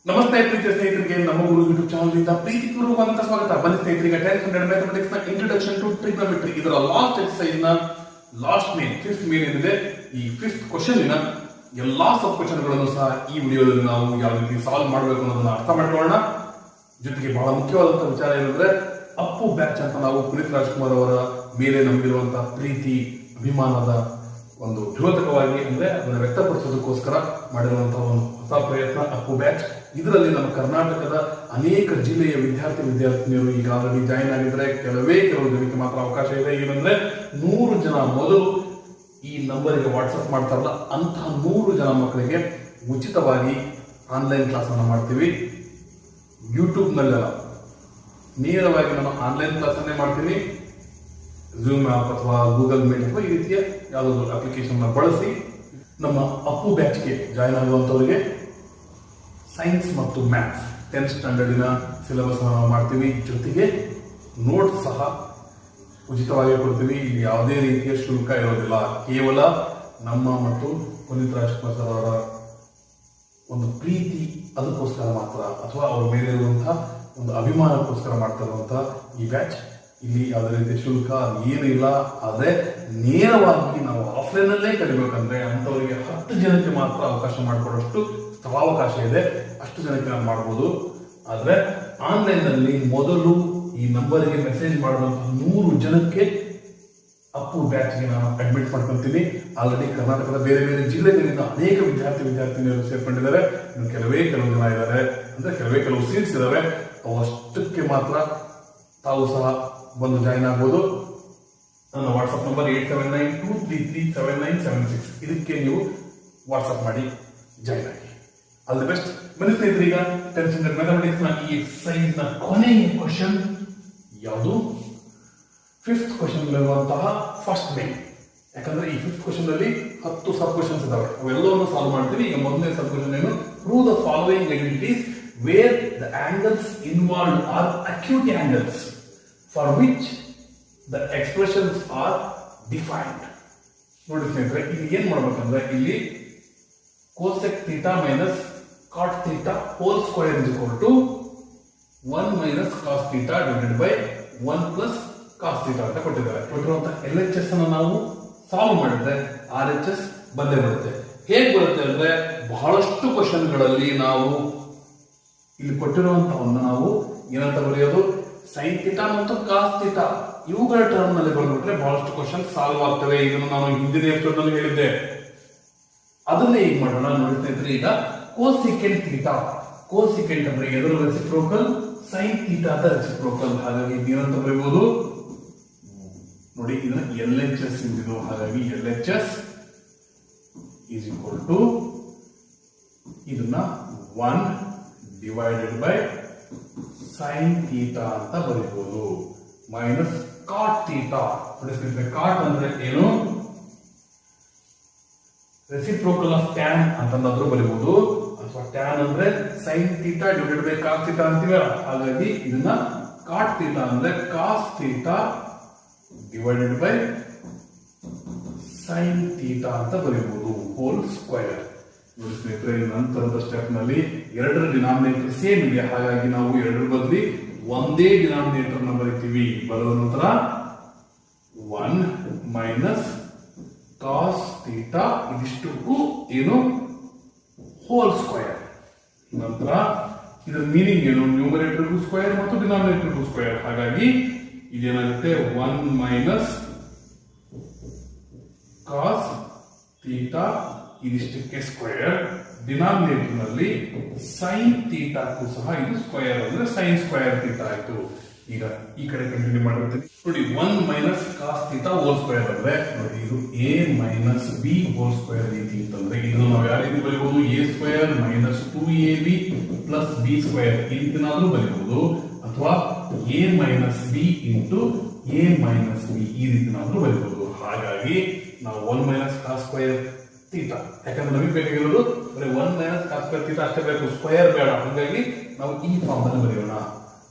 ನಮಸ್ತೆ ಪ್ರೀತಿಯ ಸ್ನೇಹಿತರಿಗೆ ನಮ್ಮ ಗುರು ಯೂಟ್ಯೂಬ್ ಚಾನಲ್ ಇಂದ ಪ್ರೀತಿಪೂರ್ವಕವಾದಂತ ಸ್ವಾಗತ. ಬನ್ನಿ ಸ್ನೇಹಿತರಿಗೆ 10th standard ಮ್ಯಾಥಮೆಟಿಕ್ಸ್ ನ ಇಂಟ್ರೊಡಕ್ಷನ್ ಟು ಟ್ರಿಗ್ನೋಮೆಟ್ರಿ ಇದರ ಲಾಸ್ಟ್ ಎಕ್ಸರ್ಸೈಸ್ ನ ಲಾಸ್ಟ್ ಮೇನ್ ಫಿಫ್ತ್ ಮೇನ್ ಏನಿದೆ, ಈ ಫಿಫ್ತ್ ಕ್ವಶನ್ ನ ಎಲ್ಲಾ ಸಬ್ ಕ್ವಶನ್ ಗಳನ್ನು ಸಹ ಈ ವಿಡಿಯೋದಲ್ಲಿ ನಾವು ಯಾವ ರೀತಿ ಸಾಲ್ವ್ ಮಾಡಬೇಕು ಅನ್ನೋದನ್ನ ಅರ್ಥ ಮಾಡ್ಕೊಳ್ಳೋಣ. ಜೊತೆಗೆ ಬಹಳ ಮುಖ್ಯವಾದಂತಹ ವಿಚಾರ ಏನಂದ್ರೆ, ಅಪ್ಪು ಬ್ಯಾಚ್ ಅಂತ ನಾವು ಪುನೀತ್ ರಾಜ್ಕುಮಾರ್ ಅವರ ಮೇಲೆ ನಮಗಿರುವಂತಹ ಪ್ರೀತಿ ಅಭಿಮಾನದ ಒಂದು ದ್ಯೋತಕವಾಗಿ ಅಂದ್ರೆ ಅದನ್ನು ವ್ಯಕ್ತಪಡಿಸೋದಕ್ಕೋಸ್ಕರ ಮಾಡಿರುವಂತಹ ಒಂದು ಹೊಸ ಪ್ರಯತ್ನ ಅಪ್ಪು ಬ್ಯಾಚ್. ಇದರಲ್ಲಿ ನಮ್ಮ ಕರ್ನಾಟಕದ ಅನೇಕ ಜಿಲ್ಲೆಯ ವಿದ್ಯಾರ್ಥಿನಿಯರು ಈಗ ಆಲ್ರೆಡಿ ಜಾಯಿನ್ ಆಗಿದ್ರೆ, ಕೆಲವು ಜನಕ್ಕೆ ಮಾತ್ರ ಅವಕಾಶ ಇದೆ. ಏನಂದ್ರೆ 100 ಜನ ಮೊದಲು ಈ ನಂಬರ್ಗೆ ವಾಟ್ಸಪ್ ಮಾಡ್ತಾರಲ್ಲ, ಅಂತಹ 100 ಜನ ಮಕ್ಕಳಿಗೆ ಉಚಿತವಾಗಿ ಆನ್ಲೈನ್ ಕ್ಲಾಸ್ ಅನ್ನು ಮಾಡ್ತೀವಿ. ಯೂಟ್ಯೂಬ್ ನಲ್ಲೆಲ್ಲ ನೇರವಾಗಿ ನಾನು ಆನ್ಲೈನ್ ಕ್ಲಾಸ್ ಅನ್ನೇ ಮಾಡ್ತೀನಿ. ಝೂಮ್ ಆಪ್ ಅಥವಾ ಗೂಗಲ್ ಮೀಟ್ ಅಥವಾ ಈ ರೀತಿಯ ಯಾವುದಾದ್ರು ಅಪ್ಲಿಕೇಶನ್ ಬಳಸಿ ನಮ್ಮ ಅಪ್ಪು ಬ್ಯಾಚ್ಗೆ ಜಾಯಿನ್ ಆಗುವಂತವರಿಗೆ ಸೈನ್ಸ್ ಮತ್ತು ಮ್ಯಾಥ್ಸ್ 10th ಸ್ಟ್ಯಾಂಡರ್ಡಿನ ಸಿಲೆಬಸ್ ನಾವು ಮಾಡ್ತೀವಿ. ಜೊತೆಗೆ ನೋಟ್ಸ್ ಸಹ ಉಚಿತವಾಗಿ ಕೊಡ್ತೀವಿ. ಇಲ್ಲಿ ಯಾವುದೇ ರೀತಿಯ ಶುಲ್ಕ ಇರೋದಿಲ್ಲ. ಕೇವಲ ನಮ್ಮ ಮತ್ತು ಪುನೀತ್ ರಾಜ್ಕುಮಾರ್ ಸರ್ ಅವರ ಒಂದು ಪ್ರೀತಿ ಅದಕ್ಕೋಸ್ಕರ ಮಾತ್ರ, ಅಥವಾ ಅವ್ರ ಮೇಲೆ ಇರುವಂತಹ ಒಂದು ಅಭಿಮಾನಕ್ಕೋಸ್ಕರ ಮಾಡ್ತಾ ಇರುವಂತಹ ಈ ಬ್ಯಾಚ್. ಇಲ್ಲಿ ಯಾವುದೇ ರೀತಿಯ ಶುಲ್ಕ ಏನೂ ಇಲ್ಲ. ಆದರೆ ನೇರವಾಗಿ ನಾವು ಆಫ್ಲೈನ್ ಅಲ್ಲೇ ಕಲಿಬೇಕಂದ್ರೆ ಅಂತವರಿಗೆ 10 ಜನಕ್ಕೆ ಮಾತ್ರ ಅವಕಾಶ ಮಾಡಿಕೊಡೋಷ್ಟು ಸ್ಥಳಾವಕಾಶ ಇದೆ. ಅಷ್ಟು ಜನಕ್ಕೆ ನಾವು ಮಾಡ್ಬೋದು. ಆದ್ರೆ ಆನ್ಲೈನ್ ನಲ್ಲಿ ಮೊದಲು ಈ ನಂಬರ್ಗೆ ಮೆಸೇಜ್ ಮಾಡುವಂತಹ 100 ಜನಕ್ಕೆ ಅಪ್ಪು ಬ್ಯಾಚ್ಗೆ ನಾನು ಅಡ್ಮಿಟ್ ಮಾಡ್ಕೊಂತೀನಿ. ಆಲ್ರೆಡಿ ಕರ್ನಾಟಕದ ಬೇರೆ ಬೇರೆ ಜಿಲ್ಲೆಗಳಿಂದ ಅನೇಕ ವಿದ್ಯಾರ್ಥಿನಿಯರು ಸೇರ್ಕೊಂಡಿದ್ದಾರೆ. ಇನ್ನು ಕೆಲವು ಜನ ಇದ್ದಾರೆ, ಅಂದ್ರೆ ಕೆಲವು ಸೀಟ್ಸ್ ಇದಾವೆ. ಅವು ಅಷ್ಟಕ್ಕೆ ಮಾತ್ರ ತಾವು ಸಹ ಬಂದು ಜಾಯಿನ್ ಆಗ್ಬೋದು. ನನ್ನ ವಾಟ್ಸ್ಆಪ್ ನಂಬರ್ 8792337976. ಇದಕ್ಕೆ ನೀವು ವಾಟ್ಸ್ಆಪ್ ಮಾಡಿ ಜಾಯಿನ್ ಆಗಿ. All the best. ಬನ್ನಿ ಸ್ನೇಹಿತರೆ, ಈಗ 10th ಸ್ಟ್ಯಾಂಡರ್ಡ್ ಮ್ಯಾಥಮೆಟಿಕ್ಸ್ ನ ಈ ಎಕ್ಸರ್ಸೈಸ್ ನ ಕೊನೆಯ ಕ್ವಶನ್ ಯಾವುದು? 5th ಕ್ವಶನ್ ಇರುವಂತಹ ಫಸ್ಟ್ ಮೇನ್. ಯಾಕಂದ್ರೆ ಈ 5th ಕ್ವಶನ್ ಅಲ್ಲಿ 10 ಸಬ್ ಕ್ವಶನ್ಸ್ ಇದಾವೆ. ಅವೆಲ್ಲವನ್ನು ಸಾಲ್ವ್ ಮಾಡ್ತೀವಿ. ಈಗ ಮೊದಲನೇ ಸಬ್ ಕ್ವಶನ್ ಏನು? Prove the following identities where the angles involved are acute angles for which the expressions are defined. ನೋಡಿ ಸ್ನೇಹಿತರೆ, ಇಲ್ಲಿ ಏನ್ ಮಾಡ್ಬೇಕಂದ್ರೆ, ಇಲ್ಲಿ cosec theta minus cot theta whole square is equal to 1 minus cos theta divided by 1 plus cos theta ಅಂತ ಕೊಟ್ಟಿದ್ದಾರೆ. ಕೊಟ್ಟಿರುವಂತಹ LHS ಅನ್ನು ನಾವು ಸಾಲ್ವ್ ಮಾಡಿದ್ರೆ RHS ಬಂದೇ ಬರುತ್ತೆ. ಹೇಗೆ ಬರುತ್ತೆ ಅಂದ್ರೆ, ಬಹಳಷ್ಟು ಕ್ವಶನ್ಗಳಲ್ಲಿ ನಾವು ಇಲ್ಲಿ ಕೊಟ್ಟಿರುವಂತಹವನ್ನು ನಾವು ಏನಂತ ಬರೆಯೋದು, ಸೈನ್ ಥೀಟಾ ಮತ್ತು ಕಾಸ್ ಥೀಟಾ ಇವುಗಳ ಟರ್ಮ್ ನಲ್ಲಿ ಬರೆದ್ಬಿಟ್ರೆ ಬಹಳಷ್ಟು ಕ್ವಶನ್ ಸಾಲ್ವ್ ಆಗ್ತವೆ. ಇದನ್ನು ನಾನು ಹಿಂದಿನ ಎಪಿಸೋಡ್ ನಲ್ಲಿ ಹೇಳಿದ್ದೆ. ಅದನ್ನೇ ಈಗ ಮಾಡೋಣ. ನೋಡಿ ಸ್ನೇಹಿತರೆ, ಈಗ ಕೋಸಿಕೆಂಟ್ ಥೀಟಾ, ಕೋಸಿಕೆಂಟ್ ಅಂದ್ರೆ ಎದುರು ರೆಸಿಪ್ರೋಕಲ್, ಸೈನ್ ಥೀಟಾದ ರೆಸಿಪ್ರೋಕಲ್. ಹಾಗಾಗಿ ಏನಂತ ಬರೀಬಹುದು ನೋಡಿ, ಇದನ್ನ LHS ಇಂದಿದು. ಹಾಗಾಗಿ LHS ಈಸ್ ಈಕ್ವಲ್ ಟು ಇದನ್ನ 1 ಡಿವೈಡೆಡ್ ಬೈ ಸೈನ್ ಥೀಟಾ ಅಂತ ಬರೀಬಹುದು, ಮೈನಸ್ ಕಾಟ್ ಥೀಟಾ. ನೋಡಿ ಸ್ನೇಹಿತರೆ, ಕಾಟ್ ಅಂದ್ರೆ ಏನು? ರೆಸಿಪ್ರೋಕಲ್ ಆಫ್ ಟ್ಯಾನ್ ಅಂತಂದಾದ್ರೂ ಬರೀಬಹುದು, ಅಥವಾ ಟ್ಯಾನ್ ಅಂದ್ರೆ sine theta divided by cos theta ಅಂತೀವಿ. ಹಾಗಾಗಿ ಇದನ್ನ ಕಾಟ್ ಥೀಟಾ ಅಂದ್ರೆ cos theta divided by sine theta ಅಂತ ಬರೀಬಹುದು, ಹೋಲ್ ಸ್ಕ್ವೇರ್. ನೋಡಿ ಸ್ನೇಹಿತರೆ, ನಂತರದ ಸ್ಟೆಪ್ ನಲ್ಲಿ 2ರ ಡಿನಾಮಿನೇಟರ್ ಸೇಮ್ ಇದೆ. ಹಾಗಾಗಿ ನಾವು 2ರ ಬದಲಿ ಒಂದೇ ಡಿನಾಮಿನೇಟರ್ ನ ಬರೀತೀವಿ. ಬರೆದ ನಂತರ 1 ಮೈನಸ್ ಕಾಸ್ ಥೀಟಾ ಇದಿಷ್ಟಕ್ಕೂ ಏನು ಹೋಲ್ ಸ್ಕ್ವೇರ್. ನಂತರ ಇದರ ಮೀನಿಂಗ್ ಏನು? ನ್ಯೂಮರೇಟರ್ಗೂ ಸ್ಕ್ವೇರ್ ಮತ್ತು ಡಿನಾಮಿನೇಟರ್ಗೂ ಸ್ಕ್ವೇರ್. ಹಾಗಾಗಿ ಇದೇನಾಗುತ್ತೆ, 1 ಮೈನಸ್ ಕಾಸ್ ಥೀಟಾ ಇದಿಷ್ಟಕ್ಕೆ ಸ್ಕ್ವೇರ್. ಡಿನಾಮಿನೇಟರ್ ನಲ್ಲಿ ಸೈನ್ ಥೀಟಾಕ್ಕೂ ಸಹ ಇದು ಸ್ಕ್ವೇರ್ ಅಂದ್ರೆ ಸೈನ್ ಸ್ಕ್ವೇರ್ ಥೀಟಾ ಆಯ್ತು. ಈಗ ಈ ಕಡೆ ಕಂಟಿನ್ಯೂ ಮಾಡಿರ್ತೀವಿ. ನೋಡಿ, 1 minus cos theta whole square ಅಂದ್ರೆ, ನೋಡಿ ಇದು a minus B whole square ರೀತಿ ಅಂತಂದ್ರೆ ಇದನ್ನು ನಾವು ಯಾವ ರೀತಿ ಬರೀಬಹುದು? a square minus 2ab plus B square ಈ ರೀತಿನಾದ್ರೂ ಬರೀಬಹುದು, ಅಥವಾ a minus B into a minus B ಈ ರೀತಿನಾದ್ರೂ ಬರೀಬಹುದು. ಹಾಗಾಗಿ ನಾವು 1 ಮೈನಸ್ ಕಾಸ್ ಸ್ಕ್ವೇರ್ ಥೀಟಾ, ಯಾಕಂದ್ರೆ ನಮಗೆ ಬೇಕಾಗಿರೋದು ಬರೀ 1 ಮೈನಸ್ ಕಾಸ್ ಸ್ಕ್ವೇರ್ ಥೀಟಾ ಅಷ್ಟೇ ಬೇಕು, ಸ್ಕ್ವೇರ್ ಬೇಡ. ಹಾಗಾಗಿ ನಾವು ಈ ಫಾರ್ಮ್ ಅಲ್ಲಿ ಬರೆಯೋಣ,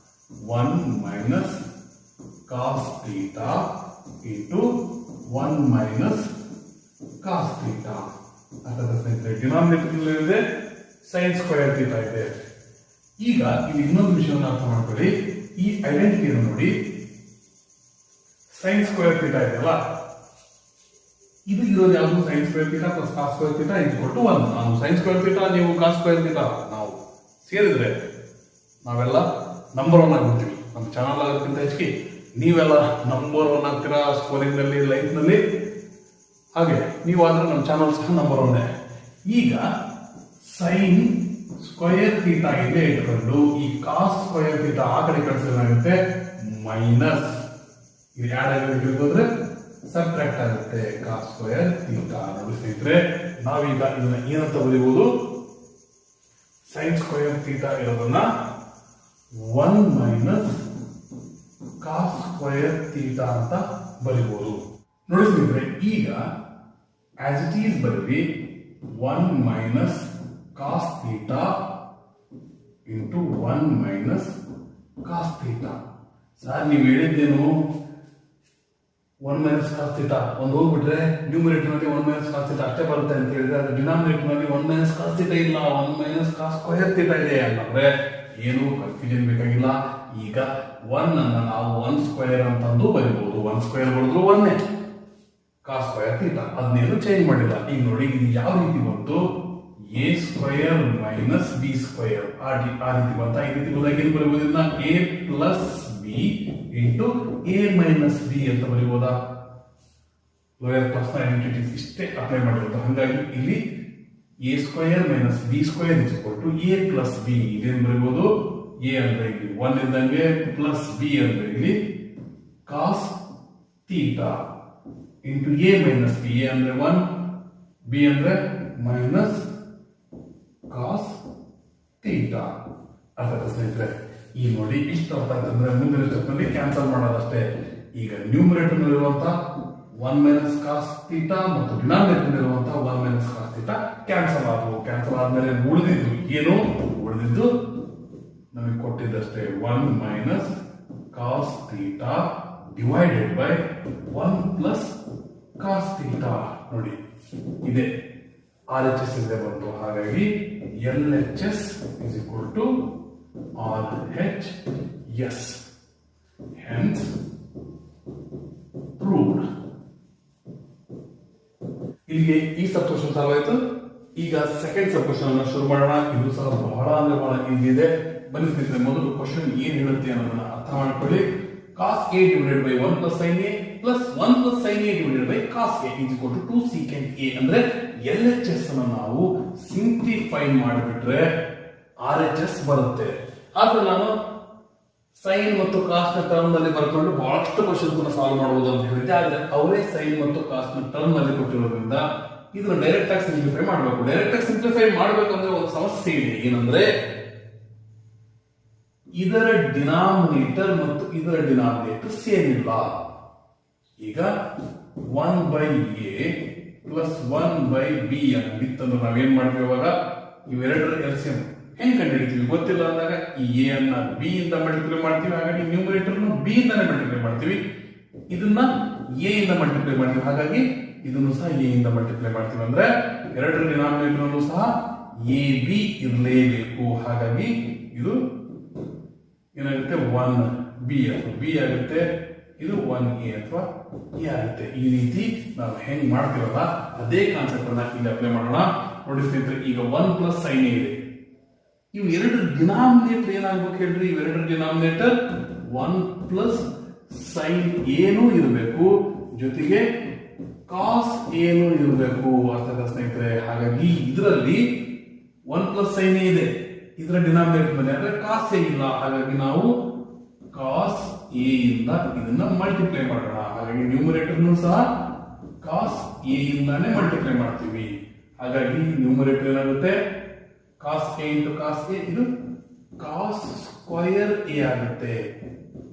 1 minus cos theta into 1 minus cos theta. Denominator ಇದೆ ಸೈನ್ ಸ್ಕ್ವೇರ್ ಥೀಟಾ ಇದೆ. ಈಗ ಇಲ್ಲಿ ಇನ್ನೊಂದು ವಿಷಯವನ್ನು ಅರ್ಥ ಮಾಡ್ಕೊಳ್ಳಿ. ಈ ಐಡೆಂಟಿಟಿಯನ್ನು ನೋಡಿ, ಸೈನ್ ಸ್ಕ್ವೇರ್ ಥೀಟಾ ಇದೆಯಲ್ಲ, ಇದು ಇರೋದು ಯಾವುದು? Sine square theta plus cos square theta equal to 1. ನಾವು ಸೈನ್ ಸ್ಕ್ವೇರ್ ಥೀಟಾ, ನೀವು ಕಾಸ್ ಸ್ಕ್ವೇರ್ ಥೀಟಾ ನಾವು ಸೇರಿದ್ರೆ ನಾವೆಲ್ಲ ನಂಬರ್ 1 ಆಗ್ಬಿಡ್ತೀವಿ. ನಮ್ಮ ಚಾನಲ್ ಆಗೋದಕ್ಕಿಂತ ಹೆಚ್ಚಿಗೆ ನೀವೆಲ್ಲ ನಂಬರ್ 1 ಆಗ್ತೀರಾ ಸ್ಕೋರಿಂಗ್ ನಲ್ಲಿ, ಲೈಫ್ ನಲ್ಲಿ. ಹಾಗೆ ನೀವಾದ್ರೆ ನಮ್ಮ ಚಾನಲ್ ಸಹ ನಂಬರ್ 1. ಈಗ ಸೈನ್ ಸ್ಕ್ವಯರ್ ಥೀಟಾ ಇಲ್ಲೇ ಇಟ್ಕೊಂಡು ಈ ಕಾಸ್ ಸ್ಕ್ವಯರ್ ಥೀಟಾ ಆ ಕಡೆ ಕಳಿಸಿದ್ರೆ ಮೈನಸ್, ಇದು ಯಾರು ಹೋದ್ರೆ ಸಬ್ಟ್ರಾಕ್ಟ್ ಆಗುತ್ತೆ ಕಾಸ್ ಸ್ಕ್ವಯರ್ ಥೀಟಾ. ನೋಡಿ ಸ್ನೇಹಿತರೆ, ನಾವೀಗ ಇದನ್ನ ಏನಂತ ಬರೀಬಹುದು? ಸೈನ್ ಸ್ಕ್ವಯರ್ ಥೀಟಾ ಇರೋದನ್ನ 1 ಮೈನಸ್ ಕಾಸ್ ಸ್ಕ್ವಯರ್ ಥೀಟಾ ಅಂತ ಬರೀಬಹುದು. ನೋಡಿ ಸ್ನೇಹಿತರೆ, ಈಗ ಆಸ್ ಇಟ್ ಈಸ್ ಬರೀರಿ 1 minus cos theta into 1 minus cos theta. Sir ನೀವು ಹೇಳಿದ್ದೇನು? 1 ಮೈನಸ್ ಕಾಸ್ ಥೀಟಾ ಒಂದು ಹೋಗ್ಬಿಟ್ರೆ ನ್ಯೂಮರೇಟರ್ ನಲ್ಲಿ 1 ಮೈನಸ್ ಕಾಸ್ ಥೀಟಾ ಅಷ್ಟೇ ಬರುತ್ತೆ ಅಂತ ಹೇಳಿದ್ರೆ, ಅದು ಡಿನಾಮಿನೇಟರ್ ನಲ್ಲಿ 1 ಮೈನಸ್ ಕಾಸ್ ಥೀಟಾ ಇಲ್ಲ, 1 ಮೈನಸ್ ಕಾಸ್ ಸ್ಕ್ವಯರ್ ಥೀಟಾ ಇದೆ ಅಂತಂದ್ರೆ ಏನು ಕನ್ಫ್ಯೂಷನ್ ಬೇಕಾಗಿಲ್ಲ. ಈಗ 1 ಅನ್ನ ನಾವು 1 ಸ್ಕ್ವೇರ್ ಅಂತಂದು ಬರೀಬಹುದು. 1 ಸ್ಕ್ವೇರ್ ಬರೆದ್ರು 1 ಕಾಸ್ ಸ್ಕ್ವೇರ್ ಥೀಟಾ, ಅದನ್ನೇನು ಚೇಂಜ್ ಮಾಡಿಲ್ಲ. ಈಗ ನೋಡಿ, ಇದು ಯಾವ ರೀತಿ ಬಂತು? A square minus B square ಆ ರೀತಿ ಬಂತ. ಈ ರೀತಿ ಬಂದಾಗ ಏನು ಬರೀಬಹುದನ್ನ? A plus B into A minus B ಅಂತ ಬರೀಬಹುದಾ? ಲೋಯರ್ ಕ್ಲಾಸ್ ನ ಐಡೆಂಟಿಟೀಸ್ ಇಷ್ಟೇ ಅಪ್ಲೈ ಮಾಡಿರೋದು. ಹಾಗಾಗಿ ಇಲ್ಲಿ A square minus B square is equal to A plus B. ಇದೇನು ಬರೀಬಹುದು? ಎ ಅಂದ್ರೆ ಇಲ್ಲಿ 1 ಇದ್ದಂಗೆ, ಪ್ಲಸ್ ಬಿ ಅಂದ್ರೆ ಇಲ್ಲಿ cos theta into A minus B. A ಅಂದ್ರೆ 1, ಬಿ ಅಂದ್ರೆ ಮೈನಸ್ ಕಾಸ್ ಥೀಟಾ. ಅರ್ಥ ಸ್ನೇಹಿತರೆ? ಈ ನೋಡಿ, ಇಷ್ಟು ಅರ್ಥ ಆಯ್ತಂದ್ರೆ ಮುಂದಿನ ಸ್ಟೆಪ್ ನಲ್ಲಿ ಕ್ಯಾನ್ಸಲ್ ಮಾಡೋದಷ್ಟೇ. ಈಗ ನ್ಯೂಮರೇಟರ್ ನಲ್ಲಿರುವಂತ 1 ಮೈನಸ್ ಕಾಸ್ ಥೀಟಾ ಮತ್ತು ಡಿನಾಮಿನೇಟರ್ ನಲ್ಲಿರುವಂತ 1 ಮೈನಸ್ ಕಾಸ್ ಥೀಟಾ ಕ್ಯಾನ್ಸಲ್ ಆದವು. ಕ್ಯಾನ್ಸಲ್ ಆದ್ಮೇಲೆ ಉಳಿದಿದ್ದು ಏನು? ಉಳಿದಿದ್ದು ನಮಗೆ ಕೊಟ್ಟಿದ್ದಷ್ಟೇ 1 minus cos theta divided by 1 plus cos theta. ನೋಡಿ, ಇದೆ RHS ಇದೆ ಬಂತು. ಹಾಗಾಗಿ LHS is equal to RHS. Hence proved. ಇಲ್ಲಿಗೆ ಈ ಸಬ್ ಕ್ವಶನ್ ಸಾಲ್ವ್ ಆಯ್ತು. ಈಗ ಸೆಕೆಂಡ್ ಸಬ್ ಕ್ವಶನ್ ಅನ್ನ ಶುರು ಮಾಡೋಣ. ಇದು ಸಹ ಬಹಳ ಅಂದ್ರೆ ಬಹಳ ಈಸಿ ಇದೆ. ಬನ್ನಿ ಸ್ನೇಹಿತರೆ, ಮೊದಲು ಕ್ವಶನ್ ಏನ್ ಹೇಳುತ್ತೆ ಅನ್ನೋದನ್ನ ಅರ್ಥ ಮಾಡ್ಕೊಳ್ಳಿ. cos A divided by 1 plus sin A plus 1 plus sin A divided by cos A is equal to 2 secant A. ಅಂದ್ರೆ LHS ಅನ್ನು ನಾವು ಸಿಂಪ್ಲಿಫೈ ಮಾಡಿಬಿಟ್ರೆ RHS ಬರುತ್ತೆ. ಆದ್ರೆ ನಾನು ಸೈನ್ ಮತ್ತು ಕಾಸ್ ನ ಟರ್ಮ್ ನಲ್ಲಿ ಬರ್ಕೊಂಡು ಬಹಳಷ್ಟು ಕ್ವಶನ್ಸ್ ಸಾಲ್ವ್ ಮಾಡಬಹುದು ಅಂತ ಹೇಳಿದ್ದೆ. ಆದ್ರೆ ಅವರೇ ಸೈನ್ ಮತ್ತು ಕಾಸ್ ನ ಟರ್ಮ್ ನಲ್ಲಿ ಕೊಟ್ಟಿರೋದ್ರಿಂದ ಇದನ್ನ ಡೈರೆಕ್ಟ್ ಆಗಿ ಸಿಂಪ್ಲಿಫೈ ಮಾಡಬೇಕು. ಡೈರೆಕ್ಟ್ ಆಗಿ ಸಿಂಪ್ಲಿಫೈ ಮಾಡಬೇಕಂದ್ರೆ ಒಂದು ಸಮಸ್ಯೆ ಇದೆ. ಏನಂದ್ರೆ ಇದರ ಡಿನಾಮಿನೇಟರ್ ಮತ್ತು ಇದರ ಡಿನಾಮಿನೇಟರ್ ಸೇಮ್ ಇಲ್ಲ. ಈಗ 1 by A plus 1 by B ಆಗಿತ್ತಂದ್ರೆ ನಾವೇನ್ ಮಾಡ್ತೀವಿ? ಇವಾಗ ಇವೆರಡರ ಎಲ್ಸಿಎಂ ಹೆಂಗ್ ಕಂಡುಹಿಡಿತೀವಿ? ಗೊತ್ತಿಲ್ಲ ಅಂದಾಗ ಈ ಎ ಅನ್ನ ಬಿ ಇಂದ ಮಲ್ಟಿಪ್ಲೈ ಮಾಡ್ತೀವಿ. ಹಾಗಾಗಿ ನ್ಯೂಮರೇಟರ್ ಬಿ ಇಂದಾನೆ ಮಲ್ಟಿಪ್ಲೈ ಮಾಡ್ತೀವಿ, ಇದನ್ನ ಎ ಇಂದ ಮಲ್ಟಿಪ್ಲೈ ಮಾಡ್ತೀವಿ. ಹಾಗಾಗಿ ಇದನ್ನು ಸಹ ಎ ಇಂದ ಮಲ್ಟಿಪ್ಲೈ ಮಾಡ್ತೀವಿ. ಅಂದ್ರೆ ಎರಡರ ಡಿನಾಮಿನೇಟರ್ ಸಹ ಎ ಬಿ ಇರಲೇಬೇಕು. ಹಾಗಾಗಿ ಇದು ಏನಾಗುತ್ತೆ? 1 ಬಿ ಅಥವಾ ಬಿ ಆಗುತ್ತೆ. ಇದು 1 ಎ ಅಥವಾ ಎ ಆಗುತ್ತೆ. ಈ ರೀತಿ ನಾವು ಹೆಂಗ್ ಮಾಡ್ತೀವಲ್ಲ ಅದೇ ಕಾನ್ಸೆಪ್ಟ್ ಅನ್ನ ಇಲ್ಲಿ ಅಪ್ಲೈ ಮಾಡೋಣ. ನೋಡಿ ಸ್ನೇಹಿತರೆ, ಈಗ 1 ಪ್ಲಸ್ ಸೈನ್ ಎ ಇದೆ. ಇವು ಎರಡರ ಡಿನಾಮಿನೇಟರ್ ಏನಾಗ್ಬೇಕು ಹೇಳ್ರಿ? ಇವೆರಡರ ಡಿನಾಮಿನೇಟರ್ 1 ಪ್ಲಸ್ ಸೈನ್ ಏನೂ ಇರಬೇಕು, ಜೊತೆಗೆ ಕಾಸ್ ಏನೂ ಇರಬೇಕು. ಅರ್ಥ ಸ್ನೇಹಿತರೆ? ಹಾಗಾಗಿ ಇದರಲ್ಲಿ 1 ಪ್ಲಸ್ ಸೈನ್ ಎ ಇದೆ, ಇದರ ಡಿನಾಮಿನೇಟರ್ ಮೇಲೆ ಅಂದ್ರೆ ಕಾಸ್ ಎ ಇಲ್ಲ. ಹಾಗಾಗಿ ನಾವು ಕಾಸ್ ಎ ಇಂದ ಇದನ್ನ ಮಲ್ಟಿಪ್ಲೈ ಮಾಡೋಣ. ಹಾಗಾಗಿ ನ್ಯೂಮರೇಟರ್ ಸಹ ಕಾಸ್ ಎ ಇಂದಾನೆ ಮಲ್ಟಿಪ್ಲೈ ಮಾಡ್ತೀವಿ. ಹಾಗಾಗಿ ನ್ಯೂಮರೇಟರ್ ಏನಾಗುತ್ತೆ? Cos A into cos A, ಇದು ಕಾಸ್ ಸ್ಕ್ವಯರ್ ಎ ಆಗುತ್ತೆ.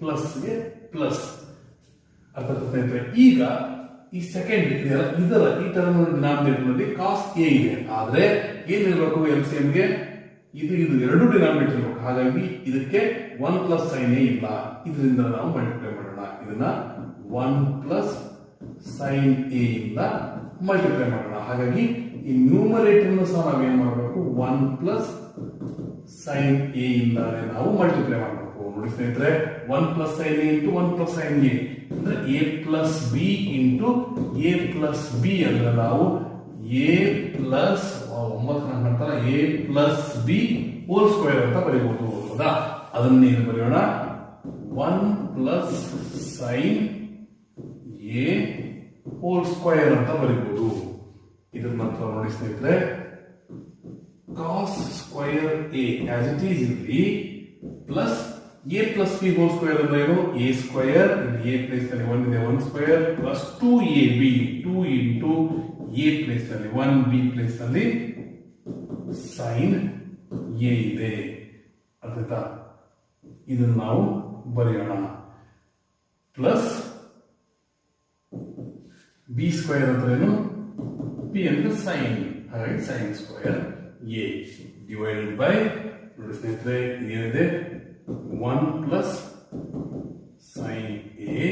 ಪ್ಲಸ್ ಗೆ ಪ್ಲಸ್. ಅರ್ಥ ಸ್ನೇಹಿತರೆ? ಈಗ ಈ ಸೆಕೆಂಡ್ ಇದರ ಈ ಟರ್ಮ್ ಡಿನಾಮಿನೇಟರ್ ನಲ್ಲಿ ಕಾಸ್ ಎ ಇದೆ. ಆದ್ರೆ ಏನಿರಬೇಕು? LCM ಗೆ ಇದು ಎರಡು ಡಿನಾಮಿನೇಟರ್ ಇರಬೇಕು. ಹಾಗಾಗಿ ಇದಕ್ಕೆ 1 ಪ್ಲಸ್ ಸೈನ್ ಎ ಇಲ್ಲ. ಇದರಿಂದ ನಾವು ಮಲ್ಟಿಪ್ಲೈ ಮಾಡೋಣ. ಇದನ್ನ 1 ಪ್ಲಸ್ ಸೈನ್ ಎ ಇಂದ ಮಲ್ಟಿಪ್ಲೈ ಮಾಡೋಣ. ಹಾಗಾಗಿ ಈ ನ್ಯೂಮರೇಟರ್ ಸಹ ನಾವೇನ್ ಮಾಡಬೇಕು? 1 ಪ್ಲಸ್ ಸೈನ್ ಎ ಇಂದಾನೆ ನಾವು ಮಲ್ಟಿಪ್ಲೈ ಮಾಡಬೇಕು. ನೋಡಿ ಸ್ನೇಹಿತರೆ, 1 plus sine A into 1 plus sine A ಅಂದ್ರೆ A plus B into A plus B ಅಂದ್ರೆ ನಾವು ಎ ಪ್ಲಸ್ 9 ನಂತರ A plus B whole square ಅಂತ ಬರೀಬಹುದು. ಹೌದಾ? ಅದನ್ನೇ ಬರೆಯೋಣ, 1 plus sine A whole square ಅಂತ ಬರೀಬಹುದು. ಇದ್ರ ನಂತರ ನೋಡಿ ಸ್ನೇಹಿತರೆ, cos square A as it is ಇರಲಿ plus A plus B whole square ಅಂದ್ರೆ ಏನು? ಎ ಸ್ಕ್ವೇರ್, ಎ ಪ್ಲೇಸ್ ನಲ್ಲಿ 1 ಇದೆ, 1 square plus 2ab 2 into A place ನಲ್ಲಿ 1 ಬಿ ಪ್ಲೇಸ್ ನಲ್ಲಿ ಸೈನ್ ಎ ಇದೆ. ಅರ್ಥಾಯ್ತಾ? ಇದನ್ನು ನಾವು ಬರೆಯೋಣ. ಪ್ಲಸ್ ಬಿ ಸ್ಕ್ವೇರ್ ಅಂದ್ರೆ ಏನು? ಬಿ ಅಂದ್ರೆ ಸೈನ್, ಹಾಗಾಗಿ sine square A divided by, ನೋಡಿ ಸ್ನೇಹಿತರೆ ಏನಿದೆ, 1 plus sine A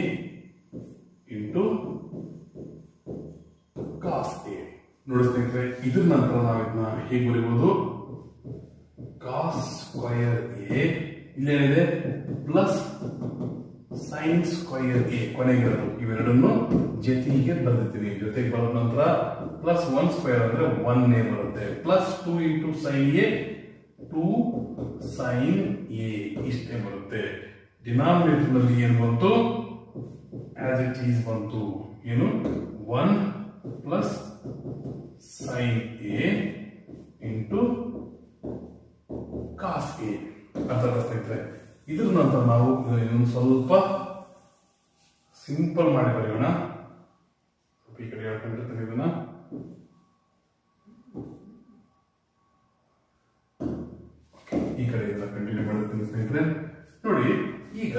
into cos A. ನೋಡಿ ಸ್ನೇಹಿತರೆ, ಇದ್ರ ನಂತರ ನಾವು ಇದನ್ನ ಹೇಗೆ ಬರೀಬಹುದು? ಕಾಸ್ ಸ್ಕ್ವಯರ್ ಎ ಇಲ್ಲೇನಿದೆ ಪ್ಲಸ್ ಸೈನ್ ಸ್ಕ್ವಯರ್ ಎ ಕೊನೆಗಿರೋದು, ಇವೆರಡನ್ನು ಜೊತೆಗೆ ಬರೆದಿರ್ತೀವಿ. ಜೊತೆಗೆ ಬರೋದ ನಂತರ ಪ್ಲಸ್ 1 ಸ್ಕ್ವೇರ್ ಅಂದ್ರೆ 1 ಬರುತ್ತೆ, plus 2 into sine A 2 sine A ಇಷ್ಟೇ ಬರುತ್ತೆ. ಡಿನಾಮಿನೇಟರ್ ನಲ್ಲಿ ಏನು ಬಂತು? ಆಸ್ ಇಟ್ ಈಸ್ ಬಂತು. ಏನು? 1 plus sine A into cos A ಅಂತ ಸ್ನೇಹಿತರೆ. ಇದ್ರ ನಂತರ ನಾವು ಇನ್ನೊಂದು ಸ್ವಲ್ಪ ಸಿಂಪಲ್ ಮಾಡಿ ಬರೆಯೋಣ. ಈ ಕಡೆ ಹೇಳ್ಕೊಂಡಿರ್ತೀನಿ ಇದನ್ನ. ಈ ಕಡೆ ಇದನ್ನ ಕಂಟಿನ್ಯೂ ಮಾಡಿರ್ತೀನಿ ಸ್ನೇಹಿತರೆ. ನೋಡಿ, ಈಗ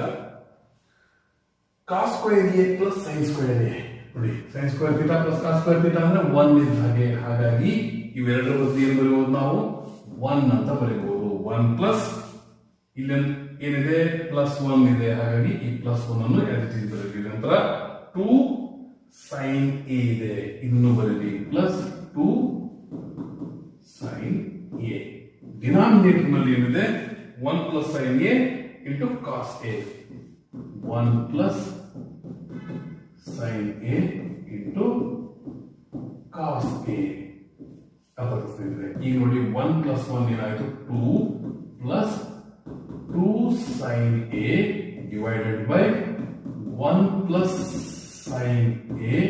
cos square A plus sine square A. ನೋಡಿ, sine square theta plus cos square theta ಅಂದ್ರೆ 1 ಇದ್ದ ಹಾಗೆ. ಹಾಗಾಗಿ ಇವೆರಡರ ಬದಲು ಏನು ಬರೆಯಬಹುದು? ನಾವು 1 ಅಂತ ಬರೀಬಹುದು. 1 ಪ್ಲಸ್ ಇಲ್ಲಿ ಏನಿದೆ ಪ್ಲಸ್ 1 ಇದೆ, ಹಾಗಾಗಿ ಈ ಪ್ಲಸ್ 1 ಅನ್ನು ಬರೀತೀವಿ. ನಂತರ 2 ಸೈನ್ ಎ ಇದೆ, ಇದನ್ನು ಬರೀರಿ, ಪ್ಲಸ್ 2 ಸೈನ್ ಎ. ಡಿನಾಮಿನೇಟರ್ ನಲ್ಲಿ ಏನಿದೆ? 1 plus sine A into cos A, 1 plus sine A into cos A. ಈಗ ನೋಡಿ, 1 ಪ್ಲಸ್ 1 ಏನಾಯ್ತು? 2 plus 2 sine A divided by 1 plus sine A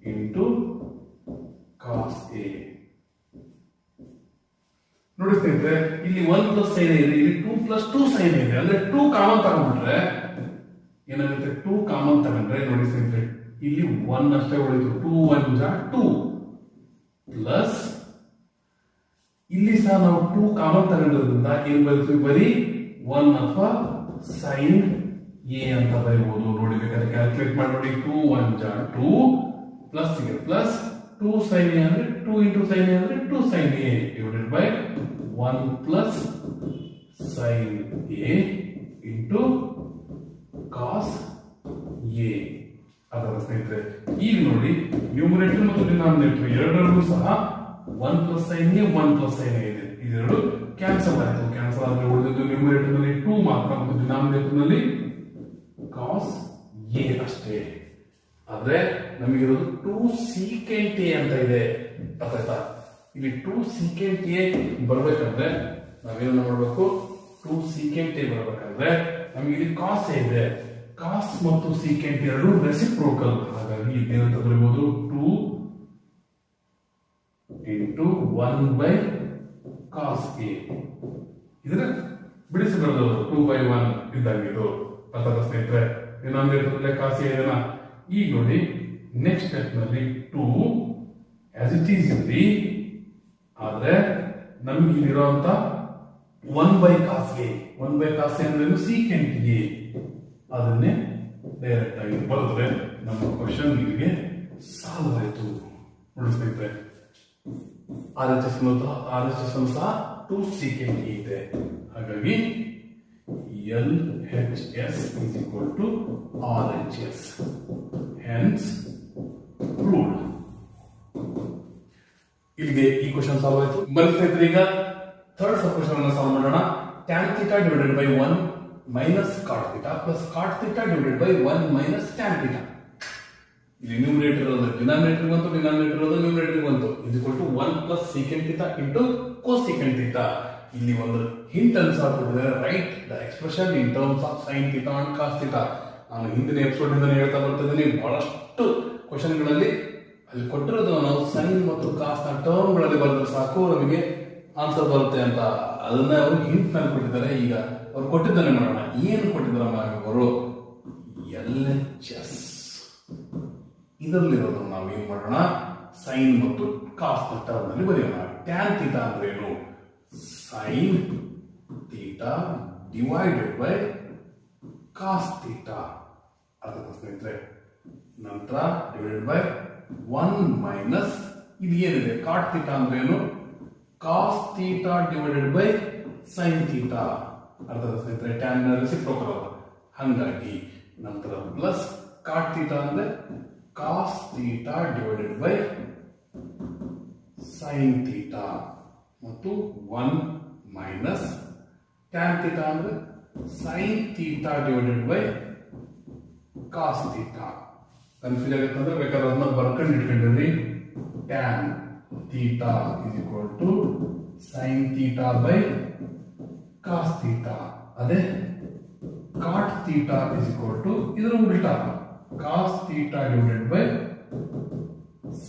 into cos A. ನೋಡಿ ಸ್ನೇಹಿತರೆ, ಇಲ್ಲಿ 1 ಪ್ಲಸ್ ಸೈನ್ ಎ ಇದೆ, ಇಲ್ಲಿ 2 ಪ್ಲಸ್ 2 ಸೈನ್ ಎ ಇದೆ. ಅಂದ್ರೆ 2 ಕಾಮನ್ ತಗೊಂಡ್ಬಿಟ್ರೆ ಏನಾಗುತ್ತೆ? 2 ಕಾಮನ್ ತಗೊಂಡ್ರೆ ನೋಡಿ ಸ್ನೇಹಿತರೆ, ಇಲ್ಲಿ 1 ಅಷ್ಟೇ ಉಳಿತು. 2 1 ಜಾ 2 ಪ್ಲಸ್ ಇಲ್ಲಿ ಸಹ ನಾವು 2 ಕಾಮನ್ ತಗೊಂಡಿರೋದ್ರಿಂದ ಏನ್ ಬರೀತೀವಿ? ಬರೀ 1 ಅಥವಾ ಸೈನ್ ಎ ಅಂತ ಬರೀಬಹುದು. ನೋಡಿ, ಬೇಕಾದ್ರೆ ಕ್ಯಾಲ್ಕುಲೇಟ್ ಮಾಡಿ ನೋಡಿ. 2 1 ಜಾ 2 ಪ್ಲಸ್ ಗೆ ಪ್ಲಸ್ 2 ಸೈನ್ ಎ ಅಂದ್ರೆ 2 ಇಂಟು ಸೈನ್ ಎ ಅಂದ್ರೆ 2 sine A divided by 1 plus sine A into cos A. ಅದರ ಸ್ನೇಹಿತರೆ, ಈಗ ನೋಡಿ, ನ್ಯೂಮರೇಟರ್ ಮತ್ತು ಡಿನಾಮಿನೇಟರ್ ಎರಡರಲ್ಲೂ ಸಹ 1 plus sine A 1 plus sine A ಇದೆ. ಇದೆರಡು ಕ್ಯಾನ್ಸಲ್ ಆಯಿತು. ಕ್ಯಾನ್ಸಲ್ ಆದ್ರೆ ಉಳಿದಿದ್ದು ನ್ಯೂಮರೇಟರ್ ನಲ್ಲಿ 2 ಮಾತ್ರ ಮತ್ತು ಡಿನಾಮಿನೇಟರ್ ನಲ್ಲಿ ಕಾಸ್ ಎ ಅಷ್ಟೇ. ಆದ್ರೆ ನಮಗಿರೋದು 2 ಸೀಕೆಂಟ್ ಎ ಅಂತ ಇದೆ. ಅರ್ಥಾಯ್ತಾ? ಇಲ್ಲಿ 2 ಸೀಕೆಂಟ್ ಎ ಬರ್ಬೇಕಂದ್ರೆ ನಾವೇನು ಮಾಡಬೇಕು? 2 ಸೀಕೆಂಟ್ ಎ ಬರ್ಬೇಕಂದ್ರೆ ನಮಗೆ ಇಲ್ಲಿ ಕಾಸ್ ಎ ಇದೆ. ಕಾಸ್ ಮತ್ತು ಸೀಕೆಂಟ್ ಎರಡು ರೆಸಿಪ್ರೋಕಲ್, ಹಾಗಾಗಿ ಇದೇನಂತ ಬರೀಬಹುದು? 2 ಇಂಟು 1 ಬೈ ಕಾಸ್ ಎ. ಇದನ್ನ ಬಿಡಿಸಿ ಬರೆದವರು 2 ಬೈ 1 ಇದ್ದಾಗಿದ್ದು. ಅಥವಾ ಸ್ನೇಹಿತರೆ, ಡಿನಾಮಿನೇಟರ್ ಕಾಸ್ ಎ ಇದನ್ನ. ಈಗ ನೋಡಿ, ನೆಕ್ಸ್ಟ್ ಸ್ಟೆಪ್ ನಲ್ಲಿ 2 ಆಸ್ ಇಟ್ ಈಸ್ ಇರಲಿ, ಆದ್ರೆ ನಮ್ಗೆ ಇಲ್ಲಿರುವಂತ 1 by cos A, 1 by cos A ಅಂದ್ರೆ ಸೀಕೆಂಟ್ ಎ, ಅದನ್ನೇ ಡೈರೆಕ್ಟ್ ಆಗಿ ಬರೆದ್ರೆ ನಮ್ಮ ಕ್ವಶನ್ ಇಲ್ಲಿಗೆ ಸಾಲ್ವ್ ಆಯಿತು. ನೋಡಿ ಸ್ನೇಹಿತರೆ, RHS ಸಹ 2 ಸೀಕೆಂಟ್ ಎ ಇದೆ. ಹಾಗಾಗಿ LHS is equal to RHS. Hence proved. ಇಲ್ಲಿಗೆ ಈ ಕ್ವಶನ್ ಸಾಲ್ವ್ ಆಯಿತು. ಬನ್ನಿ ಸ್ನೇಹಿತರೆ, ಈಗ ಥರ್ಡ್ ಸಬ್ ಕ್ವೆಶ್ಚನ್ ಅನ್ನು ಸಾಲ್ವ್ ಮಾಡೋಣ. tan theta divided by 1 minus cot theta plus cot theta divided by 1 minus tan theta. ಇಲ್ಲಿ ನ್ಯೂಮರೇಟರ್ ಇರೋದು ಡಿನಾಮಿನೇಟರ್ ಬಂತು, ಡಿನಾಮಿನೇಟರ್ ಇರೋದು ನ್ಯೂಮರೇಟರ್ ಬಂತು. ಇದು equal to 1 plus secant theta into cosecant theta. ಇಲ್ಲಿ ಒಂದು ಹಿಂಟ್ ಅನ್ನು ಸಹ ಕೊಟ್ಟಿದ್ದಾರೆ, right the expression in terms of sin theta and cos theta. ನಾನು ಹಿಂದಿನ ಎಪಿಸೋಡ್ ಇಂದ ಹೇಳ್ತಾ ಬರ್ತಿದ್ದೀನಿ, ಬಹಳಷ್ಟು ಕ್ವೆಶ್ಚನ್ಗಳಲ್ಲಿ ಅಲ್ಲಿ ಕೊಟ್ಟಿರೋದು ನಾವು ಸೈನ್ ಮತ್ತು ಕಾಸ್ ನ ಟರ್ಮ್ ಗಳಲ್ಲಿ ಬರೆದ್ರೆ ಸಾಕು ನಮಗೆ ಆನ್ಸರ್ ಬರುತ್ತೆ ಅಂತ. ಅದನ್ನ ಅವರು ಹಿಂಟ್ ನಲ್ಲಿ ಕೊಟ್ಟಿದ್ದಾರೆ. ಈಗ ಅವ್ರು ಕೊಟ್ಟಿದ್ದಾನೆ ಮಾಡೋಣ. ಏನು ಕೊಟ್ಟಿದ್ದಾರೆ ಅವರು? LHS ಇದರಲ್ಲಿರೋದು ನಾವು ಏನ್ ಮಾಡೋಣ, ಸೈನ್ ಮತ್ತು ಕಾಸ್ ನ ಟರ್ಮ್ ನಲ್ಲಿ ಬರೆಯೋಣ. ಟ್ಯಾನ್ ಥೀಟಾ ಅಂದ್ರೆ ಏನು? Sine theta divided by cos theta ಅದಕ್ಕೆ ಸ್ನೇಹಿತರೆ. ನಂತರ ಡಿವೈಡೆಡ್ ಬೈ 1 ಮೈನಸ್ ಇದು ಏನಿದೆ ಕಾಟ್ ಥೀಟಾ ಅಂದ್ರೆ ಏನು? Cos theta divided by sine theta ಅರ್ಥದ ಸ್ನೇಹಿತರೆ. ಟ್ಯಾನ್ ರೆಸಿಪ್ರೋಕಲ್ ಅಲ್ಲ, ಹಾಗಾಗಿ ನಂತರ ಪ್ಲಸ್ ಕಾಟ್ ಥೀಟಾ ಅಂದ್ರೆ cos theta divided by sine theta ಮತ್ತು 1 ಮೈನಸ್ ಟ್ಯಾನ್ ಥೀಟಾ ಅಂದ್ರೆ sine theta divided by cos theta. Confuse ಆಗುತ್ತೆ ಅಂದ್ರೆ ಬೇಕಾದ್ರೆ ಅದನ್ನ ಬರ್ಕೊಂಡು ಇಟ್ಕೊಂಡಿರಿ. Tan theta is equal to sine theta by cos theta. ಅದೇ cot theta is equal to ಇದರ ಉಲ್ಟಾ cos theta divided by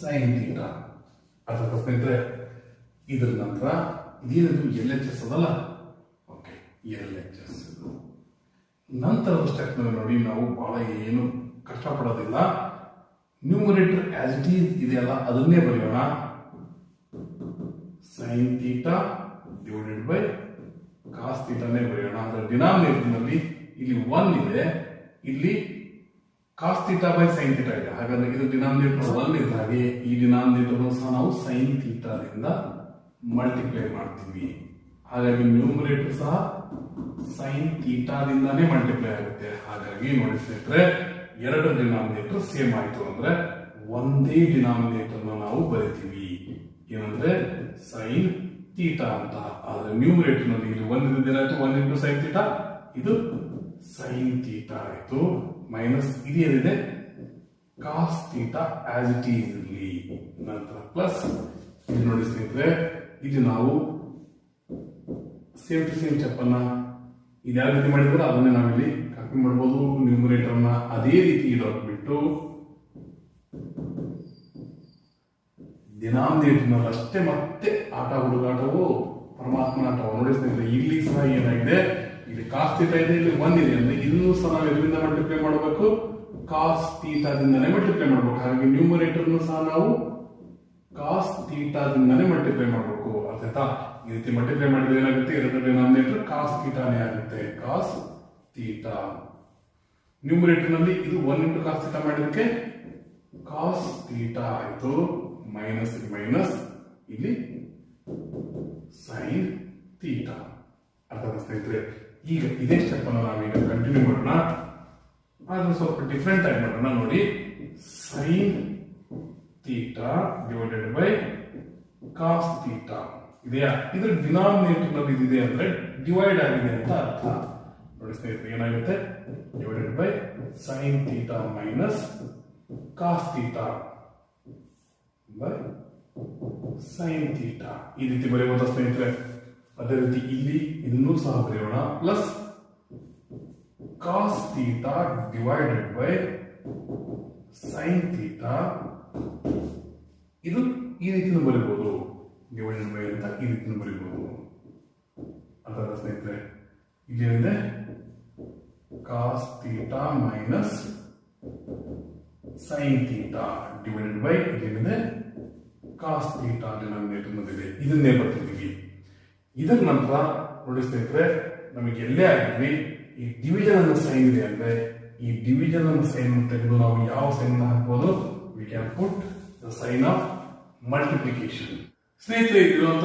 sine theta. ಅರ್ಥ ಸ್ನೇಹಿತರೆ. ಇದರ ನಂತರ ಇದೇನದು LHS ಅದಲ್ಲ, ಓಕೆ LHS. ನಂತರದ ಸ್ಟೆಪ್ ನಲ್ಲಿ ನೋಡಿ, ನಾವು ಬಹಳ ಏನು ಕಷ್ಟಪಡೋದಿಲ್ಲ. ನ್ಯೂಮರೇಟರ್ ಆಸ್ ಇಟ್ ಈಸ್ ಇದೆಯಲ್ಲ ಅದನ್ನೇ ಬರೆಯೋಣ. Sine theta divided by cos ಥೀಟಾನೇ ಬರೆಯೋಣ. ಅದರ ಡಿನಾಮಿನೇಟರ್ ನಲ್ಲಿ ಇಲ್ಲಿ 1 ಇದೆ, ಇಲ್ಲಿ cos theta by sine theta ಇದೆ. ಹಾಗಾದ್ರೆ ಇದು ಡಿನಾಮಿನೇಟರ್ 1 ಇದ್ದ ಹಾಗೆ ಈ ಡಿನಾಮಿನೇಟರ್ ಸಹ ನಾವು ಸೈನ್ ಥೀಟಾದಿಂದ ಮಲ್ಟಿಪ್ಲೈ ಮಾಡ್ತೀವಿ. ಹಾಗಾಗಿ ನ್ಯೂಮರೇಟರ್ ಸಹ ಸೈನ್ ಥೀಟಾದಿಂದಾನೇ ಮಲ್ಟಿಪ್ಲೈ ಆಗುತ್ತೆ. ಹಾಗಾಗಿ ನೋಡಿ ಸ್ನೇಹಿತರೆ, ಎರಡು ಡಿನಾಮಿನೇಟರ್ ಸೇಮ್ ಆಯ್ತು ಅಂದ್ರೆ ಒಂದೇ ಡಿನಾಮಿನೇಟರ್ ನಾವು ಬರಿತೀವಿ. ಏನಂದ್ರೆ ಸೈನ್ ಥೀಟಾ ಅಂತ. ಆದ್ರೆ ನ್ಯೂಮರೇಟರ್ ನಲ್ಲಿ ಇಲ್ಲಿ 1 ಇದ್ದೇನಾಯ್ತು, 1 ಇಂಟು ಸೈನ್ ಥೀಟಾ, ಇದು ಸೈನ್ ಥೀಟಾ ಆಯ್ತು. ಮೈನಸ್ ಇದೇನಿದೆ cos theta as it is ಇರಲಿ. ನಂತರ ಪ್ಲಸ್ ಇದು ನೋಡಿ ಸ್ನೇಹಿತರೆ, ಇದು ನಾವು ಸೇಮ್ ಟು ಸೇಮ್ ಸ್ಟೆಪ್ ಅನ್ನ ಇದು ಯಾವ ರೀತಿ ಮಾಡಿದ್ರೆ ಅದನ್ನೇ ನಾವಿಲ್ಲಿ ಕಾಪಿ ಮಾಡಬಹುದು. ನ್ಯೂಮರೇಟರ್ ನ ಅದೇ ರೀತಿ ಇಡೋದ್ಬಿಟ್ಟು ಡಿನಾಮಿನೇಟರ್ ನಲ್ಲಿ ಅಷ್ಟೇ ಮತ್ತೆ ಆಟ ಹುಡುಗಾಟವು ಪರಮಾತ್ಮನ ಆಟವು. ನೋಡಿ ಸ್ನೇಹಿತರೆ, ಇಲ್ಲಿ ಸಹ ಏನಾಗಿದೆ, ಇಲ್ಲಿ ಕಾಸ್ ಥೀಟಾ ಇದೆ, ಇಲ್ಲಿ 1 ಇದೆ ಅಂದ್ರೆ ಇದನ್ನು ಸಹ ನಾವು ಎಲ್ಲಿಂದ ಮಲ್ಟಿಪ್ಲೈ ಮಾಡಬೇಕು, ಕಾಸ್ ಥೀಟಾದಿಂದನೇ ಮಲ್ಟಿಪ್ಲೈ ಮಾಡಬೇಕು. ಹಾಗಾಗಿ ನ್ಯೂಮರೇಟರ್ ಸಹ ನಾವು ಕಾಸ್ ಥೀಟಾದಿಂದನೇ ಮಲ್ಟಿಪ್ಲೈ ಮಾಡಬೇಕು. ಅರ್ಥಾಯ್ತಾ? ಈ ರೀತಿ ಮಲ್ಟಿಪ್ಲೈ ಮಾಡಿದ್ರೆ ಏನಾಗುತ್ತೆ, ಎರಡು ಡಿನಾಮಿನೇಟರ್ ಕಾಸ್ ಥೀಟಾನೇ ಆಗುತ್ತೆ, ಕಾಸ್ ಥೀಟಾ. ನ್ಯೂಮರೇಟರ್ ನಲ್ಲಿ ಇದು 1 ಇಂಟು ಕಾಸ್ ಥೀಟಾ ಮಾಡಿದಕ್ಕೆ ಕಾಸ್ ಥೀಟಾ ಆಯ್ತು. ಮೈನಸ್ ಮೈನಸ್ ಇಲ್ಲಿ ಸೈನ್ ಥೀಟಾ. ಅರ್ಥ ಸ್ನೇಹಿತರೆ. ಈಗ ಇದೇ ಸ್ಟೆಪ್ ಅನ್ನು ನಾವೀಗ ಕಂಟಿನ್ಯೂ ಮಾಡೋಣ, ಆದ್ರೆ ಸ್ವಲ್ಪ ಡಿಫ್ರೆಂಟ್ ಆಗಿ ಮಾಡೋಣ. ನೋಡಿ, sine theta divided by cos theta ಇದೆಯಾ, ಇದ್ರ ಡಿನಾಮಿನೇಟರ್ ನಲ್ಲಿ ಇದಿದೆ ಅಂದ್ರೆ ಡಿವೈಡ್ ಆಗಿದೆ ಅಂತ ಅರ್ಥ. ನೋಡಿ ಸ್ನೇಹಿತರೆ, ಏನಾಗುತ್ತೆ, divided by sine theta minus cos theta by sine theta. ಈ ರೀತಿ ಬರೆಯಬಹುದು ಸ್ನೇಹಿತರೆ. ಅದೇ ರೀತಿ ಇಲ್ಲಿ ಇನ್ನೂ ಸಹ ಬರೆಯೋಣ. Plus cos theta divided by sine theta. ಇದು ಈ ರೀತಿನೂ ಬರೀಬಹುದು, ಡಿವೈಡೆಡ್ ಬೈ ಅಂತ ಈ ರೀತಿನೂ ಬರೀಬಹುದು. ಅದರ ಸ್ನೇಹಿತರೆ, ಇದೇನಿದೆ cos theta minus sine theta divided by ಇದೇನಿದೆ ಕಾಸ್ ಥೀಟಾ ಡಿನಾಮಿನೇಟರ್ ನಲ್ಲಿದೆ. ಇದನ್ನೇ ಬರ್ತಿದ್ದೀವಿ. ಇದರ ನಂತರ ನೋಡಿ ಸ್ನೇಹಿತರೆ, ನಮಗೆ ಎಲ್ಲೇ ಆಗಿದ್ವಿ ಈ ಡಿವಿಷನ್ ಅನ್ನ ಸೈನ್ ಇದೆ ಅಂದ್ರೆ ಈ ಡಿವಿಷನ್ ಅನ್ನ ಸೈನ್ ತೆಗೆದು ನಾವು ಯಾವ ಸೈನ್ ಹಾಕಬಹುದು, we can put the sign of multiplication. ಸ್ನೇಹಿತರೆ, ಇರುವಂತ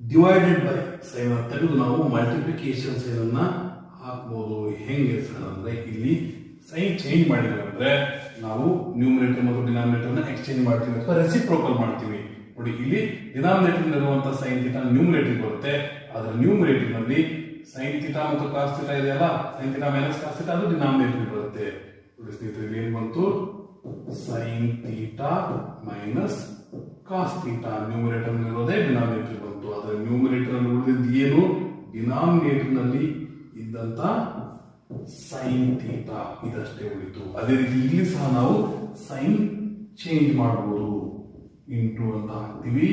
ಡಿವೈಡೆಡ್ ಬೈ ಸೈನ್ ತೆಗೆದು ನಾವು ಮಲ್ಟಿಪ್ಲಿಕೇಶನ್ ಸೈನ್ ಅನ್ನ ಹಾಕಬಹುದು. ಹೆಂಗೆ ಸರ್ ಅಂದ್ರೆ, ಇಲ್ಲಿ ಸೈನ್ ಚೇಂಜ್ ಮಾಡಿದ್ರೆ ಅಂದ್ರೆ ನಾವು ನ್ಯೂಮರೇಟರ್ ಮತ್ತು ಡಿನಾಮಿನೇಟರ್ ನ ಎಕ್ಸ್ಚೇಂಜ್ ಮಾಡ್ತೀವಿ ಅಥವಾ ರೆಸಿಪ್ರೋಕಲ್ ಮಾಡ್ತೀವಿ. ನೋಡಿ ಇಲ್ಲಿ ಡಿನಾಮಿನೇಟರ್ ಇರುವಂತಹ ಸೈನ್ ಥೀಟಾ ನ್ಯೂಮರೇಟರ್ ಬರುತ್ತೆ. ಅದರ ನ್ಯೂಮರೇಟರ್ ನಲ್ಲಿ ಸೈನ್ ಥೀಟಾ ಮತ್ತು ಕಾಸ್ ಥೀಟಾ ಇದೆಯಲ್ಲ, sine theta minus cos theta ಅದು ಡಿನಾಮಿನೇಟರ್ ಬರುತ್ತೆ. ನೋಡಿ ಸ್ನೇಹಿತರೆ, ಏನ್ ಬಂತು? Sine theta minus cos theta numerator ಇರೋದೇ ಡಿನಾಮಿನೇಟರ್ ಬಂತು. ಅದರ ನ್ಯೂಮರೇಟರ್ ಅಲ್ಲಿ ಉಳಿದಿದ್ದು ಏನು? ಡಿನಾಮಿನೇಟರ್ ನಲ್ಲಿ ಇದ್ದಂತ ಸೈನ್ ಥೀಟಾ ಇದಷ್ಟೇ ಉಳಿತು. ಅದೇ ರೀತಿ ಇಲ್ಲಿ ಸಹ ನಾವು ಸೈನ್ ಚೇಂಜ್ ಮಾಡಬಹುದು. ಇಂಟು ಅಂತ ಹಾಕ್ತಿವಿ.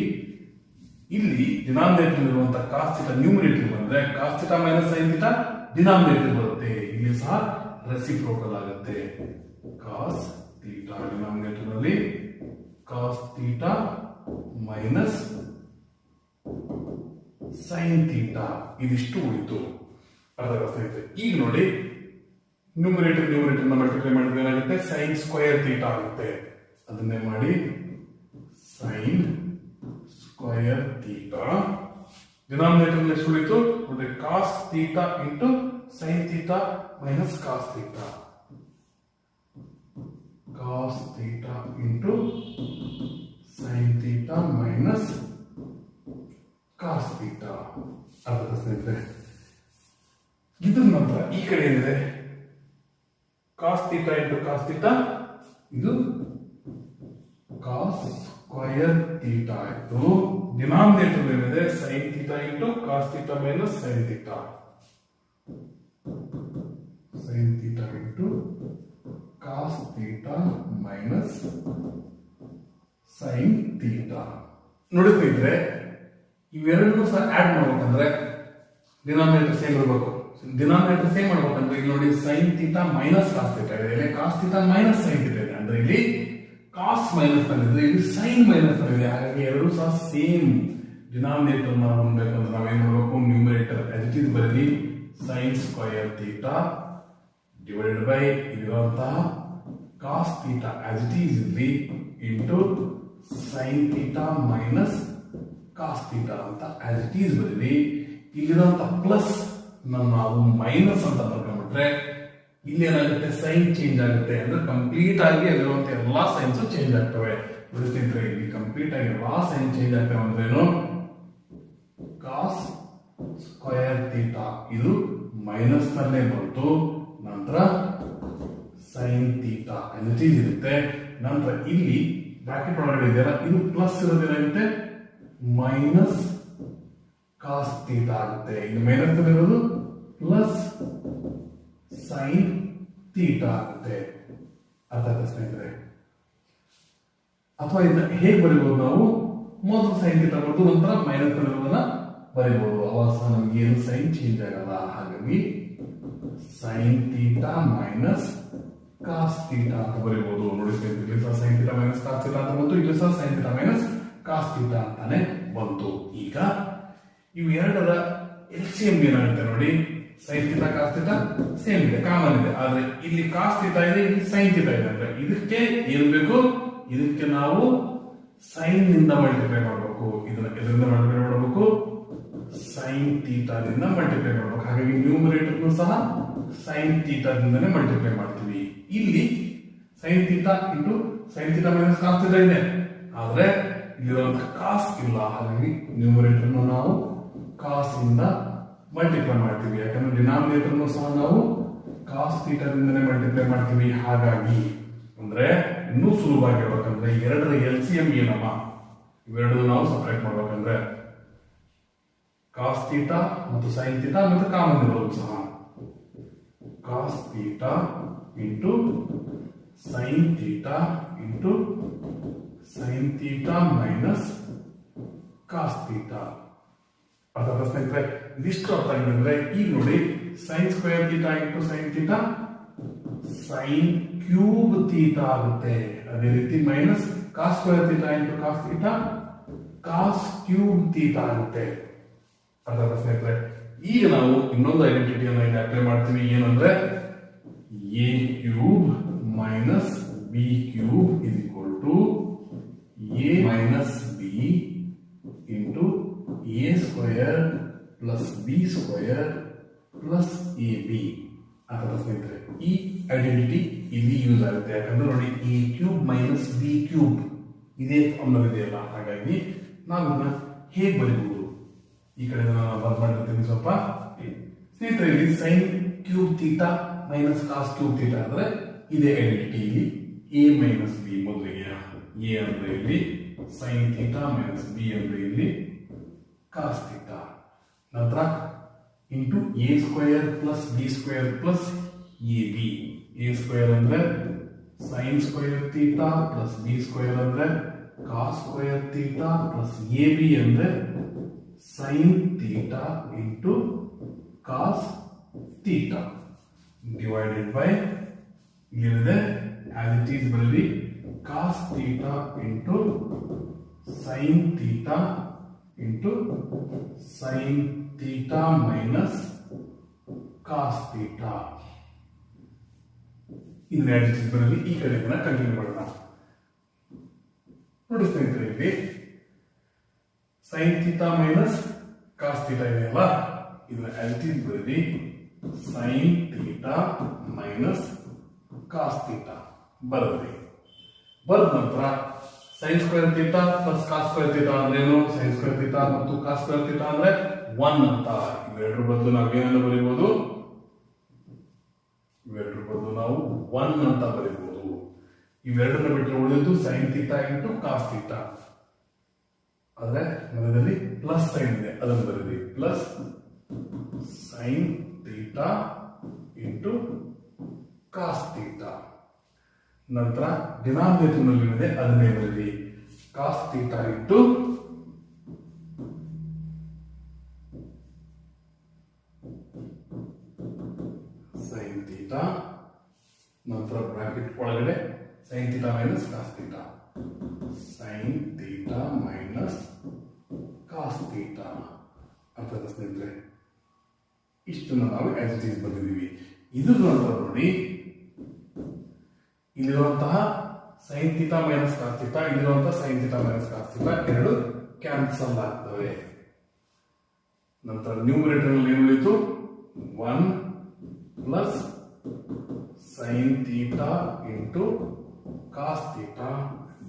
ಇಲ್ಲಿ ಡಿನಾಮಿನೇಟರ್ ಇರುವಂತಹ ಕಾಸ್ ಥೀಟಾ ನ್ಯೂಮರೇಟರ್ ಬಂದ್ರೆ cos theta minus sine theta denominator ಬರುತ್ತೆ. ಇಲ್ಲಿ ಸಹ ರೆಸಿಪ್ರೋಕಲ್ ಆಗುತ್ತೆ. ಕಾಸ್ ಥೀಟಾ ಡಿನಾಮಿನೇಟರ್ ನಲ್ಲಿ cos theta minus sine theta ಇದಿಷ್ಟು ಉಳಿತು. ಅರ್ಥ ಸ್ನೇಹಿತರೆ, ಈಗ ನೋಡಿ ನ್ಯೂಮರೇಟರ್ ಮಲ್ಟಿಪ್ಲೈ ಮಾಡಿದ್ರೆ ಏನಾಗುತ್ತೆ? ಸೈನ್ ಸ್ಕ್ವೇರ್ ಥೀಟಾ ಆಗುತ್ತೆ. ಅದನ್ನೇ ಮಾಡಿ ಸೈನ್ ಸ್ಕ್ವೇರ್ ಥೀಟಾ. ಡಿನಾಮಿನೇಟರ್ ಎಷ್ಟು ಉಳಿತು ನೋಡ್ರಿ? Cos theta into sine theta minus cos theta. Cos theta into sine theta minus cos theta. ಅರ್ಥ ಸ್ನೇಹಿತರೆ, ಇದ್ರ ನಂತರ ಈ ಕಡೆ ಏನಿದೆ? Cos theta into cos theta, ಇದು ಕಾಸ್ ಸ್ಕ್ವಯರ್ ಥೀಟಾ ಆಯ್ತು. ಡಿನಾಮಿನೇಟರ್ ಏನಿದೆ? Sine theta into cos theta minus sine theta. Sine theta into cos theta minus sine theta. ನೋಡಿ ಸ್ನೇಹಿತರೆ, ಇವೆರಡನ್ನೂ ಸಹ ಆಡ್ ಮಾಡ್ಬೇಕಂದ್ರೆ ಡಿನಾಮಿನೇಟರ್ ಸೇಮ್ ಇರಬೇಕು. ಡಿನಾಮಿನೇಟರ್ ಸೇಮ್ ಮಾಡ್ಬೇಕಂದ್ರೆ ಇಲ್ಲಿ ನೋಡಿ sine theta minus cos theta ಇದೆ, ಇಲ್ಲಿ cos theta minus sine theta ಇದೆ. ಅಂದ್ರೆ ಇಲ್ಲಿ ಕಾಸ್ ಮೈನಸ್ ನಲ್ಲಿದೆ, ಇಲ್ಲಿ ಸೈನ್ ಮೈನಸ್ ನಲ್ಲಿದೆ. ಹಾಗಾಗಿ ಎರಡು ಸಹ ಸೇಮ್ ಡಿನಾಮಿನೇಟರ್ ನಾವು ಹೊಂದಬೇಕಂದ್ರೆ ನಾವೇನ್ ಮಾಡಬೇಕು? ನ್ಯೂಮರೇಟರ್ ಆಸ್ ಇಟ್ ಈಸ್ ಬರೀ sine square theta divided by ಇರುವಂತಹ cos theta as it is ಇರಲಿ into sine theta minus cos theta ಅಂತ ಆಸ್ ಇಟ್ ಈಸ್ ಬರೀರಿ. ಇಲ್ಲಿರುವಂತ ಪ್ಲಸ್ ನಾವು ಮೈನಸ್ ಅಂತ ಬರ್ಕೊಂಡ್ಬಿಟ್ರೆ ಇಲ್ಲಿ ಏನಾಗುತ್ತೆ? ಸೈನ್ ಚೇಂಜ್ ಆಗುತ್ತೆ. ಅಂದ್ರೆ ಕಂಪ್ಲೀಟ್ ಆಗಿ ಅಲ್ಲಿರುವಂತ ಎಲ್ಲಾ ಸೈನ್ಸ್ ಚೇಂಜ್ ಆಗ್ತವೆ. ಸ್ನೇಹಿತರೆ, ಇಲ್ಲಿ ಕಂಪ್ಲೀಟ್ ಆಗಿ ಎಲ್ಲಾ ಸೈನ್ ಚೇಂಜ್ ಆಗ್ತವೆ ಅಂದ್ರೇನು? ಕಾಸ್ ಸ್ಕ್ವಯರ್ ಥೀಟಾ ಇದು ಮೈನಸ್ ನಲ್ಲೇ ಬಂತು. ನಂತರ ಸೈನ್ ಥೀಟಾ ಇರುತ್ತೆ. ನಂತರ ಇಲ್ಲಿ ಬ್ರಾಕೆಟ್ ಒಳಗಡೆ ಇದೆಯಲ್ಲ, ಇದು ಪ್ಲಸ್ ಇರೋದೇನಾಗುತ್ತೆ? ಮೈನಸ್ ಕಾಸ್ ಥೀಟಾ ಆಗುತ್ತೆ. ಇಲ್ಲಿ ಮೈನಸ್ ಇರೋದು ಪ್ಲಸ್ ಸೈನ್ ಥೀಟಾ ಆಗುತ್ತೆ. ಅರ್ಥ ಸ್ನೇಹಿತರೆ? ಅಥವಾ ಇದನ್ನ ಹೇಗೆ ಬರೀಬಹುದು? ನಾವು ಮೊದಲು ಸೈನ್ ಥೀಟಾ ಬರೆದು ನಂತರ ಮೈನಸ್ ಇರೋದನ್ನ ಬರೀಬಹುದು. ಅವಾಗ ಸಹ ನಮ್ಗೆ ಏನು ಸೈನ್ ಚೇಂಜ್ ಆಗಲ್ಲ. ಹಾಗಾಗಿ sine theta minus cos theta ಅಂತ ಬರೀಬಹುದು. ನೋಡಿ ಸ್ನೇಹಿತರೆ, ಇಲ್ಲಿ ಸಹ sine theta minus cos theta ಅಂತ ಬಂತು, ಇಲ್ಲಿ ಸಹ sine theta minus cos theta ಅಂತಾನೆ ಬಂತು. ಈಗ ಇವು ಎರಡರ ಎಲ್ಸಿಎಂ ಏನಾಗುತ್ತೆ ನೋಡಿ? Sine theta cos theta same ಇದೆ, ಕಾಮನ್ ಇದೆ. ಆದ್ರೆ ಇಲ್ಲಿ ಕಾಸ್ ಥೀಟಾ ಇದೆ, ಇಲ್ಲಿ ಸೈನ್ ಥೀಟಾ ಇದೆ. ಅಂದ್ರೆ ಇದಕ್ಕೆ ಏನ್ ಬೇಕು? ಇದಕ್ಕೆ ನಾವು ಸೈನ್ ನಿಂದ ಮಲ್ಟಿಪ್ಲೈ ಮಾಡಬೇಕು. ಇದನ್ನ ಎದರಿಂದ ಮಲ್ಟಿಪ್ಲೈ ಮಾಡಬೇಕು? ಸೈನ್ ಥೀಟಾದಿಂದ ಮಲ್ಟಿಪ್ಲೈ ಮಾಡಬೇಕು. ಹಾಗಾಗಿ ನ್ಯೂಮರೇಟರ್ನು ಸಹ ಸೈನ್ ಥೀಟಾದಿಂದನೇ ಮಲ್ಟಿಪ್ಲೈ ಮಾಡ್ತೀವಿ. ಇಲ್ಲಿ sine theta into sine theta minus cos theta ಇದೆ, ಆದ್ರೆ ಇಲ್ಲಿರುವಂತ ಕಾಸ್ ಇಲ್ಲ. ಹಾಗಾಗಿ ನ್ಯೂಮರೇಟರ್ನು ನಾವು ಕಾಸ್ ಇಂದ ಮಲ್ಟಿಪ್ಲೈ ಮಾಡ್ತೀವಿ. ಯಾಕಂದ್ರೆ ಡಿನಾಮಿನೇಟರ್ನು ಸಹ ನಾವು ಕಾಸ್ ಥೀಟಾದಿಂದನೇ ಮಲ್ಟಿಪ್ಲೈ ಮಾಡ್ತೀವಿ. ಹಾಗಾಗಿ ಅಂದ್ರೆ ಇನ್ನೂ ಸುಲಭವಾಗಿ ಹೇಳ್ಬೇಕಂದ್ರೆ ಎರಡರ ಎಲ್ಸಿಎಂ ಏನಮ್ಮ? ಇವೆರಡು ನಾವು ಸಪರೇಟ್ ಮಾಡ್ಬೇಕಂದ್ರೆ ಕಾಸ್ ಥೀಟಾ ಮತ್ತು ಸೈನ್ ಥೀಟಾ ಮತ್ತು ಕಾಮನ್ ಇರೋದು ಸಹ cos theta into sine theta into sine theta minus cos theta. ಅರ್ಥ ಸ್ನೇಹಿತರೆ? ಇದಿಷ್ಟು ಅರ್ಥ ಆಗಿದ್ರೆ ಈಗ ನೋಡಿ sine square theta into sine theta sine cube theta ಆಗುತ್ತೆ. ಅದೇ ರೀತಿ minus cos square theta into cos theta cos cube theta ಆಗುತ್ತೆ. ಅರ್ಥ ಸ್ನೇಹಿತರೆ? ಈಗ ನಾವು ಇನ್ನೊಂದು ಐಡೆಂಟಿಟಿಯನ್ನು ಇಲ್ಲಿ ಅಪ್ಲೈ ಮಾಡ್ತೀವಿ. ಏನಂದ್ರೆ A cube minus B cube is equal to A minus B into A square plus B square plus A B. ಅರ್ಥ ಸ್ನೇಹಿತರೆ? ಈ ಐಡೆಂಟಿಟಿ ಇಲ್ಲಿ ಯೂಸ್ ಆಗುತ್ತೆ. ಯಾಕಂದ್ರೆ ನೋಡಿ A cube minus B cube ಇದೇ ಫಾರ್ಮುಲಾ ಇದೆಯಲ್ಲ, ಹಾಗಾಗಿ ನಾವು ಇದನ್ನ ಹೇಗೆ ಬರೀಬಹುದು? ಈ ಕಡೆ ನಾನು ಬರ್ಕೊಂಡಿರ್ತೀನಿ ಸ್ವಲ್ಪ. ಸ್ನೇಹಿತರೆ, ಇಲ್ಲಿ sine cube theta minus cos cube theta ಅಂದ್ರೆ ಇದೇ ಐಡೆಂಟಿಟಿ. ಇಲ್ಲಿ ಎ ಮೈನಸ್ ಬಿ ಮೊದಲಿಗೆ, ಎ ಅಂದ್ರೆ ಇಲ್ಲಿ ಸೈನ್ ಥೀಟಾ ಮೈನಸ್ ಬಿ ಅಂದ್ರೆ ಇಲ್ಲಿ ಕಾಸ್ ಥೀಟಾ, ನಂತರ into A square plus B square plus A B. A square ಅಂದ್ರೆ sine square theta plus B square ಅಂದ್ರೆ cos square theta plus A B ಅಂದ್ರೆ sine theta into cos theta divided by ಇಲ್ಲಿದೆ as it is ಬರಲಿ ಕಾಸ್ theta into sine theta into sine theta minus cos theta. ಇದನ್ನ as it is ಬರಲಿ. ಈ ಕಡೆ continue ಮಾಡೋಣ. ನೋಡಿ ಸ್ನೇಹಿತರೆ, ಇಲ್ಲಿ sine theta minus cos theta ಇದೆಯಲ್ಲ, ಇದನ್ನ ಆಸ್ ಇಟ್ ಈಸ್ ಬರಲಿ sine theta minus cos theta ಬರುತ್ತೆ. ಬರೆದ ನಂತರ sine square theta plus cos square theta ಅಂದ್ರೆ ಏನು? ಸೈನ್ ಸ್ಕ್ವೇರ್ ಥೀಟಾ ಮತ್ತು ಕಾಸ್ ಸ್ಕ್ವೇರ್ ಥೀಟಾ ಅಂದ್ರೆ 1 ಅಂತ. ಇವೆರಡರ ಬದಲು ನಾವೇನೆಲ್ಲ ಬರೀಬಹುದು? ಇವೆರಡರ ಬದಲು ನಾವು 1 ಅಂತ ಬರೀಬಹುದು. ಇವೆರಡನ್ನ ಬಿಟ್ಟರೆ ಉಳಿದಿದ್ದು sine theta into cos theta. ಆದ್ರೆ ಮಧ್ಯದಲ್ಲಿ ಪ್ಲಸ್ ಸೈನ್ ಇದೆ, ಅದನ್ನು ಬರೀರಿ. Plus sine theta into cos theta. ನಂತರ ಡಿನಾಮಿನೇಟರ್ ನಲ್ಲಿ ಇದೆ, ಅದನ್ನೇ ಬರೀರಿ. Cos theta into sine theta, ನಂತರ ಬ್ರಾಕೆಟ್ ಒಳಗಡೆ sine theta minus cos theta, sine theta minus cos theta. ಅರ್ಥ ಸ್ನೇಹಿತರೆ, ಇಷ್ಟನ್ನು ನಾವು ಆಸ್ ಇಟ್ ಈಸ್ ಬಂದಿದ್ದೀವಿ. ಇದ್ರ ನಂತರ ನೋಡಿ, ಇಲ್ಲಿರುವಂತಹ sine theta minus cos theta, ಇಲ್ಲಿರುವಂತಹ sine theta minus cos theta ಎರಡು ಕ್ಯಾನ್ಸಲ್ ಆಗ್ತವೆ. ನಂತರ ನ್ಯೂಮರೇಟರ್ ನಲ್ಲಿ ಏನು ಉಳಿಯಿತು? 1 plus sine theta into cos theta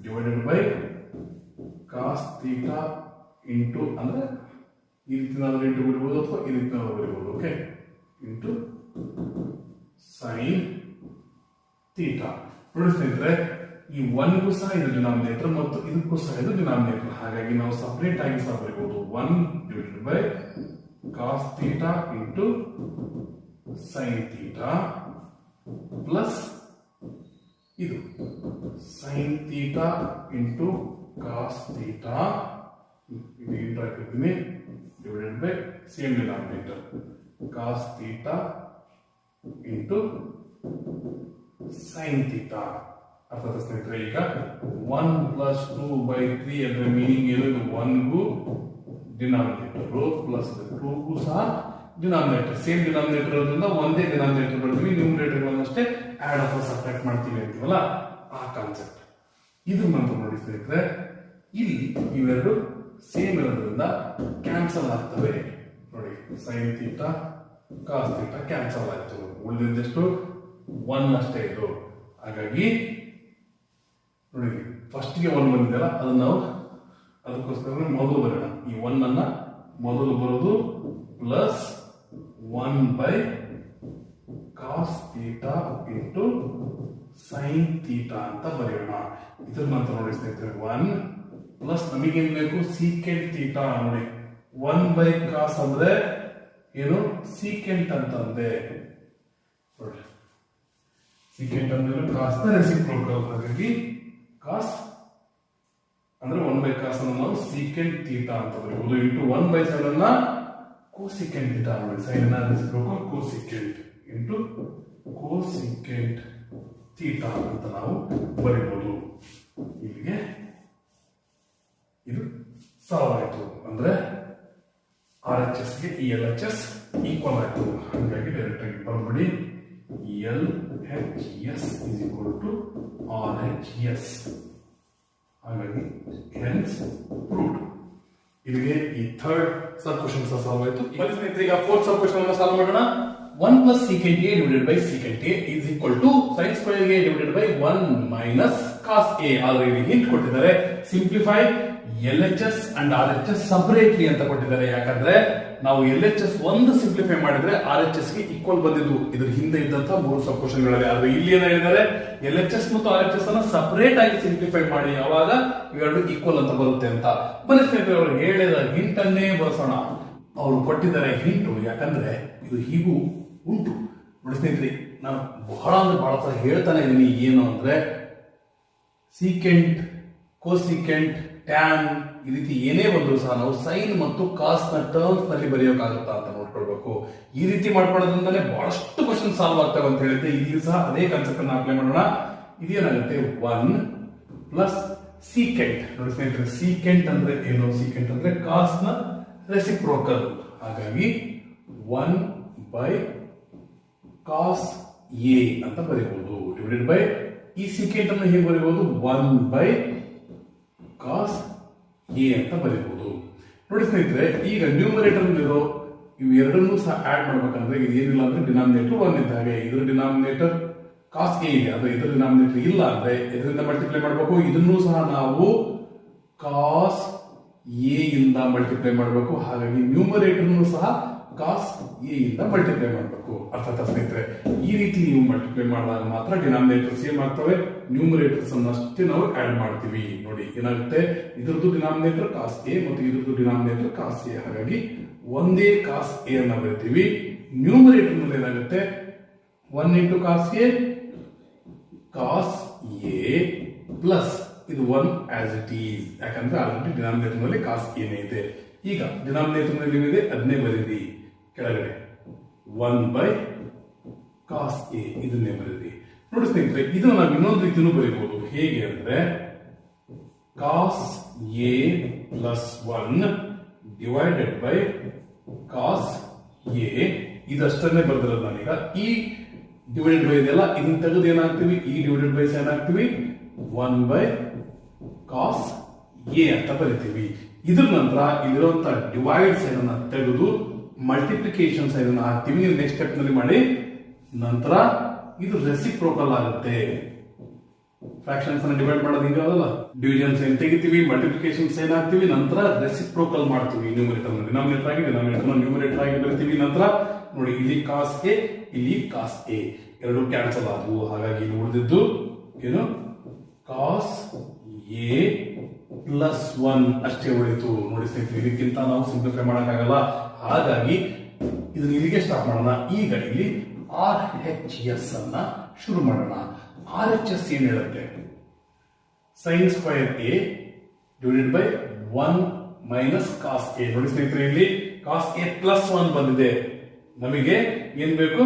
divided by cos theta into, ಅಂದ್ರೆ ಈ ರೀತಿ ನಾವು ಇಂಟು ಬರೀಬಹುದು ಅಥವಾ ಈ ರೀತಿ ನಾವು ಬರೀಬಹುದು. Okay, into sine theta. ನೋಡಿ ಸ್ನೇಹಿತರೆ, ಈ 1ಗೂ ಸಹ ಇದು ಡಿನಾಮಿನೇಟರ್ ಮತ್ತು ಇದಕ್ಕೂ ಸಹ ಇದು ಡಿನಾಮಿನೇಟರ್, ಹಾಗಾಗಿ ನಾವು ಸಪರೇಟ್ ಆಗಿ ಸಹ ಬರೀಬಹುದು. 1 divided by cos theta into sine theta plus ಇದು sine theta into cos theta, ಇದು ಇಂಟು ಹಾಕಿರ್ತೀನಿ, divided by same denominator cos theta into sine theta. ಅರ್ಥ ಸ್ನೇಹಿತರೆ, ಈಗ 1 ಪ್ಲಸ್ 2/3 ಅದರ ಮೀನಿಂಗ್ ಏನು? 1ಗೂ ಡಿನಾಮಿನೇಟರ್ ಪ್ಲಸ್ 2ಗೂ ಸಹ ಡಿನಾಮಿನೇಟರ್, ಸೇಮ್ ಡಿನಾಮಿನೇಟರ್ ಇರೋದ್ರಿಂದ ಒಂದೇ ಡಿನಾಮಿನೇಟರ್ ಬರ್ತೀವಿ, ನ್ಯೂಮರೇಟರ್ಗಳನ್ನಷ್ಟೇ ಆಡ್ ಅಥವಾ ಸಬ್ಟ್ರಾಕ್ಟ್ ಮಾಡ್ತೀವಿ ಅಂತೀವಲ್ಲ, ಆ ಕಾನ್ಸೆಪ್ಟ್. ಇದು ನಂತರ ನೋಡಿ ಸ್ನೇಹಿತರೆ, ಇಲ್ಲಿ ಇವೆರಡು ಸೇಮ್ ಇರೋದ್ರಿಂದ ಕ್ಯಾನ್ಸಲ್ ಆಗ್ತವೆ. ನೋಡಿ, sine theta cos theta cancel ಆಯ್ತು, ಉಳಿದಿದ್ದೆಷ್ಟು? 1 ಅಷ್ಟೇ ಇದು. ಹಾಗಾಗಿ ನೋಡಿ, ಫಸ್ಟ್ಗೆ 1 ಬಂದಿದೆಯಲ್ಲ, ಅದನ್ನ ನಾವು ಅದಕ್ಕೋಸ್ಕರ ಮೊದಲು ಬರೋಣ. ಈ 1 ಅನ್ನ ಮೊದಲು ಬರೋದು plus 1 by cos theta into sine theta ಅಂತ ಬರೆಯೋಣ. ಇದ್ರ ನಂತರ ನೋಡಿ ಸ್ನೇಹಿತರೆ, 1 ಪ್ಲಸ್ ನಮಗೇನ್ ಬೇಕು? Secant theta. ನೋಡಿ, 1 ಬೈ ಕಾಸ್ ಅಂದ್ರೆ ಏನು? ಸೀಕೆಂಟ್ ಅಂತಂದೆ. ನೋಡಿ, ಸೀಕೆಂಟ್ ಅಂದ್ರೆ ಕಾಸ್ ನ ರೆಸಿಪ್ರೋಕಲ್, ಹಾಗಾಗಿ ಕಾಸ್ ಅಂದ್ರೆ 1 ಬೈ ಕಾಸ್ ಅನ್ನು ನಾವು ಸೀಕೆಂಟ್ ಥೀಟಾ ಅಂತ ಬರೀಬಹುದು. ಇಂಟು 1 ಬೈ ಸೈನ್ ಅನ್ನ ಕೋಸಿಕೆಂಟ್ ಥೀಟಾ. ನೋಡಿ, ಸೈನ್ ನ reciprocal cosecant into cosecant theta ಅಂತ ನಾವು ಬರೀಬಹುದು. ಇಲ್ಲಿಗೆ ಇದು ಸಾಲ್ವ್ ಆಯ್ತು. ಅಂದ್ರೆ RHS ಗೆ LHS ಈಕ್ವಲ್ ಆಯ್ತು. ಹಾಗಾಗಿ ಡೈರೆಕ್ಟ್ ಆಗಿ ಬರ್ಬಿಡಿ, LHS is equal to RHS. ಹಾಗಾಗಿ ಹೆನ್ಸ್ ಪ್ರೂವ್ಡ್. ಇಲ್ಲಿಗೆ ಈ ಥರ್ಡ್ ಸಬ್ ಕ್ವೆಶ್ಚನ್ ಸಾಲ್ವ್ ಆಯ್ತು. ಈಗ ಫೋರ್ತ್ ಸಬ್ ಕ್ವೆಶ್ಚನ್ ಅನ್ನು ಸಾಲ್ವ್ ಮಾಡೋಣ. 1 plus secant A divided by secant A is equal to sin square A divided by 1 minus cos A. ಆದ್ರೆ ಇಲ್ಲಿ hint ಕೊಟ್ಟಿದ್ದಾರೆ, simplify LHS and RHS separately ಅಂತ ಕೊಟ್ಟಿದ್ದಾರೆ. ಯಾಕಂದ್ರೆ ನಾವು LHS ಒಂದು ಸಿಂಪ್ಲಿಫೈ ಮಾಡಿದ್ರೆ RHS ಗೆ ಈಕ್ವಲ್ ಬಂದಿದ್ದು ಇದ್ರ ಹಿಂದೆ ಇದ್ದಂತ 3 ಸಬ್ ಕ್ವಶನ್ ಗಳಲ್ಲಿ. ಆದ್ರೆ ಇಲ್ಲಿ ಏನ ಹೇಳಿದ್ದಾರೆ, LHS ಮತ್ತು RHS ಅನ್ನ ಸಪರೇಟ್ ಆಗಿ ಸಿಂಪ್ಲಿಫೈ ಮಾಡಿ, ಅವಾಗ ಇವೆರಡು ಈಕ್ವಲ್ ಅಂತ ಬರುತ್ತೆ ಅಂತ. ಬನ್ನಿ ಸ್ನೇಹಿತರೆ, ಅವರು ಹೇಳಿದ ಹಿಂಟ್ ಅನ್ನೇ ಬಳಸೋಣ. ಅವರು ಕೊಟ್ಟಿದ್ದಾರೆ ಹಿಂಟು, ಯಾಕಂದ್ರೆ ಇದು ಹೀಗೂ ಉಂಟು. ನೋಡಿ ಸ್ನೇಹಿತರೆ, ನಾನು ಬಹಳ ಸಲ ಹೇಳ್ತಾನೆ ಇದೀನಿ, ಏನು ಅಂದ್ರೆ ಸೀಕೆಂಟ್, ಕೋಸಿಕೆಂಟ್, ಟ್ಯಾನ್ ಈ ರೀತಿ ಏನೇ ಬಂದ್ರು ಸಹ ನಾವು ಸೈನ್ ಮತ್ತು ಕಾಸ್ ನ ಟರ್ಮ್ಸ್ ನಲ್ಲಿ ಬರೆಯೋಕ್ಕಾಗುತ್ತಾ ಅಂತ ನೋಡ್ಕೊಳ್ಬೇಕು. ಈ ರೀತಿ ಮಾಡ್ಕೊಳ್ಳೋದ್ರಿಂದಲೇ ಬಹಳಷ್ಟು ಕ್ವಶನ್ ಸಾಲ್ವ್ ಆಗ್ತವೆ ಅಂತ ಹೇಳಿದ್ರೆ, ಇಲ್ಲಿ ಸಹ ಅದೇ ಕಾನ್ಸೆಪ್ಟ್ ಅನ್ನು ಅಪ್ಲೈ ಮಾಡೋಣ. ಇದೇನಾಗುತ್ತೆ, 1 ಪ್ಲಸ್ ಸೀಕೆಂಟ್. ನೋಡಿ ಸ್ನೇಹಿತರೆ, ಸೀಕೆಂಟ್ ಅಂದ್ರೆ ಏನು? ಸೀಕೆಂಟ್ ಅಂದ್ರೆ ಕಾಸ್ ನ ರೆಸಿಪ್ರೋಕಲ್. ಹಾಗಾಗಿ 1 ಬೈ ಕಾಸ್ ಎ ಅಂತ ಬರೀಬಹುದು, ಡಿವೈಡೆಡ್ ಬೈ ಈ ಸೀಕೆಂಟ್ ಅನ್ನು ಹೇಗೆ ಬರೀಬಹುದು, 1 ಬೈ ಕಾಸ್ ಎ ಅಂತ ಬರೀಬಹುದು. ನೋಡಿ ಸ್ನೇಹಿತರೆ, ಈಗ ನ್ಯೂಮರೇಟರ್ ಇರೋ ಇವು ಎರಡನ್ನೂ ಸಹ ಆಡ್ ಮಾಡ್ಬೇಕಂದ್ರೆ ಇದು ಏನಿಲ್ಲ ಅಂದ್ರೆ ಡಿನಾಮಿನೇಟರ್ 1 ಇದ್ದ ಹಾಗೆ, ಇದ್ರ ಡಿನಾಮಿನೇಟರ್ ಕಾಸ್ ಎ ಇದೆ, ಅದು ಇದ್ರ ಡಿನಾಮಿನೇಟರ್ ಇಲ್ಲ ಅಂದ್ರೆ ಇದರಿಂದ ಮಲ್ಟಿಪ್ಲೈ ಮಾಡಬೇಕು. ಇದನ್ನೂ ಸಹ ನಾವು ಕಾಸ್ ಎ ಇಂದ ಮಲ್ಟಿಪ್ಲೈ ಮಾಡಬೇಕು. ಹಾಗಾಗಿ ನ್ಯೂಮರೇಟರ್ ಸಹ ಕಾಸ್ ಎ ಇಂದ ಮಲ್ಟಿಪ್ಲೈ ಮಾಡಬೇಕು. ಅರ್ಥಾತ್ ಸ್ನೇಹಿತರೆ, ಈ ರೀತಿ ನೀವು ಮಲ್ಟಿಪ್ಲೈ ಮಾಡಿದಾಗ ಮಾತ್ರ ಡಿನಾಮಿನೇಟರ್ ಸೇಮ್ ಆಗ್ತವೆ, ನ್ಯೂಮರೇಟರ್ಸ್ ಅನ್ನಷ್ಟೇ ನಾವು ಆಡ್ ಮಾಡ್ತೀವಿ. ನೋಡಿ ಏನಾಗುತ್ತೆ, ಇದ್ರದ್ದು ಡಿನಾಮಿನೇಟರ್ ಕಾಸ್ ಎ ಮತ್ತು ಇದ್ರದ್ದು ಡಿನಾಮಿನೇಟರ್ ಕಾಸ್ ಎ. ಹಾಗಾಗಿ ಒಂದೇ ಕಾಸ್ ಎ ಅನ್ನ ಬರೀತೀವಿ. ನ್ಯೂಮರೇಟರ್ ನಲ್ಲಿ ಏನಾಗುತ್ತೆ, 1 into cos A, cos A plus ಇದು 1 ಆಸ್ ಇಟ್ ಈಸ್, ಯಾಕಂದ್ರೆ ಆಲ್ರೆಡಿ ಡಿನಾಮಿನೇಟರ್ ನಲ್ಲಿ ಕಾಸ್ ಏನೇ ಇದೆ. ಈಗ ಡಿನಾಮಿನೇಟರ್ ನಲ್ಲಿ ಏನಿದೆ ಅದನ್ನೇ ಬರೀರಿ, ಕೆಳಗಡೆ 1 ಬೈ ಕಾಸ್ ಎ ಇದನ್ನೇ ಬರೀರಿ. ನೋಡಿ ಸ್ನೇಹಿತರೆ, ಇದನ್ನ ನಾವು ಇನ್ನೊಂದು ರೀತಿನೂ ಬರೀಬಹುದು. ಹೇಗೆ ಅಂದ್ರೆ cos A plus 1 divided by cos A. ಇದಷ್ಟನ್ನೇ ಬರ್ದಿರೋದು ನಾನೀಗ. ಈ ಡಿವೈಡೆಡ್ ಬೈ ಇದೆಲ್ಲ ಇದನ್ನ ತೆಗೆದು ಏನಾಗ್ತೀವಿ, ಈ ಡಿವೈಡೆಡ್ ಬೈ ಏನಾಗ್ತೀವಿ, 1 ಬೈ ಕಾಸ್ ಎ ಅಂತ ಬರಿತೀವಿ. ಇದ್ರ ನಂತರ ಇಲ್ಲಿರುವಂತ ಡಿವೈಡ್ ಸೈನ್ ಅನ್ನ ತೆಗೆದು ಮಲ್ಟಿಪ್ಲಿಕೇಶನ್ ಸೈನ್ ಅನ್ನು ಹಾಕ್ತೀವಿ. ನೆಕ್ಸ್ಟ್ ಸ್ಟೆಪ್ ನಲ್ಲಿ ಮಾಡಿ, ನಂತರ ಇದು ರೆಸಿಪ್ರೋಕಲ್ ಆಗುತ್ತೆ. ಫ್ರಾಕ್ಷನ್ಸ್ ಅನ್ನು ಡಿವೈಡ್ ಮಾಡೋದು ಹಿಂಗೆ ಅದಲ್ಲ, ಡಿವಿಷನ್ ಸೈನ್ ತೆಗಿತೀವಿ, ಮಲ್ಟಿಪ್ಲಿಕೇಶನ್ ಸೈನ್ ಹಾಕ್ತೀವಿ, ನಂತರ ರೆಸಿಪ್ರೋಕಲ್ ಮಾಡ್ತೀವಿ. ನ್ಯೂಮರೇಟರ್ ಡಿನಾಮಿನೇಟರ್ ಆಗಿ ಡಿನಾಮಿನೇಟರ್ ನ್ಯೂಮರೇಟರ್ ಆಗಿ ಬರಿತೀವಿ. ನಂತರ ನೋಡಿ, ಇಲ್ಲಿ ಕಾಸ್ ಎ, ಇಲ್ಲಿ ಕಾಸ್ ಎ ಎರಡು ಕ್ಯಾನ್ಸಲ್ ಆದವು. ಹಾಗಾಗಿ ಇಲ್ಲಿ ಉಳಿದಿದ್ದು ಏನು, ಕಾಸ್ ಎ ಪ್ಲಸ್ 1 ಅಷ್ಟೇ ಉಳಿತು. ನೋಡಿ ಸ್ನೇಹಿತರೆ, ಇದಕ್ಕಿಂತ ನಾವು ಸಿಂಪ್ಲಿಫೈ ಮಾಡಕ್ಕಾಗಲ್ಲ. ಹಾಗಾಗಿ ಇದನ್ನ ಇಲ್ಲಿಗೆ ಸ್ಟಾಪ್ ಮಾಡೋಣ. ಈಗ ಇಲ್ಲಿ RHS ಅನ್ನ ಶುರು ಮಾಡೋಣ. RHS ಏನ್ ಹೇಳುತ್ತೆ, sine square A divided by 1 minus cos A. ನೋಡಿ ಸ್ನೇಹಿತರೆ, ಇಲ್ಲಿ ಕಾಸ್ ಎ ಪ್ಲಸ್ 1 ಬಂದಿದೆ. ನಮಗೆ ಏನ್ ಬೇಕು,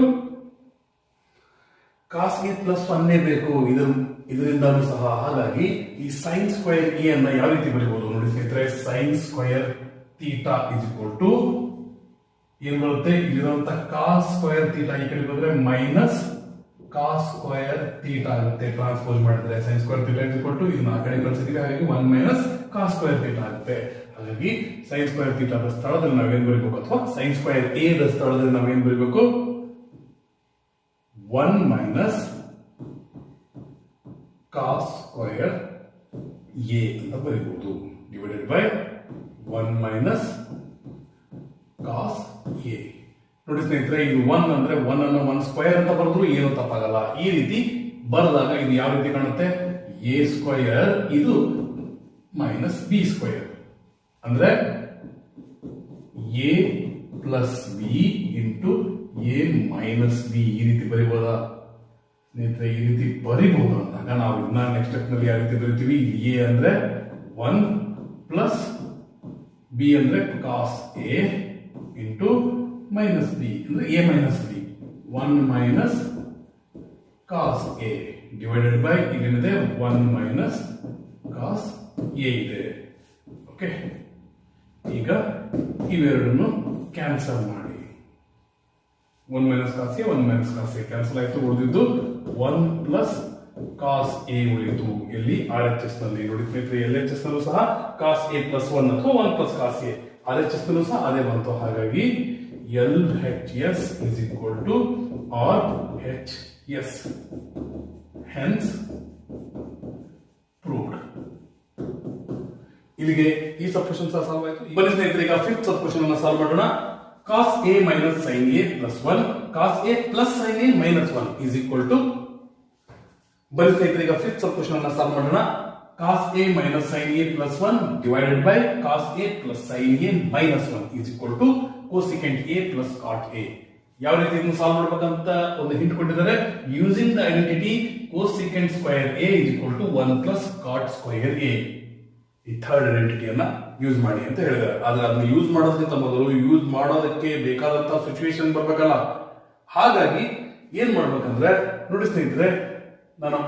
ಕಾಸ್ ಎ ಪ್ಲಸ್ 1 ಬೇಕು ಇದರಿಂದಲೂ ಸಹ. ಹಾಗಾಗಿ ಈ ಸೈನ್ ಸ್ಕ್ವಯರ್ ಎ ಅನ್ನ ಯಾವ ರೀತಿ ಬರೀಬಹುದು ನೋಡಿ ಸ್ನೇಹಿತರೆ, sine square theta is equal to ಏನ್ ಬರುತ್ತೆ, ಇಲ್ಲಿರುವಂತ ಕಾಸ್ ಸ್ಕ್ವಯರ್ ಥೀಟಾ ಈ ಕಡೆ ಬಂದ್ರೆ ಮೈನಸ್ ಕಾಸ್ ಸ್ಕ್ವಯರ್ ಥೀಟಾ ಆಗುತ್ತೆ. ಟ್ರಾನ್ಸ್ಪೋಸ್ ಮಾಡಿದ್ರೆ sine square theta is equal to ಇದನ್ನ ಆ ಕಡೆ ಕಳಿಸಿದೀವಿ, ಹಾಗಾಗಿ 1 ಮೈನಸ್ ಕಾಸ್ ಸ್ಕ್ವಯರ್ ಥೀಟಾ ಆಗುತ್ತೆ. ಹಾಗಾಗಿ ಸೈನ್ ಸ್ಕ್ವಯರ್ ಥೀಟಾದ ಸ್ಥಳದಲ್ಲಿ ನಾವೇನ್ ಬರೀಬೇಕು, ಅಥವಾ ಸೈನ್ ಸ್ಕ್ವಯರ್ ಎ ದ ಸ್ಥಳದಲ್ಲಿ ನಾವೇನ್ ಬರೀಬೇಕು, 1 ಮೈನಸ್ ಕಾಸ್ ಸ್ಕ್ವಯರ್ ಎ ಅಂತ ಬರೀಬಹುದು, divided by 1 minus cos A. ನೋಡಿ ಸ್ನೇಹಿತರೆ, ಇದು 1 ಅಂದ್ರೆ 1 ಅನ್ನು 1 ಸ್ಕ್ವಯರ್ ಅಂತ ಬರೆದ್ರು ಏನು ತಪ್ಪಾಗಲ್ಲ. ಈ ರೀತಿ ಬರೆದಾಗ ಇದು ಯಾವ ರೀತಿ ಕಾಣುತ್ತೆ, ಎ ಸ್ಕ್ವಯರ್ ಇದು ಮೈನಸ್ ಬಿ ಸ್ಕ್ವಯರ್, ಅಂದ್ರೆ A plus B into A minus B. ಈ ರೀತಿ ಬರೀಬಹುದಾ ಸ್ನೇಹಿತರೆ? ಈ ರೀತಿ ಬರೀಬಹುದು ಅಂದಾಗ ನಾವು ಇನ್ನ ನೆಕ್ಸ್ಟ್ ಸ್ಟೆಪ್ ನಲ್ಲಿ ಯಾವ ರೀತಿ ಬರೀತೀವಿ, ಎ ಅಂದ್ರೆ 1 ಪ್ಲಸ್ ಬಿ ಅಂದ್ರೆ cos A into minus B ಅಂದ್ರೆ A minus B, 1 minus cos A divided by ಇಲ್ಲಿದೆ 1 ಮೈನಸ್ ಕಾಸ್ ಎ ಇದೆ. ಓಕೆ, ಈಗ ಇವೆರಡನ್ನು ಕ್ಯಾನ್ಸಲ್ ಮಾಡಿ. 1 minus cos A 1 minus cos A cancel ಆಯ್ತು. ಉಳಿದಿದ್ದು 1 ಪ್ಲಸ್ ಕಾಸ್ ಎ ಉಳಿತು. ಎಲ್ಲಿ RHS ನಲ್ಲಿ. ನೋಡಿ ಸ್ನೇಹಿತರೆ, LHS ನಲ್ಲೂ ಸಹ ಕಾಸ್ ಎ ಪ್ಲಸ್ 1 ಅಥವಾ 1 ಪ್ಲಸ್ ಕಾಸ್ ಎ, RHS ನಲ್ಲೂ ಸಹ ಅದೇ ಬಂತು. ಹಾಗಾಗಿ LHS is equal to RHS. Hence ಇಲ್ಲಿಗೆ ಈ ಸಬ್ ಕ್ವಶನ್ ಸಹ ಸಾಲ್ವ್ ಆಯ್ತು. ಬನ್ನಿ ಸ್ನೇಹಿತರೆ, ಈಗ ಫಿಫ್ತ್ ಸಬ್ ಕ್ವಶನ್ ಅನ್ನು ಸಾಲ್ವ್ ಮಾಡೋಣ. cos a minus sin a plus 1 cos a plus sin a minus 1 is equal to, ಬನ್ನಿ ಸ್ನೇಹಿತರೆ, ಈಗ ಫಿಫ್ತ್ ಸಬ್ ಕ್ವಶನ್ ಅನ್ನು ಸಾಲ್ವ್ ಮಾಡೋಣ. cos a minus sin a plus 1 divided by cos a plus sin a minus 1 is equal to cosecant a plus cot a. ಯಾವ ರೀತಿ ಇದನ್ನು solve ಮಾಡಬೇಕಂತ ಒಂದು ಹಿಂಟ್ ಕೊಟ್ಟಿದ್ದಾರೆ. Using the identity cosecant square a is equal to 1 plus cot square a. ಈ third ಐಡೆಂಟಿಟಿಯನ್ನ use ಮಾಡಿ ಅಂತ ಹೇಳಿದ್ದಾರೆ. ಆದ್ರೆ ಅದನ್ನ ಯೂಸ್ ಮಾಡೋದಕ್ಕಿಂತ ಮೊದಲು ಯೂಸ್ ಮಾಡೋದಕ್ಕೆ ಬೇಕಾದಂತಹ ಸಿಚುವೇಶನ್ ಬರ್ಬೇಕಲ್ಲ. ಹಾಗಾಗಿ ಏನ್ ಮಾಡ್ಬೇಕಂದ್ರೆ, ನೋಡಿ ಸ್ನೇಹಿತರೆ, ನಾನು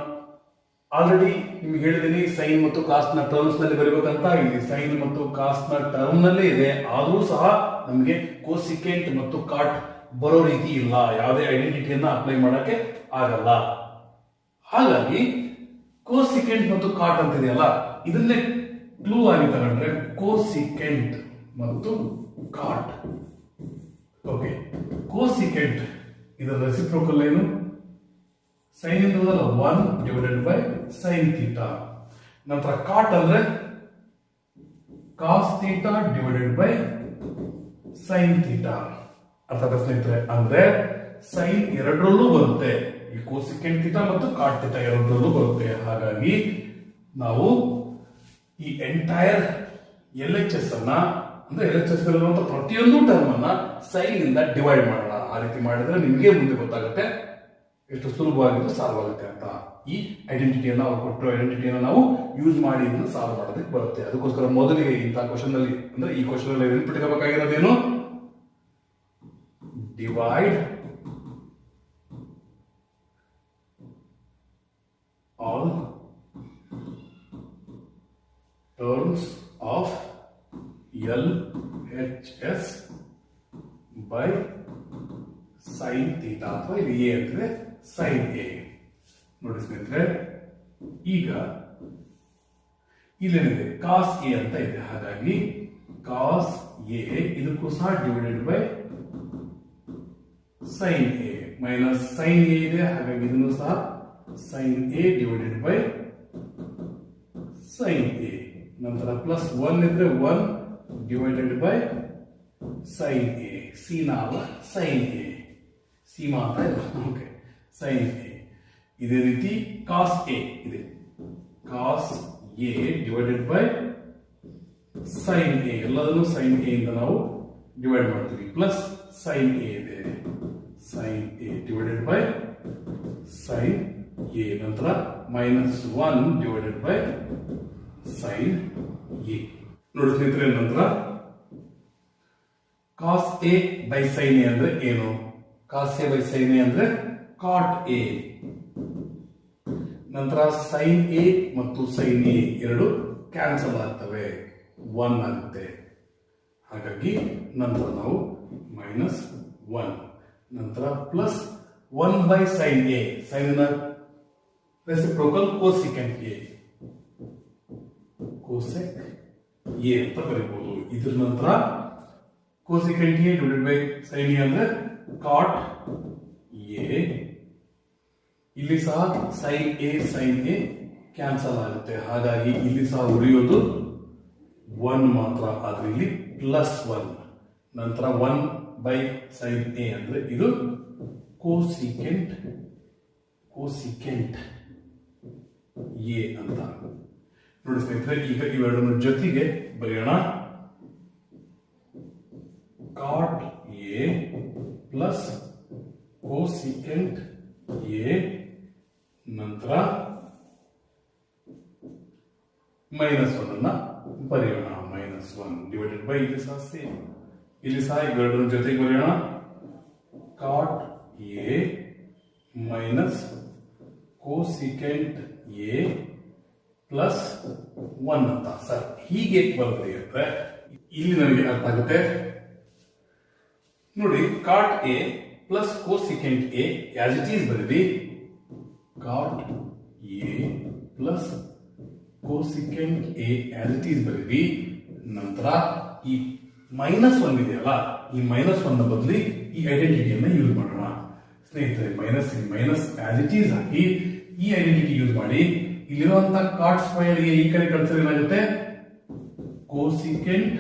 ಆಲ್ರೆಡಿ ನಿಮ್ಗೆ ಹೇಳಿದ್ದೀನಿ ಸೈನ್ ಮತ್ತು ಕಾಸ್ ನ ಟರ್ಮ್ಸ್ ನಲ್ಲಿ ಬರಬೇಕಂತ. ಇಲ್ಲಿ ಸೈನ್ ಮತ್ತು ಕಾಸ್ ನ ಟರ್ಮ್ ನಲ್ಲೇ ಇದೆ, ಆದ್ರೂ ಸಹ ನಮಗೆ ಕೋಸಿಕೆಂಟ್ ಮತ್ತು ಕಾಟ್ ಬರೋ ರೀತಿ ಇಲ್ಲ. ಯಾವುದೇ ಐಡೆಂಟಿಟಿಯನ್ನ ಅಪ್ಲೈ ಮಾಡಕ್ಕೆ ಆಗಲ್ಲ. ಹಾಗಾಗಿ ಕೋಸಿಕೆಂಟ್ ಮತ್ತು ಕಾಟ್ ಅಂತಿದೆಯಲ್ಲ, ಇದನ್ನೇ ಕ್ಲೂ ಆಗಿ ತಗೊಂಡ್ರೆ ಕೋಸಿಕೆಂಟ್ ಮತ್ತು ಕಾಟ್. ಓಕೆ, ಕೋಸಿಕೆಂಟ್ ಇದರ ರೆಸಿಪ್ರೋಕಲ್ ಏನು? ಸೈನ್ ಇರುವುದಲ್ಲ 1 ಡಿವೈಡೆಡ್ ಬೈ ಸೈನ್ ಥೀಟಾ. ನಂತರ ಕಾಟ್ ಅಂದ್ರೆ cos theta divided by sine theta. ಅರ್ಥ ಸ್ನೇಹಿತರೆ? ಅಂದ್ರೆ ಸೈನ್ ಎರಡರಲ್ಲೂ ಬರುತ್ತೆ. ಈ ಕೋಸಿಕೆಂಟ್ ಥೀಟಾ ಮತ್ತು ಕಾಟ್ ಥೀಟಾ ಎರಡರಲ್ಲೂ ಬರುತ್ತೆ. ಹಾಗಾಗಿ ನಾವು ಈ ಎಂಟೈರ್ LHS ಅನ್ನ, ಅಂದ್ರೆ LHS ಇರುವಂತಹ ಪ್ರತಿಯೊಂದು ಟರ್ಮ್ ಅನ್ನ ಸೈನ್ ಇಂದ ಡಿವೈಡ್ ಮಾಡೋಣ. ಆ ರೀತಿ ಮಾಡಿದ್ರೆ ನಿಮಗೆ ಮುಂದೆ ಗೊತ್ತಾಗುತ್ತೆ ಎಷ್ಟು ಸುಲಭವಾಗಿದ್ದು ಸಾಲ್ವ್ ಆಗುತ್ತೆ ಅಂತ. ಈ ಐಡೆಂಟಿಟಿಯನ್ನ ಅವ್ರು ಕೊಟ್ಟಿರೋ ಐಡೆಂಟಿಟಿಯನ್ನ ನಾವು ಯೂಸ್ ಮಾಡಿ ಇದನ್ನು ಸಾಲ್ವ್ ಮಾಡೋದಕ್ಕೆ ಬರುತ್ತೆ. ಅದಕ್ಕೋಸ್ಕರ ಮೊದಲಿಗೆ ಇಂತಹ ಕ್ವಶನ್ ಅಲ್ಲಿ, ಅಂದ್ರೆ ಈ ಕ್ವಶನ್ ಅಲ್ಲಿ ನೆನ್ಪಿಟ್ಕೋಬೇಕಾಗಿರೋದೇನು? Divide all terms of LHS by sin theta, ಅಥವಾ ಇದು ಎ ಅಂತಿದೆ, sin a. ನೋಡಿ ಸ್ನೇಹಿತರೆ, ಈಗ ಇಲ್ಲೇನಿದೆ cos a ಅಂತ ಇದೆ. ಹಾಗಾಗಿ cos a ಇದಕ್ಕೂ ಸಹ divided by sin a minus sin a ಇದೆ. ಹಾಗಾಗಿ ಇದನ್ನು ಸಹ sin a divided by sin a. ನಂತರ ಪ್ಲಸ್ 1 ಇದ್ರೆ 1 ಡಿವೈಡೆಡ್ ಬೈ sin a. ಸೀನಾ ಅಲ್ಲ, sin a. ಸೀಮಾ ಅಂತ ಇದೆ. Okay, sin a. ಇದೇ ರೀತಿ cos a ಇದೆ. cos a divided by sin a. ಎಲ್ಲದನ್ನು sin a ಇಂದ ನಾವು ಡಿವೈಡ್ ಮಾಡ್ತೀವಿ. ಪ್ಲಸ್ sin a ಇದೆ. sin a divided by sin a. ನಂತರ minus 1 divided by sin a. ನೋಡಿ ಸ್ನೇಹಿತರೆ, ನಂತರ cos a by sin a ಅಂದ್ರೆ ಏನು? cos a by sin a ಅಂದ್ರೆ cot a. ನಂತರ sin a ಮತ್ತು sin a ಎರಡು ಕ್ಯಾನ್ಸಲ್ ಆಗ್ತವೆ, 1 ಆಗುತ್ತೆ. ಹಾಗಾಗಿ ನಂತರ ನಾವು ಮೈನಸ್ 1, ನಂತರ plus 1 by sin a. sin ನ reciprocal cosecant a, cosec a ಅಂತ ಬರೀಬಹುದು. ಇದ್ರ ನಂತರ cosecant a divided by sin a ಅಂದ್ರೆ cot a. ಇಲ್ಲಿ ಸಹ sin a ಕ್ಯಾನ್ಸಲ್ ಆಗುತ್ತೆ. ಹಾಗಾಗಿ ಇಲ್ಲಿ ಸಹ ಉಳಿಯೋದು 1 ಮಾತ್ರ. ಆದ್ರೆ ಇಲ್ಲಿ ಪ್ಲಸ್ 1. ನಂತರ 1 ಬೈ sin a ಅಂದ್ರೆ ಇದು cosecant a ಅಂತ. ನೋಡಿ ಸ್ನೇಹಿತರೆ, ಈಗ ಇವೆರಡನ್ನು ಜೊತೆಗೆ ಬರೆಯೋಣ. cot a plus cosecant a. ನಂತರ ಮೈನಸ್ 1 ಅನ್ನ ಬರೆಯೋಣ. ಮೈನಸ್ 1 ಡಿವೈಡೆಡ್ ಬೈ, ಇಲ್ಲಿ ಸಹ ಸೇಮ್, ಇಲ್ಲಿ ಸಹ ಇವೆರಡರ ಜೊತೆಗೆ ಬರೆಯೋಣ. cot a minus cosecant a plus 1 ಅಂತ. ಸರ್, ಹೀಗೆ ಬರ್ತದೆ ಅಂದ್ರೆ ಇಲ್ಲಿ ನನಗೆ ಅರ್ಥ ಆಗುತ್ತೆ. ನೋಡಿ, cot a plus cosecant a as it is ಬರೀರಿ. cot a plus cosecant a as it is ಬರೀರಿ. ನಂತರ ಈ ಮೈನಸ್ 1 ಇದೆಯಲ್ಲ, ಈ ಮೈನಸ್ 1 ನ ಬದಲಿ ಈ ಐಡೆಂಟಿಟಿಯನ್ನ ಯೂಸ್ ಮಾಡೋಣ. ಸ್ನೇಹಿತರೆ, ಮೈನಸ್ ಆಸ್ ಇಟ್ ಈಸ್ ಹಾಕಿ ಈ ಐಡೆಂಟಿಟಿ ಯೂಸ್ ಮಾಡಿ. ಇಲ್ಲಿರುವಂತಹ ಕಾಟ್ ಸ್ಕ್ವೇರ್ ಗೆ ಈ ಕಡೆ ಕಳಿಸಿದ್ರೆ ಏನಾಗುತ್ತೆ? Cosecant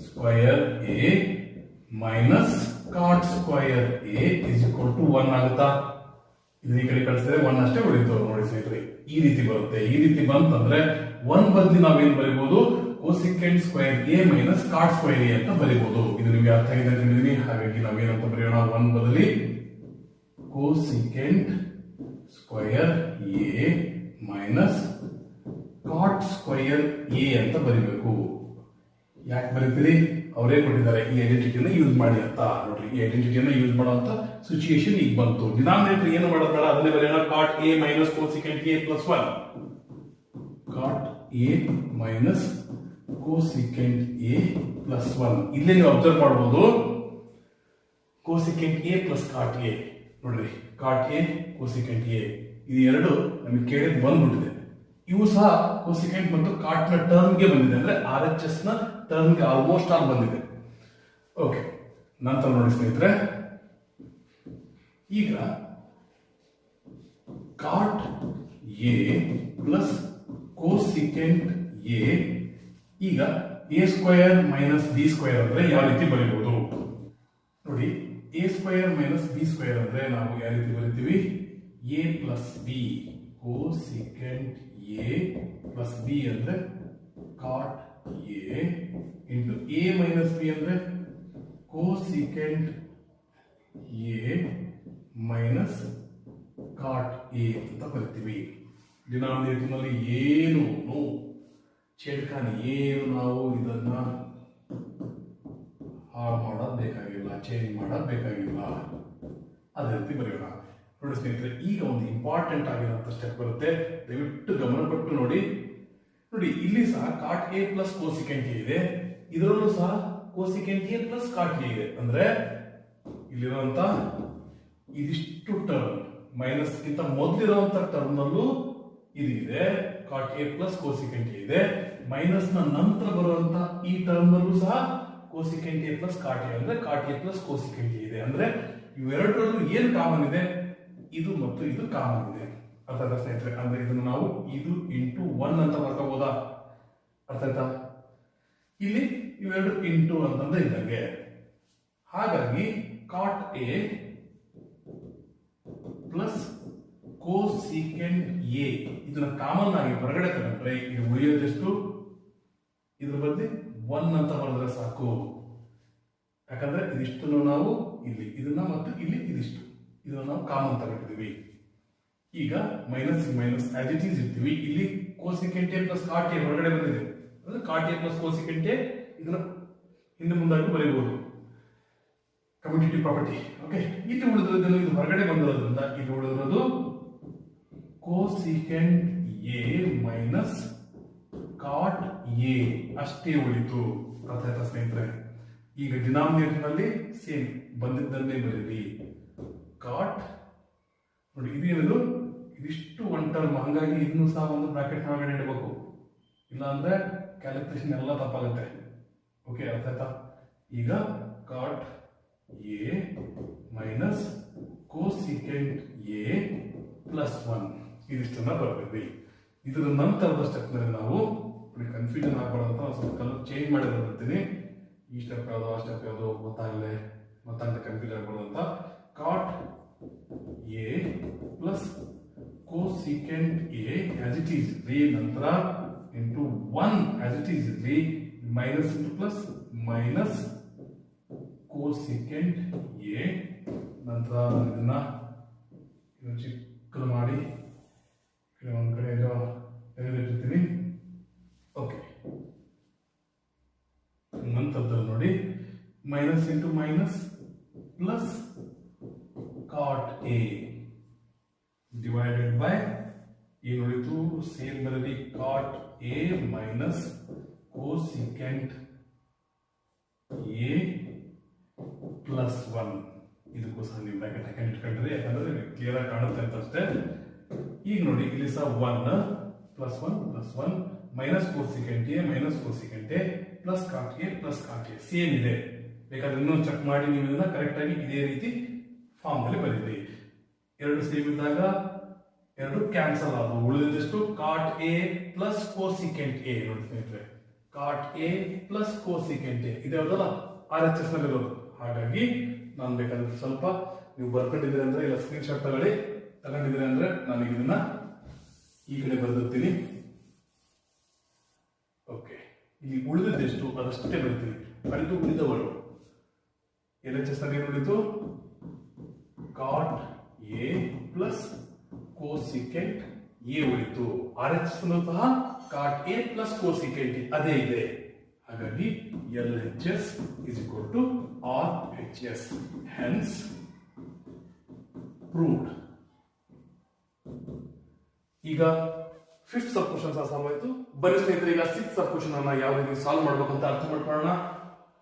square A minus cot square A is equal to 1 ಆಗುತ್ತಾ? ಇದನ್ನ ಈ ಕಡೆ ಕಳಿಸಿದ್ರೆ 1 ಅಷ್ಟೇ ಉಳಿತು ನೋಡಿ ಸ್ನೇಹಿತರೆ. ಈ ರೀತಿ ಬರುತ್ತೆ. ಈ ರೀತಿ ಬಂತಂದ್ರೆ 1 ಬದಲಿ ನಾವೇನ್ ಬರೀಬಹುದು? Cosecant square A minus cot square A ಅಂತ ಬರೀಬಹುದು. ಇದು ನಿಮಗೆ ಅರ್ಥ ಆಗಿದೆ ಅಂತ ಹೇಳಿದೀನಿ. ಹಾಗಾಗಿ ನಾವೇನಂತ ಬರೆಯೋಣ? 1 ಬದಲಿ cosecant square A minus cot square A ಅಂತ ಬರೀಬೇಕು. ಯಾಕೆ ಬರೀತೀರಿ? ಅವರೇ ಕೊಟ್ಟಿದ್ದಾರೆ ಈ ಐಡೆಂಟಿಟಿನ ಯೂಸ್ ಮಾಡಿ ಅಂತ. ನೋಡ್ರಿ, ಈ ಐಡೆಂಟಿಟಿಯನ್ನ ಯೂಸ್ ಮಾಡುವಂತ ಸಿಚುಯೇಷನ್ ಈಗ ಬಂತು. ಡಿನಾಮಿನೇಟರ್ ಏನು ಮಾಡೋದು ಬೇಡ, ಅದನ್ನೇ ಬರೆಯೋಣ. Cot A minus cosecant A plus 1. Cot A minus cosecant A plus 1. ಇಲ್ಲೇ ನೀವು ಅಬ್ಸರ್ವ್ ಮಾಡಬಹುದು cosecant A plus cot A. ನೋಡ್ರಿ, ಕಾಟ್ ಎ ಕೋಸಿಕೆಂಟ್ ಎ ಇದು ಎರಡು ನಮಗೆ ಕೇಳಿದ್ ಬಂದ್ಬಿಟ್ಟಿದೆ. ಇವು ಸಹ ಕೋಸಿಕೆಂಟ್ ಮತ್ತು ಕಾಟ್ ನ ಟರ್ಮ್ ಗೆ ಬಂದಿದೆ, ಅಂದ್ರೆ RHS ನ ಟರ್ಮ್ ಗೆ ಆಲ್ಮೋಸ್ಟ್ ಆಲ್ ಬಂದಿದೆ. ಓಕೆ, ನಂತರ ನೋಡಿ ಸ್ನೇಹಿತರೆ, ಈಗ cot A plus cosecant A, ಈಗ A square minus B square ಅಂದ್ರೆ ಯಾವ ರೀತಿ ಬರೀಬಹುದು ನೋಡಿ. A square minus B square ಅಂದ್ರೆ ನಾವು ಯಾವ ರೀತಿ ಬರೀತೀವಿ? A plus B cosecant A plus B ಅಂದ್ರೆ cot A into A minus B ಅಂದ್ರೆ cosecant A minus cot A ಅಂತ ಬರಿತೀವಿ. ಡಿನಾಮಿನೇಟರ್ ನಲ್ಲಿ ಏನು ಛೇಡ್ಖಾನಿ ಏನು ನಾವು ಇದನ್ನ ಹಾಳು ಮಾಡೋದು ಬೇಕಾಗಿಲ್ಲ, ಚೇಂಜ್ ಮಾಡೋದು ಬೇಕಾಗಿಲ್ಲ. ಅದೇ ರೀತಿ ಬರೆಯೋಣ. ನೋಡಿ ಸ್ನೇಹಿತರೆ, ಈಗ ಒಂದು ಇಂಪಾರ್ಟೆಂಟ್ ಆಗಿರುವಂತ ಸ್ಟೆಪ್ ಬರುತ್ತೆ. ದಯವಿಟ್ಟು ಗಮನ ಕೊಟ್ಟು ನೋಡಿ. ನೋಡಿ, ಇಲ್ಲಿ ಸಹ cot A plus cosecant A ಇದೆ, ಇದರಲ್ಲೂ ಸಹ cosecant A plus cot A ಇದೆ. ಅಂದ್ರೆ ಇಲ್ಲಿರುವಂತ ಇದಿಷ್ಟು ಟರ್ಮ್ ಮೈನಸ್ ಗಿಂತ ಮೊದಲಿರುವಂತ ಟರ್ಮ್ ನಲ್ಲೂ ಇದು ಇದೆ, cot A plus cosecant A ಇದೆ. ಮೈನಸ್ ನ ನಂತರ ಬರುವಂತ ಈ ಟರ್ಮ್ ನಲ್ಲೂ ಸಹ cosecant A plus cot A ಅಂದ್ರೆ cot A plus cosecant A ಇದೆ. ಅಂದ್ರೆ ಇವೆರಡರಲ್ಲೂ ಏನು ಕಾಮನ್ ಇದೆ? ಇದು ಮತ್ತು ಇದು ಕಾಮನ್ ಇದೆ. ಅರ್ಥ ಆಯ್ತಾ ಸ್ನೇಹಿತರೆ? ಅಂದ್ರೆ ಇದನ್ನು ನಾವು ಇದು ಇಂಟು 1 ಅಂತ ಬರ್ಕೋಬಹುದಾ? ಅರ್ಥ ಆಯ್ತಾ? ಇಲ್ಲಿ ಇವೆರಡು ಇಂಟು ಅಂತಂದ್ರೆ ಇದ್ದಂಗೆ. ಹಾಗಾಗಿ cot A plus cosecant A ಇದನ್ನ ಕಾಮನ್ ಆಗಿ ಹೊರಗಡೆ ತಗೊಂಡ್ರೆ ಇದು ಉಳಿಯೋದೆಷ್ಟು? ಇದ್ರ ಬದಲಿ 1 ಅಂತ ಬರೆದ್ರೆ ಸಾಕು. ಯಾಕಂದ್ರೆ ಇದಿಷ್ಟು ನಾವು ಇಲ್ಲಿ ಇದನ್ನ ಮತ್ತು ಇಲ್ಲಿ ಇದಿಷ್ಟು ಇದನ್ನ ನಾವು ಕಾಮನ್ ತಗೊಂಡಿದ್ದೀವಿ. ಈಗ minus minus as it is ಇರ್ತೀವಿ. ಇಲ್ಲಿ cosecant A plus cot A ಹೊರಗಡೆ ಬಂದಿದೆ, ಅಂದ್ರೆ cot A plus cosecant A ಇದನ್ನ ಹಿಂದೆ ಮುಂದಾಗಿ ಬರೀಬಹುದು, ಕಮ್ಯುಟೇಟಿವ್ ಪ್ರಾಪರ್ಟಿ. ಓಕೆ, ಇಲ್ಲಿ ಉಳಿದಿರೋದನ್ನು ಇದು ಹೊರಗಡೆ ಬಂದಿರೋದ್ರಿಂದ ಇಲ್ಲಿ ಉಳಿದಿರೋದು cosecant A minus cot A ಅಷ್ಟೇ ಉಳಿತು. ಅರ್ಥ ಆಯ್ತಾ ಸ್ನೇಹಿತರೆ? ಈಗ ಡಿನಾಮಿನೇಟರ್ ನಲ್ಲಿ ಸೇಮ್ ಬಂದಿದ್ದನ್ನೇ ಬರೀರಿ. ಕಾಟ್ ನೋಡಿ, ಇದೇನದು ಇದಿಷ್ಟು 1 ಟರ್ಮ್, ಹಂಗಾಗಿ ಇದನ್ನು ಸಹ ಒಂದು ಬ್ರಾಕೆಟ್ ಒಳಗಡೆ ಇಡಬೇಕು, ಇಲ್ಲ ಅಂದ್ರೆ ಕ್ಯಾಲ್ಕುಲೇಷನ್ ಎಲ್ಲ ತಪ್ಪಾಗುತ್ತೆ. ಓಕೆ, ಅರ್ಥ ಆಯ್ತಾ? ಈಗ cot A minus cosecant A plus 1 ಇದಿಷ್ಟನ್ನ ಬರ್ತೀವಿ. ಇದರ ನಂತರದ ಸ್ಟೆಪ್ ನಲ್ಲಿ ನಾವು ಕನ್ಫ್ಯೂಷನ್ ಆಗ್ಬಾರ್ದು ಅಂತ ಸ್ವಲ್ಪ ಕಲರ್ ಚೇಂಜ್ ಮಾಡಿ ಬರ್ತೀನಿ. ಈ ಸ್ಟೆಪ್ ಯಾವುದು ಆ ಸ್ಟೆಪ್ ಯಾವುದು ಗೊತ್ತಾಗಲೆ ಮತ್ತೆ ಕನ್ಫ್ಯೂಸ್ ಆಗ್ಬಾರ್ದು ಅಂತ cot A plus cosecant A as it is ಇರ್ಲಿ, ನಂತರ ಇಂಟು 1 ಆಸ್ ಇಟ್ ಈಸ್ ಇರ್ಲಿ, minus into plus minus cosecant A. ನಂತರ ಇದನ್ನ ಚಿಕ್ಕದು ಮಾಡಿ ಒಂದ್ ಕಡೆ ತೆಗೆದಿಟ್ಟಿರ್ತೀನಿ. ಓಕೆ, ನಂತರದಲ್ಲಿ ನೋಡಿ minus into minus plus cot A divided by ಏನು ಉಳಿತು? ಸೇಮ್ ಬರಲಿ cot A minus cosecant A plus 1. ಇದಕ್ಕೋಸ್ಕರ ನೀವು ಬ್ರಾಕೆಟ್ ಹಾಕಿ ಇಟ್ಕೊಂಡ್ರೆ ಯಾಕಂದ್ರೆ ಕ್ಲಿಯರ್ ಆಗಿ ಕಾಣುತ್ತೆ ಅಂತ ಅಷ್ಟೇ. ಈಗ ನೋಡಿ, ಇಲ್ಲಿ ಸಹ 1 plus 1 plus 1 minus cosecant A minus cosecant A plus cot A same ಇದೆ. ಬೇಕಾದ್ರೆ ಇನ್ನೊಂದು ಚೆಕ್ ಮಾಡಿ ನೀವು ಇದನ್ನ ಕರೆಕ್ಟ್ ಆಗಿ ಇದೇ ರೀತಿ ಫಾರ್ಮ್ ನಲ್ಲಿ ಬರೀರಿ. ಎರಡು ಸೇಮ್ ಇದ್ದಾಗ ಎರಡು ಕ್ಯಾನ್ಸಲ್ ಆದವು, ಉಳಿದಷ್ಟು cot A plus cosecant A. ನೋಡಿ ಸ್ನೇಹಿತರೆ, cot A plus cosecant A ಇದು ಯಾವ್ದಲ್ಲ RHS ನಲ್ಲಿರೋದು. ಹಾಗಾಗಿ ನಾನು ಬೇಕಾದ್ರೆ ಸ್ವಲ್ಪ ನೀವು ಬರ್ಕೊಂಡಿದ್ದೀರಿ ಅಂದ್ರೆ ಇಲ್ಲ ಸ್ಕ್ರೀನ್ ಶಾಟ್ ತಗೊಂಡಿದ್ದೀರಿ ಅಂದ್ರೆ ನಾನು ಇದನ್ನ ಈ ಕಡೆ ಬರ್ದಿರ್ತೀನಿ. ಓಕೆ, ಇಲ್ಲಿ ಉಳಿದಿದ್ದೆಷ್ಟು ಅದಷ್ಟೇ ಬರ್ತೀನಿ. ಕಳೆದು ಉಳಿದವರು LHS ನಲ್ಲಿ ಏನು ಉಳಿತು? Cot A plus cosecant A ಉಳಿತು. RHS ಸಹ ಕಾಟ್ ಎ ಪ್ಲಸ್ ಕೋಸಿಕೆಂಟ್ ಅದೇ ಇದೆ. ಹಾಗಾಗಿ LHS is equal to RHS. Hence proved. ಈಗ 5th ಸಬ್ ಕ್ವಶನ್ ಸಾಲ್ವ್ ಆಯ್ತು. ಬನ್ನಿ ಸ್ನೇಹಿತರೆ, ಈಗ 6th ಸಬ್ ಕ್ವಶನ್ ಅನ್ನ ಯಾವ ರೀತಿ ಸಾಲ್ವ್ ಮಾಡಬೇಕು ಅಂತ ಅರ್ಥ ಮಾಡ್ಕೊಳ್ಳೋಣ.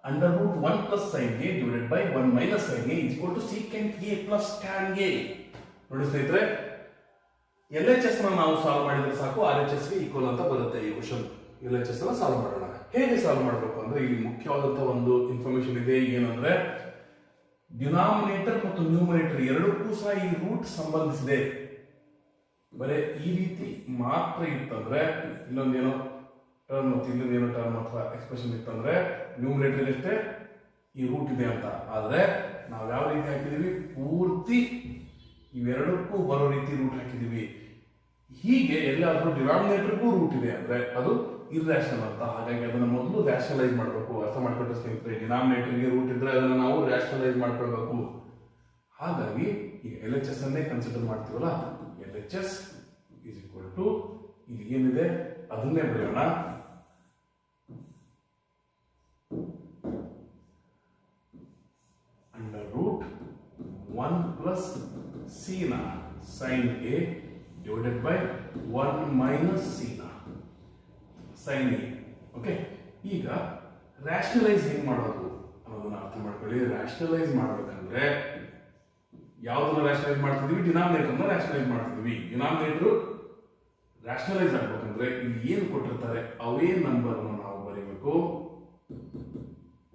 Under root 1 plus sine A divided by 1 minus sine A is equal to secant A plus tan A. ನೋಡಿ ಸ್ನೇಹಿತರೆ, LHS ನಾವು ಸಾಲ್ವ್ ಮಾಡಿದ್ರೆ ಸಾಕು, RHS ಗೆ ಈಕ್ವಲ್ ಅಂತ ಬರುತ್ತೆ ಈ ಕ್ವಶನ್. LHS ಅನ್ನ ಸಾಲ್ವ್ ಮಾಡೋಣ. ಹೇಗೆ ಸಾಲ್ವ್ ಮಾಡಬೇಕು ಅಂದ್ರೆ ಇಲ್ಲಿ ಮುಖ್ಯವಾದಂತಹ ಒಂದು ಇನ್ಫಾರ್ಮೇಶನ್ ಇದೆ. ಏನಂದ್ರೆ ಡಿನಾಮಿನೇಟರ್ ಮತ್ತು ನ್ಯೂಮರೇಟರ್ ಎರಡಕ್ಕೂ ಸಹ ಈ ರೂಟ್ ಸಂಬಂಧಿಸಿದೆ. ಬರೇ ಈ ರೀತಿ ಮಾತ್ರ ಇತ್ತಂದ್ರೆ, ಇಲ್ಲೊಂದೇನೋ ಟರ್ಮ್ ಮತ್ತು ಇಲ್ಲೊಂದೇನೋ ಟರ್ಮ್ ಅಥವಾ ಎಕ್ಸ್ಪ್ರೆಷನ್ ಇತ್ತಂದ್ರೆ ನ್ಯೂಮರೇಟರ್ ಅಷ್ಟೇ ಈ ರೂಟ್ ಇದೆ ಅಂತ. ಆದ್ರೆ ನಾವು ಯಾವ ರೀತಿ ಹಾಕಿದೀವಿ? ಪೂರ್ತಿ ಇವೆರಡಕ್ಕೂ ಬರೋ ರೀತಿ ರೂಟ್ ಹಾಕಿದೀವಿ. ಹೀಗೆ ಎಲ್ಲಾದ್ರೂ ಡಿನಾಮಿನೇಟರ್ಗೂ ರೂಟ್ ಇದೆ ಅಂದ್ರೆ ಅದು ಇರ್ರಾಷನಲ್ ಅಂತ. ಹಾಗಾಗಿ ಅದನ್ನ ಮೊದಲು ರ್ಯಾಷನಲೈಸ್ ಮಾಡಬೇಕು. ಅರ್ಥ ಮಾಡ್ಕೊಂಡ್ರೆ ಸ್ನೇಹಿತರೆ, ಡಿನಾಮಿನೇಟರ್ಗೆ ರೂಟ್ ಇದ್ರೆ ಅದನ್ನ ನಾವು ರ್ಯಾಷನಲೈಸ್ ಮಾಡ್ಕೊಳ್ಬೇಕು. ಹಾಗಾಗಿ ಈಗ LHS ಅನ್ನೇ ಕನ್ಸಿಡರ್ ಮಾಡ್ತೀವಲ್ಲ, LHS is equal to ಇಲ್ಲಿ ಏನಿದೆ ಅದನ್ನೇ ಬರೆಯೋಣ. ಅಂಡರ್ ರೂಟ್ 1 ಪ್ಲಸ್ ಸೀನಾ sine A divided by 1 minus ಸೀನಾ ಸೈನ್ ಎ. ಓಕೆ, ಈಗ ರ್ಯಾಷನಲೈಸ್ ಹೆಂಗ್ ಮಾಡೋದು ಅನ್ನೋದನ್ನ ಅರ್ಥ ಮಾಡ್ಕೊಳ್ಳಿ. ರ್ಯಾಷನಲೈಸ್ ಮಾಡಬೇಕಂದ್ರೆ ಯಾವ್ದನ್ನ ರ್ಯಾಷನಲೈಸ್ ಮಾಡ್ತಿದ್ವಿ? ಡಿನಾಮಿನೇಟರ್ನ ರ್ಯಾಷನಲೈಸ್ ಮಾಡ್ತಿದ್ವಿ. ಡಿನಾಮಿನೇಟರ್ ರ್ಯಾಷನಲೈಸ್ ಆಗ್ಬೇಕಂದ್ರೆ ಇಲ್ಲಿ ಏನು ಕೊಟ್ಟಿರ್ತಾರೆ ಅವೇ ನಂಬರ್ ನಾವು ಬರೀಬೇಕು.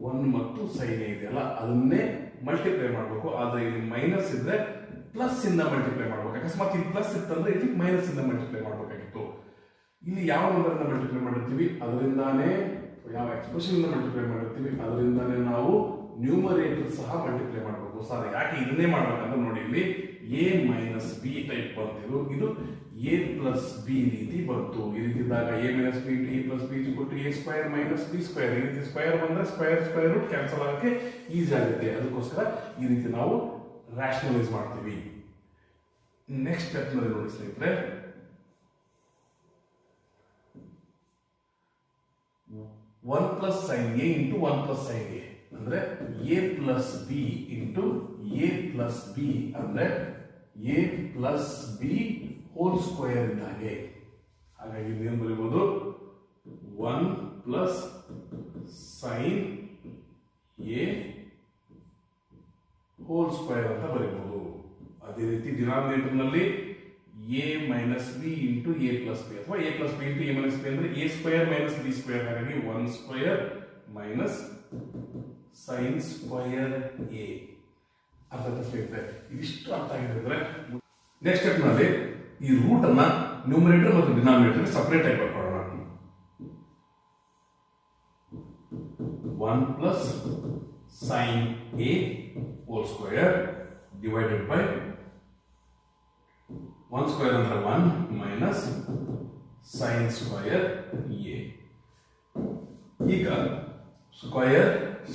1 ಮತ್ತು ಸೈನ್ ಎ ಇದೆಯಲ್ಲ ಅದನ್ನೇ ಮಲ್ಟಿಪ್ಲೈ ಮಾಡಬೇಕು. ಆದ್ರೆ ಇಲ್ಲಿ ಮೈನಸ್ ಇದ್ರೆ ಪ್ಲಸ್ ಇಂದ ಮಲ್ಟಿಪ್ಲೈ ಮಾಡ್ಬೇಕು. ಅಕಸ್ಮಾತ್ ಇಲ್ಲಿ ಪ್ಲಸ್ ಇತ್ತಂದ್ರೆ ಇಲ್ಲಿ ಮೈನಸ್ ಇಂದ ಮಲ್ಟಿಪ್ಲೈ ಮಾಡಬೇಕಾಗಿತ್ತು. ಇಲ್ಲಿ ಯಾವ ನಂಬರ್ ಇಂದ ಮಲ್ಟಿಪ್ಲೈ ಮಾಡಿರ್ತೀವಿ ಅದರಿಂದಾನೇ, ಯಾವ ಎಕ್ಸ್ಪ್ರೆಷನ್ ಇಂದ ಮಲ್ಟಿಪ್ಲೈ ಮಾಡಿರ್ತೀವಿ ಅದರಿಂದಾನೇ ನಾವು ನ್ಯೂಮರೇಟರ್ ಸಹ ಮಲ್ಟಿಪ್ಲೈ ಮಾಡಬೇಕು. ಸಾರಿ, ಯಾಕೆ ಇದನ್ನೇ ಮಾಡ್ಬೇಕಂದ್ರೆ ನೋಡಿ, ಇಲ್ಲಿ ಎ ಮೈನಸ್ ಬಿ ಟೈಪ್ ಬಂತಿದ್ರು, ಇದು ಎ ಪ್ಲಸ್ ಬಿ ರೀತಿ ಬಂತು. ಈ ರೀತಿ ಇದ್ದಾಗ A minus B into A plus B equal A square minus B square. ಈ ರೀತಿ ಸ್ಕ್ವೈರ್ ಬಂದ್ರೆ ಸ್ಕ್ವೈರ್ ರೂಟ್ ಕ್ಯಾನ್ಸಲ್ ಆಗಕ್ಕೆ ಈಸಿ ಆಗುತ್ತೆ. ಅದಕ್ಕೋಸ್ಕರ ಈ ರೀತಿ ನಾವು ರ್ಯಾಷನಲೈಸ್ ಮಾಡ್ತೀವಿ. ನೆಕ್ಸ್ಟ್ ಸ್ಟೆಪ್ ನಲ್ಲಿ ನೋಡಿ ಸ್ನೇಹಿತರೆ, 1 plus sine A into 1 plus sine A ಅಂದ್ರೆ A plus B into A plus B ಅಂದ್ರೆ A plus B whole square ಇದ್ದಾಗೆ. ಹಾಗಾಗಿ ಏನು ಬರೀಬಹುದು? 1 plus sine A whole square ಅಂತ ಬರೀಬಹುದು. ಅದೇ ರೀತಿ ಡಿನಾಮಿನೇಟರ್ ನಲ್ಲಿ A minus B into A plus B ಅಥವಾ A plus B into A minus B ಅಂದ್ರೆ A square minus B square. ಹಾಗಾಗಿ 1 square minus sine square A. ಅರ್ಥ ಸಿಗುತ್ತೆ. ಇದಿಷ್ಟು ಅರ್ಥ ಆಗಿದ್ರೆ ನೆಕ್ಸ್ಟ್ ಸ್ಟೆಪ್ ನಲ್ಲಿ ಈ ರೂಟ್ ಅನ್ನ ನ್ಯೂಮರೇಟರ್ ಮತ್ತು ಡಿನಾಮಿನೇಟರ್ ಸಪರೇಟ್ ಆಗಿ ಬರ್ಕೊಳ್ಳೋಣ. 1 plus sine A whole square divided by 1 square ಅಂದ್ರೆ 1 ಮೈನಸ್ ಸೈನ್ ಸ್ಕ್ವೇರ್ ಎ. ಈಗ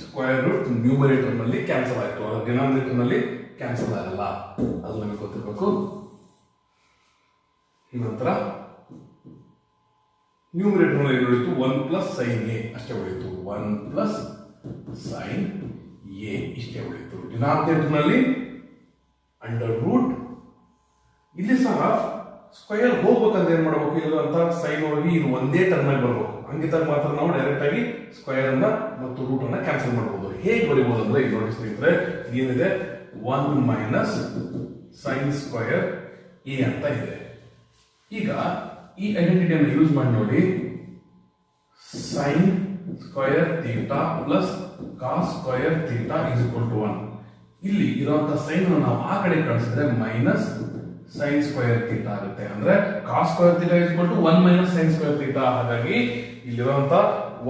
ಸ್ಕ್ವೇರ್ ರೂಟ್ ನ್ಯೂಮರೇಟರ್ ನಲ್ಲಿ ಕ್ಯಾನ್ಸಲ್ ಆಯ್ತು, ಡಿನಾಮಿನೇಟರ್ ನಲ್ಲಿ ಕ್ಯಾನ್ಸಲ್ ಆಗಲ್ಲ. ಅದು ನಮಗೆ ಗೊತ್ತಿರಬೇಕು. ನಂತರ ನ್ಯೂಮರೇಟರ್ ನಲ್ಲಿ ಏನು ಉಳಿತು? 1 ಪ್ಲಸ್ ಸೈನ್ ಎ ಅಷ್ಟೇ ಉಳಿತು. 1 ಪ್ಲಸ್ ಸೈನ್ ಎ ಇಷ್ಟೇ ಉಳಿತು. ಡಿನಾಮಿನೇಟರ್ ನಲ್ಲಿ ಅಂಡರ್ ರೂಟ್, ಇಲ್ಲಿ ಸಹ ಸ್ಕ್ವೇರ್ ಹೋಗ್ಬೇಕಂದ್ರೆ ಏನ್ ಮಾಡಬೇಕು? ಇರುವಂತ ಸೈನ್ ಹೋಗಿ ಇದು ಒಂದೇ ಟರ್ಮ್ ಆಗಿ ಬರ್ಬೇಕು. ಹಂಗಿದ್ದಾಗ ಮಾತ್ರ ನಾವು ಡೈರೆಕ್ಟ್ ಆಗಿ ಸ್ಕ್ವೇರ್ ಅನ್ನ ಮತ್ತು ರೂಟ್ ಅನ್ನ ಕ್ಯಾನ್ಸಲ್ ಮಾಡಬಹುದು. ಹೇಗೆ ಬರೀಬಹುದು ಅಂದ್ರೆ ಈಗ ನೋಡಿ ಸ್ನೇಹಿತರೆ, ಏನಿದೆ 1 ಮೈನಸ್ ಸೈನ್ ಸ್ಕ್ವೇರ್ ಎ ಅಂತ ಇದೆ. ಈಗ ಈ ಐಡೆಂಟಿಟಿಯನ್ನು ಯೂಸ್ ಮಾಡಿ ನೋಡಿ, sine square theta plus cos square theta is equal to 1. ಇಲ್ಲಿ ಇರುವಂತಹ ಸೈನ್ ನಾವು ಆ ಕಡೆ ಕಳಿಸಿದ್ರೆ ಮೈನಸ್ ಸೈನ್ ಸ್ಕ್ವೇರ್ ಥೀಟಾ ಆಗುತ್ತೆ. ಅಂದ್ರೆ cos square theta is equal to 1 minus sine square theta. ಹಾಗಾಗಿ ಇಲ್ಲಿರುವಂತಹ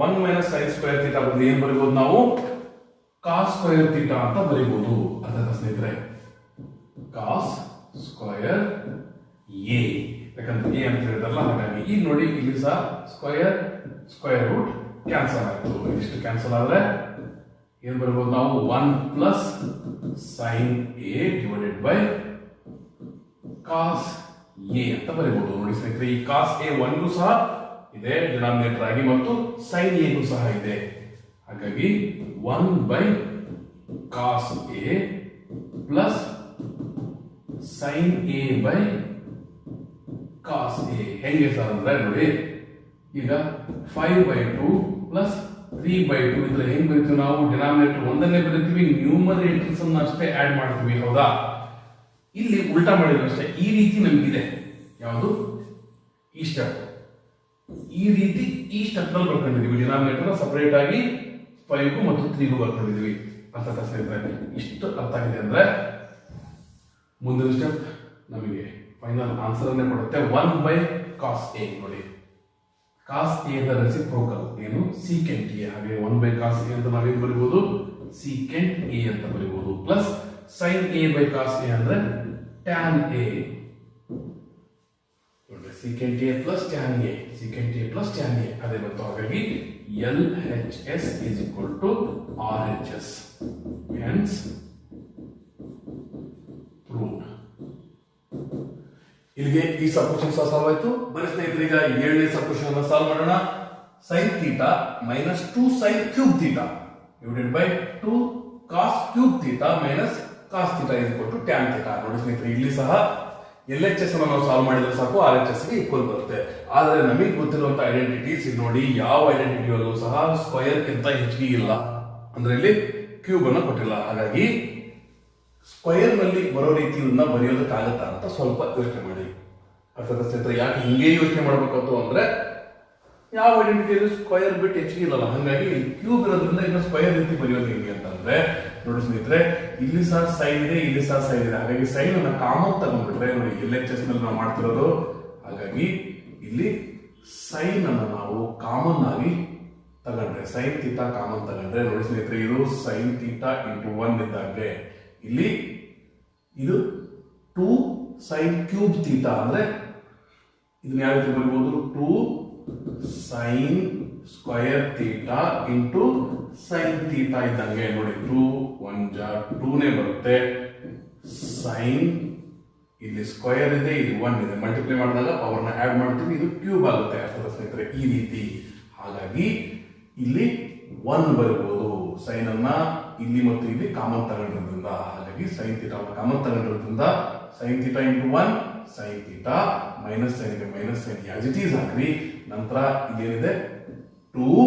1 ಮೈನಸ್ ಸೈನ್ ಸ್ಕ್ವೇರ್ ಥೀಟಾ ಬದಲು ಏನ್ ಬರೀಬಹುದು ನಾವು ಕಾಸ್ ಸ್ಕ್ವೇರ್ ಥೀಟಾ ಅಂತ ಬರೀಬಹುದು. ಅರ್ಥ ಸ್ನೇಹಿತರೆ, ಕಾಸ್ ಸ್ಕ್ವೇರ್ ಎ, ಯಾಕಂದ್ರೆ ಎ ಅಂತ ಹೇಳಿದ್ರಲ್ಲ ಹಾಗಾಗಿ. ಈಗ ನೋಡಿ ಇಲ್ಲಿ ಸಹ ಸ್ಕ್ವೇರ್ ರೂಟ್ ಕ್ಯಾನ್ಸಲ್ ಆಯ್ತು. ಇಷ್ಟು ಕ್ಯಾನ್ಸಲ್ ಆದ್ರೆ ಏನ್ ಬರಬಹುದು ನಾವು 1 plus sine A divided by cos A ಅಂತ ಬರೀಬಹುದು. ನೋಡಿ ಸ್ನೇಹಿತರೆ, ಈ ಕಾಸ್ ಎ 1 ಸಹ ಇದೆ ಡಿನಾಮಿನೇಟರ್ ಆಗಿ ಮತ್ತು ಸೈನ್ ಎ ಸಹ ಇದೆ. ಹಾಗಾಗಿ 1 by cos A plus sine A by cos A. ಹೆಂಗೆ ಸರ್ ಅಂದ್ರೆ ನೋಡಿ, ಈಗ 5/2 ಪ್ಲಸ್ 3/2 ಇದ್ರೆ ಹೆಂಗ್ ಬರೀತೀವಿ ನಾವು, ಡಿನಾಮಿನೇಟರ್ ಒಂದನ್ನೇ ಬರೀತೀವಿ, ನ್ಯೂಮರೇಟರ್ಸ್ ಅನ್ನು ಅಷ್ಟೇ ಆಡ್ ಮಾಡ್ತೀವಿ, ಹೌದಾ? ಇಲ್ಲಿ ಉಲ್ಟಾ ಮಾಡಿದ್ರೆ ಅಷ್ಟೇ. ಈ ರೀತಿ ನಮಗಿದೆ ಯಾವುದು, ಈ ಸ್ಟೆಪ್, ಈ ರೀತಿ ಈ ಸ್ಟೆಪ್ ನಲ್ಲಿ ಬರ್ಕೊಂಡಿದೀವಿ. ಡಿನಾಮಿನೇಟರ್ ಸಪರೇಟ್ ಆಗಿ 5 ಮತ್ತು 3 ಬರ್ಕೊಂಡಿದೀವಿ. ಅರ್ಥ ಸ್ನೇಹಿತರೆ, ಇಷ್ಟು ಅರ್ಥ ಆಗಿದೆ ಅಂದ್ರೆ ಮುಂದಿನ ಸ್ಟೆಪ್ ನಮಗೆ ಫೈನಲ್ ಆನ್ಸರ್ ಅನ್ನೇ ಕೊಡುತ್ತೆ. 1 ಬೈ ಕಾಸ್ ಎ. ನೋಡಿ, ಕಾಸ್ ಎ ದ ರೆಸಿಪ್ರೋಕಲ್ ಏನು, ಸೀಕೆಂಟ್ ಎ. ಹಾಗೆ 1 ಬೈ ಕಾಸ್ ಎ ಅಂತ ನಾವೇನು ಬರೀಬಹುದು, ಸೀಕೆಂಟ್ ಎ ಅಂತ ಬರೀಬಹುದು. Plus sine A by cos A ಅಂದ್ರೆ ಟ್ಯಾನ್ ಎ. ನೋಡಿ, secant A plus tan A, secant A plus tan A ಅದೇ ಬಂತು. ಹಾಗಾಗಿ LHS is equal to RHS. Hence proved. ಇಲ್ಲಿಗೆ ಈ ಸಬ್ ಕ್ವೆಶ್ಚನ್ ಸಾಲ್ವ್ ಆಯ್ತು. ಬನ್ನಿ ಸ್ನೇಹಿತರೆ, ಈಗ 7ನೇ ಸಬ್ ಕ್ವೆಶ್ಚನ್ ಅನ್ನು ಸಾಲ್ವ್ ಮಾಡೋಣ. sin theta minus 2 sin cube theta divided by 2 cos cube theta minus cos theta is equal to tan theta. ನೋಡಿ ಸ್ನೇಹಿತರೆ, ಇಲ್ಲಿ ಸಹ LHS ಅನ್ನು ನಾವು ಸಾಲ್ವ್ ಮಾಡಿದ್ರೆ ಸಾಕು, RHS ಗೆ ಈಕ್ವಲ್ ಬರುತ್ತೆ. ಆದ್ರೆ ನಮಗೆ ಗೊತ್ತಿರುವಂತ ಐಡೆಂಟಿಟೀಸ್ ನೋಡಿ, ಯಾವ ಐಡೆಂಟಿಟಿಯಲ್ಲೂ ಸಹ ಸ್ಕ್ವಯರ್ ಗಿಂತ ಹೆಚ್ಚಿಗೆ ಇಲ್ಲ. ಅಂದ್ರೆ ಇಲ್ಲಿ ಕ್ಯೂಬ್ ಅನ್ನು ಕೊಟ್ಟಿಲ್ಲ. ಹಾಗಾಗಿ ಸ್ಕ್ವಯರ್ ನಲ್ಲಿ ಬರೋ ರೀತಿಯನ್ನ ಬರೆಯೋದಕ್ಕಾಗತ್ತಾ ಅಂತ ಸ್ವಲ್ಪ ಯೋಚನೆ ಮಾಡಿ. ಅರ್ಥದ ಸ್ನೇಹಿತರೆ, ಯಾಕೆ ಹಿಂಗೆ ಯೋಚನೆ ಮಾಡ್ಬೇಕಂತ ಅಂದ್ರೆ ಯಾವ ಐಡೆಂಟಿಟಿಯಲ್ಲಿ ಸ್ಕ್ವಯರ್ ಬಿಟ್ಟು ಹೆಚ್ಚಿಗೆ ಇಲ್ಲಲ್ಲ, ಹಾಗಾಗಿ ಕ್ಯೂಬ್ ಇರೋದ್ರಿಂದ ಇನ್ನು ಸ್ಕ್ವಯರ್ ರೀತಿ ಬರೆಯೋದು ಹೆಂಗೆ ಅಂತಂದ್ರೆ, ನೋಡಿ ಸ್ನೇಹಿತರೆ, ಇಲ್ಲಿ ಸಹ ಸೈನ್ ಇದೆ, ಇಲ್ಲಿ ಸಹ ಸೈನ್ ಇದೆ. ಹಾಗಾಗಿ ಸೈನ್ ಅನ್ನ ಕಾಮನ್ ತಗೊಂಡ್ಬಿಟ್ರೆ, ನೋಡಿ LHS ನಲ್ಲಿ ನಾವು ಮಾಡ್ತಿರೋದು, ಹಾಗಾಗಿ ಇಲ್ಲಿ ಸೈನ್ ಅನ್ನ ನಾವು ಕಾಮನ್ ಆಗಿ ತಗೊಂಡ್ರೆ, ಸೈನ್ ಥೀಟಾ ಕಾಮನ್ ತಗೊಂಡ್ರೆ, ನೋಡಿ ಸ್ನೇಹಿತರೆ, ಇದು ಸೈನ್ ಥೀಟಾ ಇಂಟು 1 ಇದ್ದಾಗೆ ಇಲ್ಲಿ ಇದು 2 ಸೈನ್ ಕ್ಯೂಬ್ ಥೀಟಾ ಅಂದ್ರೆ ಇದನ್ನ ಯಾವ ರೀತಿ ಬರೀಬಹುದು, 2 sine square theta into sine theta ಇದ್ದಂಗೆ. ನೋಡಿ, 2 1 ಜಾ 2ನೇ ಬರುತ್ತೆ. ಸೈನ್ ಇಲ್ಲಿ ಸ್ಕ್ವಯರ್ ಇದೆ, ಇಲ್ಲಿ 1 ಇದೆ, ಮಲ್ಟಿಪ್ಲೈ ಮಾಡಿದಾಗ ಪವರ್ ನ ಆಡ್ ಮಾಡ್ತೀವಿ, ಇದು ಕ್ಯೂಬ್ ಆಗುತ್ತೆ. ಅರ್ಥದ ಸ್ನೇಹಿತರೆ, ಈ ರೀತಿ. ಹಾಗಾಗಿ ಇಲ್ಲಿ 1 ಬರಬಹುದು. ಸೈನ್ ಅನ್ನ ಇಲ್ಲಿ ಮತ್ತು ಇಲ್ಲಿ ಕಾಮನ್ ತಗೊಂಡಿರೋದ್ರಿಂದ, ಹಾಗಾಗಿ ಸೈನ್ ಥೀಟಾ ಕಾಮನ್ ತಗೊಂಡಿರೋದ್ರಿಂದ sine theta into 1 sine theta minus sine ಗೆ minus sine as it is ಹಾಕ್ರಿ. ನಂತರ ಇದೇನಿದೆ 2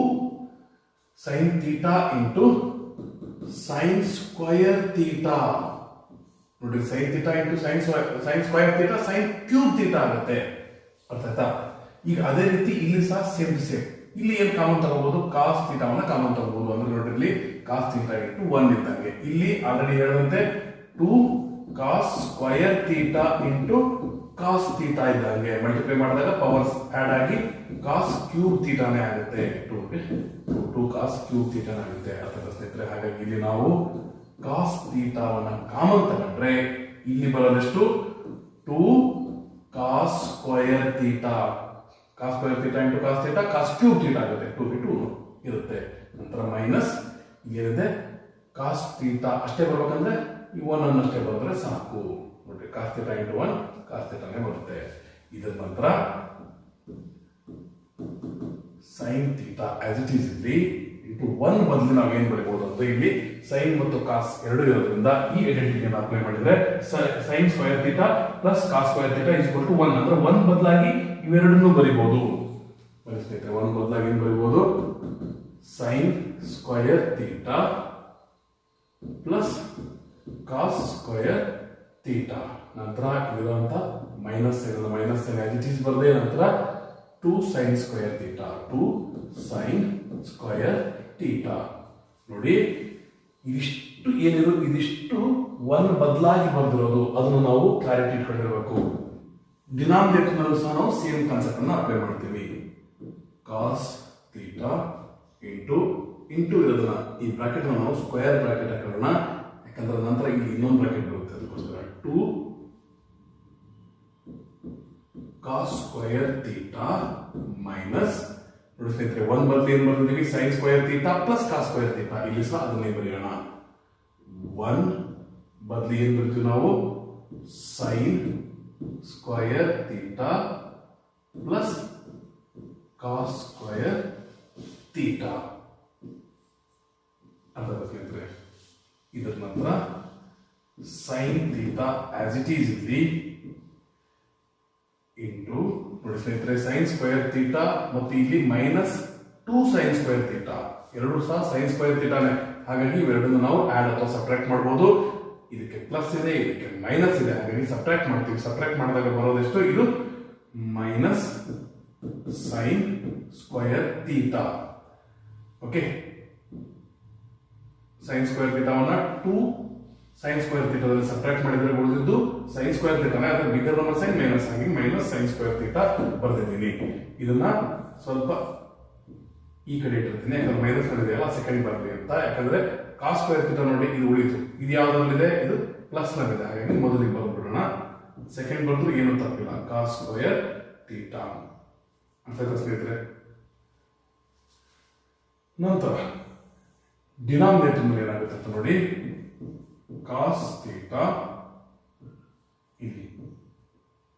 sine theta into sine square theta. ನೋಡಿ, sine theta into sine square theta sine cube theta ಆಗುತ್ತೆ. ಅರ್ಥ ಆಯ್ತಾ? ಈಗ ಅದೇ ರೀತಿ ಇಲ್ಲಿ ಸಹ ಸೇಮ್ ಟು ಸೇಮ್. ಇಲ್ಲಿ ಏನ್ ಕಾಮನ್ ತಗೋಬಹುದು, ಕಾಸ್ ಥೀಟಾವನ್ನ ಕಾಮನ್ ತಗೋಬಹುದು. ಅಂದ್ರೆ ನೋಡಿ, ಇಲ್ಲಿ ಕಾಸ್ ಥೀಟಾ ಇಂಟು 1 ಇದ್ದಂಗೆ. ಇಲ್ಲಿ ಆಲ್ರೆಡಿ ಹೇಳಿದಂತೆ 2 cos square theta into cos theta ಇದ್ದಂಗೆ ಮಲ್ಟಿಪ್ಲೈ ಮಾಡಿದಾಗ ಪವರ್ಸ್ ಆಡ್ ಆಗಿ ಕಾಸ್ ಕ್ಯೂಬ್ ಥೀಟಾನೇ ಆಗುತ್ತೆ. 2 ಕಾಸ್ ಕ್ಯೂಬ್ ಥೀಟಾನೇ ಆಗುತ್ತೆ. ಅರ್ಥದ ಸ್ನೇಹಿತರೆ, ಹಾಗಾಗಿ ಇಲ್ಲಿ ನಾವು ಕಾಸ್ ಥೀಟಾವನ್ನ ಕಾಮನ್ ತಗೊಂಡ್ರೆ ಇಲ್ಲಿ ಬರೋದಷ್ಟು 2 cos square theta, cos square theta into cos theta cos cube theta ಆಗುತ್ತೆ. 2 ಇರುತ್ತೆ. ನಂತರ ಮೈನಸ್ ಏನಿದೆ ಕಾಸ್ ಥೀಟಾ ಅಷ್ಟೇ ಬರ್ಬೇಕಂದ್ರೆ ಈ 1 ಅನ್ನಷ್ಟೇ ಬರೆದ್ರೆ ಸಾಕು. ನೋಡಿ, ಕಾಸ್ ಥೀಟಾ ಇಂಟು 1 ಕಾಸ್ ಥೀಟಾನೇ ಬರುತ್ತೆ. ಇದರ ನಂತರ sine theta as it is ಇಲ್ಲಿ ಇಂಟು 1 ಬದಲು ನಾವು ಏನ್ ಬರೀಬಹುದು ಅಂದ್ರೆ, ಇಲ್ಲಿ ಸೈನ್ ಮತ್ತು ಕಾಸ್ ಎರಡು ಇರೋದ್ರಿಂದ ಈ ಐಡೆಂಟಿಟಿಯನ್ನು ಅಪ್ಲೈ ಮಾಡಿದ್ರೆ sine square theta plus cos square theta is equal to 1 ಅಂದ್ರೆ 1 ಬದಲಾಗಿ ಇವೆರಡನ್ನೂ ಬರೀಬಹುದು. ಸ್ನೇಹಿತರೆ, 1 ಬದಲಾಗಿ ಏನ್ ಬರೀಬಹುದು, sine square theta plus cos square theta. ನಂತರ ಇರುವಂತ minus sine as it is ಬರದೆ ನಂತರ 2 sine square theta, 2 sine square theta. ನೋಡಿ, ಇದಿಷ್ಟು ಏನಿರೋ ಇದಿಷ್ಟು 1 ಬದಲಾಗಿ ಬಂದಿರೋದು, ಅದನ್ನು ನಾವು ಕ್ಲಾರಿಟಿ ಇಟ್ಕೊಂಡಿರಬೇಕು. ಡಿನಾಮಿನೇಟರ್ ನಲ್ಲೂ ಸಹ ನಾವು ಸೇಮ್ ಕಾನ್ಸೆಪ್ಟ್ ಅನ್ನು ಅಪ್ಲೈ ಮಾಡ್ತೀವಿ. ಕಾಸ್ ಥೀಟಾ ಇಂಟು ಇರೋದನ್ನ ಈ ಬ್ರಾಕೆಟ್ ನಾವು ಸ್ಕ್ವೇರ್ ಬ್ರಾಕೆಟ್ ಹಾಕೋಣ, ಯಾಕಂದ್ರೆ ನಂತರ ಇಲ್ಲಿ ಇನ್ನೊಂದು ಬ್ರಾಕೆಟ್ ಬರುತ್ತೆ, ಅದಕ್ಕೋಸ್ಕರ 2 cos ಸ್ಕ್ವೇರ್ ಥೀಟಾ ಮೈನಸ್ ನೋಡಿ ಸ್ನೇಹಿತರೆ 1 ಬದಲು ಏನು ಬರ್ತಿದ್ದೀವಿ sin square theta plus cos square theta, ಇಲ್ಲಿ ಸಹ ಅದನ್ನೇ ಬರೆಯೋಣ. 1 ಬದಲು ಏನು ಬರ್ತೀವಿ ನಾವು sin square theta plus cos square theta ಅರ್ಥ ಸ್ನೇಹಿತರೆ. ಇದರ ನಂತರ sin theta as it is ಇಲ್ಲಿ ಇಂಟು ನೋಡಿ ಸ್ನೇಹಿತರೆ sin ಸ್ಕ್ವೇರ್ ಥೀಟಾ ಮತ್ತು ಇಲ್ಲಿ ಮೈನಸ್ 2 sin ಸ್ಕ್ವೇರ್ ಥೀಟಾ, ಎರಡು ಸಹ sin ಸ್ಕ್ವೇರ್ ಥೀಟಾನೇ. ಹಾಗಾಗಿ ಇವೆರಡನ್ನು ನಾವು ಆಡ್ ಅಥವಾ ಸಬ್ಟ್ರಾಕ್ಟ್ ಮಾಡಬಹುದು. ಇದಕ್ಕೆ ಪ್ಲಸ್ ಇದೆ, ಇದಕ್ಕೆ ಮೈನಸ್ ಇದೆ, ಹಾಗಾಗಿ ಸಬ್ಟ್ರಾಕ್ಟ್ ಮಾಡ್ತೀವಿ. ಸಬ್ಟ್ರಾಕ್ಟ್ ಮಾಡಿದಾಗ ಬರೋದೆಷ್ಟು, ಇದು minus sin square theta. Okay, sin square ಥೀಟಾವನ್ನ 2 sin ಸ್ಕ್ವೇರ್ ಥೀಟಾದಲ್ಲಿ ಸಬ್ಟ್ರಾಕ್ಟ್ ಮಾಡಿದ್ರೆ ಉಳಿದಿದ್ದು sin ಸ್ಕ್ವೇರ್ ಥೀಟಾನೇ, ಅದರ ಬಿಗರ್ ನಂಬರ್ ಸೈನ್ ಮೈನಸ್ ಆಗಿ ಮೈನಸ್ sin ಸ್ಕ್ವೇರ್ ಥೀಟಾ ಬರೆದಿದ್ದೀನಿ. ಇದನ್ನ ಸ್ವಲ್ಪ ಈ ಕಡೆ ಇಟ್ಟಿರ್ತೀನಿ, ಯಾಕಂದ್ರೆ ಮೈನಸ್ ನಲ್ಲಿದೆಯಲ್ಲ ಸೆಕೆಂಡ್ ಬರಲಿ ಅಂತ. ಯಾಕಂದ್ರೆ cos ಸ್ಕ್ವೇರ್ ಥೀಟಾ ನೋಡಿ ಇದು ಉಳಿತು, ಇದು ಯಾವ್ದ್ರಲ್ಲಿದೆ, ಇದು ಪ್ಲಸ್ ನಲ್ಲಿದೆ, ಹಾಗಾಗಿ ಮೊದಲಿಗೆ ಬರ್ಬಿಡೋಣ. ಸೆಕೆಂಡ್ ಬಂದ್ರು ಏನು ತಪ್ಪಿಲ್ಲ, cos ಸ್ಕ್ವೇರ್ ಥೀಟಾ ಅಂತ ಸ್ನೇಹಿತರೆ. ನಂತರ ಡಿನಾಮಿನೇಟರ್ ಮೇಲೆ ಏನಾಗುತ್ತೆ ಅಂತ ನೋಡಿ, cos ಥೀಟಾ ಇಲ್ಲಿ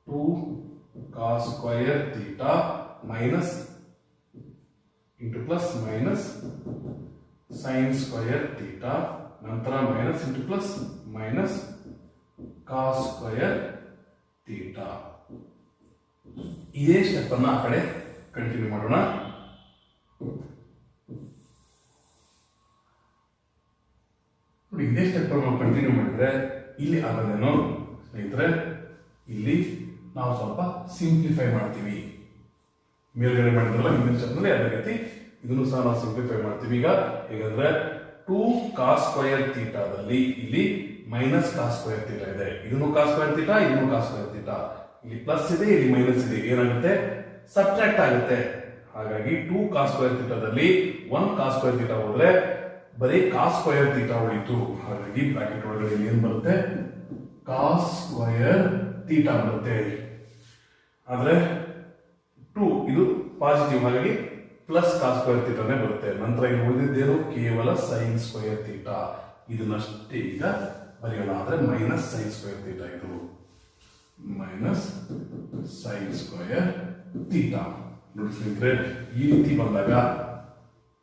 2 cos square theta minus into plus minus sin square theta, ನಂತರ minus into plus minus cos square theta. ಇದೇ ಸ್ಟೆಪ್ ಅನ್ನ ಆ ಕಡೆ ಕಂಟಿನ್ಯೂ ಮಾಡೋಣ. ನೋಡಿ ಇದೇ ಸ್ಟೆಪ್ ನಾವು ಕಂಟಿನ್ಯೂ ಮಾಡಿದ್ರೆ ಇಲ್ಲಿ ಆಗೋದೇನೋ ಸ್ನೇಹಿತರೆ, ಇಲ್ಲಿ ನಾವು ಸ್ವಲ್ಪ ಸಿಂಪ್ಲಿಫೈ ಮಾಡ್ತೀವಿ. ಮೇಲ್ಗಡೆ ಮಾಡಿದ್ರಲ್ಲ ಹಿಂದಿನ ಸ್ಟೆಪ್ನಲ್ಲಿ ಅದೇ ರೀತಿ ಇದನ್ನು ಸಹ ನಾವು ಸಿಂಪ್ಲಿಫೈ ಮಾಡ್ತೀವಿ. ಈಗ ಹೇಗಂದ್ರೆ 2 cos ಸ್ಕ್ವೇರ್ ಥೀಟಾದಲ್ಲಿ ಇಲ್ಲಿ ಮೈನಸ್ cos ಸ್ಕ್ವೇರ್ ಥೀಟಾ ಇದೆ, ಇದನ್ನು cos ಸ್ಕ್ವೇರ್ ಥೀಟಾ, ಇದನ್ನು cos ಸ್ಕ್ವೇರ್ ಥೀಟಾ, ಇಲ್ಲಿ ಪ್ಲಸ್ ಇದೆ, ಇಲ್ಲಿ ಮೈನಸ್ ಇದೆ, ಏನಾಗುತ್ತೆ ಸಬ್ಟ್ರಾಕ್ಟ್ ಆಗುತ್ತೆ. ಹಾಗಾಗಿ 2 cos ಸ್ಕ್ವೇರ್ ಥೀಟಾದಲ್ಲಿ 1 cos ಸ್ಕ್ವೇರ್ ಥೀಟಾ ಹೋದ್ರೆ ಬರೀ cos ಸ್ಕ್ವೇರ್ ಥೀಟಾ ಉಳಿತು. ಹಾಗಾಗಿ ಬ್ರಾಕೆಟ್ ಒಳಗಡೆ ಏನ್ ಬರುತ್ತೆ, cos ಸ್ಕ್ವೇರ್ ಥೀಟಾ ಬರುತ್ತೆ. ಆದ್ರೆ 2 ಇದು ಪಾಸಿಟಿವ್, ಹಾಗಾಗಿ ಪ್ಲಸ್ cos ಸ್ಕ್ವೇರ್ ಥೀಟಾನೇ ಬರುತ್ತೆ. ನಂತರ ಇಲ್ಲಿ ಉಳಿದಿದ್ದೇನು, ಕೇವಲ sin ಸ್ಕ್ವೇರ್ ಥೀಟಾ, ಇದನ್ನಷ್ಟೇ ಈಗ ಬರೆಯೋಣ. ಆದ್ರೆ ಮೈನಸ್ sin ಸ್ಕ್ವೇರ್ ಥೀಟಾ, ಇದು ಮೈನಸ್ sin ಸ್ಕ್ವೇರ್ ಥೀಟಾ. ನೋಡಿ ಸ್ನೇಹಿತರೆ, ಈ ರೀತಿ ಬಂದಾಗ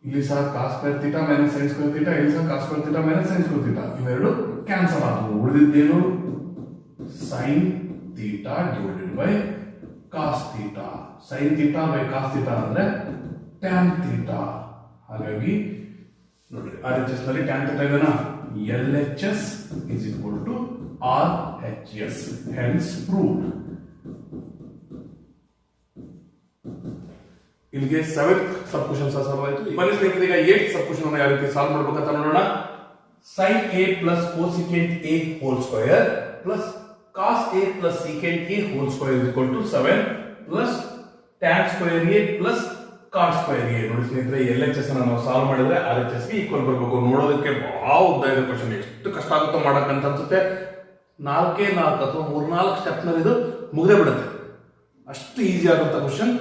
ಇಲ್ಲಿ ಸಹ cos square theta minus sin square theta, ಇಲ್ಲಿ ಸಹ cos square theta minus sin square theta, ಇವೆರಡು ಕ್ಯಾನ್ಸಲ್ ಆದವು. ಉಳಿದಿದ್ದೇನು sin theta divided by cos theta. sin theta ಬೈ cos ಥೀಟಾ ಅಂದ್ರೆ tan ಥೀಟಾ. ಹಾಗಾಗಿ ನೋಡಿ RHS ನಲ್ಲಿ tan ಥೀಟಾ ಇದೆನಾ, LHS is equal to RHS, hence proved. ಇಲ್ಲಿಗೆ 7th ಸಬ್ question solve ಆಯಿತು. ಬನ್ನಿ ಸ್ನೇಹಿತರೆ, ಈಗ 8th ಸಬ್ ಕ್ವೆಶ್ಚನ್ ಅನ್ನು ಯಾವ ರೀತಿ ಸಾಲ್ವ್ ಮಾಡಬೇಕಂತ ನೋಡೋಣ. sin a plus cosecant a whole square plus cos a plus secant a whole square is equal to 7 plus tan square a plus cot square a. ನೋಡಿ ಸ್ನೇಹಿತರೆ, LHS ಅನ್ನು ನಾವು ಸಾಲ್ವ್ ಮಾಡಿದ್ರೆ RHS ಗೆ ಈಕ್ವಲ್ ಬರಬೇಕು. ನೋಡೋದಕ್ಕೆ ಬಹಳ ಉದ್ದ ಇದೆ ಕ್ವೆಶ್ಚನ್, ಎಷ್ಟು ಕಷ್ಟ ಆಗುತ್ತೋ ಮಾಡಕ್ಕಂತ ಅನ್ಸುತ್ತೆ. 4 ಅಥವಾ 3-4 ಸ್ಟೆಪ್ ನಲ್ಲಿ ಇದು ಮುಗಿದೇ ಬಿಡುತ್ತೆ, ಅಷ್ಟು ಈಸಿ ಆಗುತ್ತ ಕ್ವೆಶ್ಚನ್.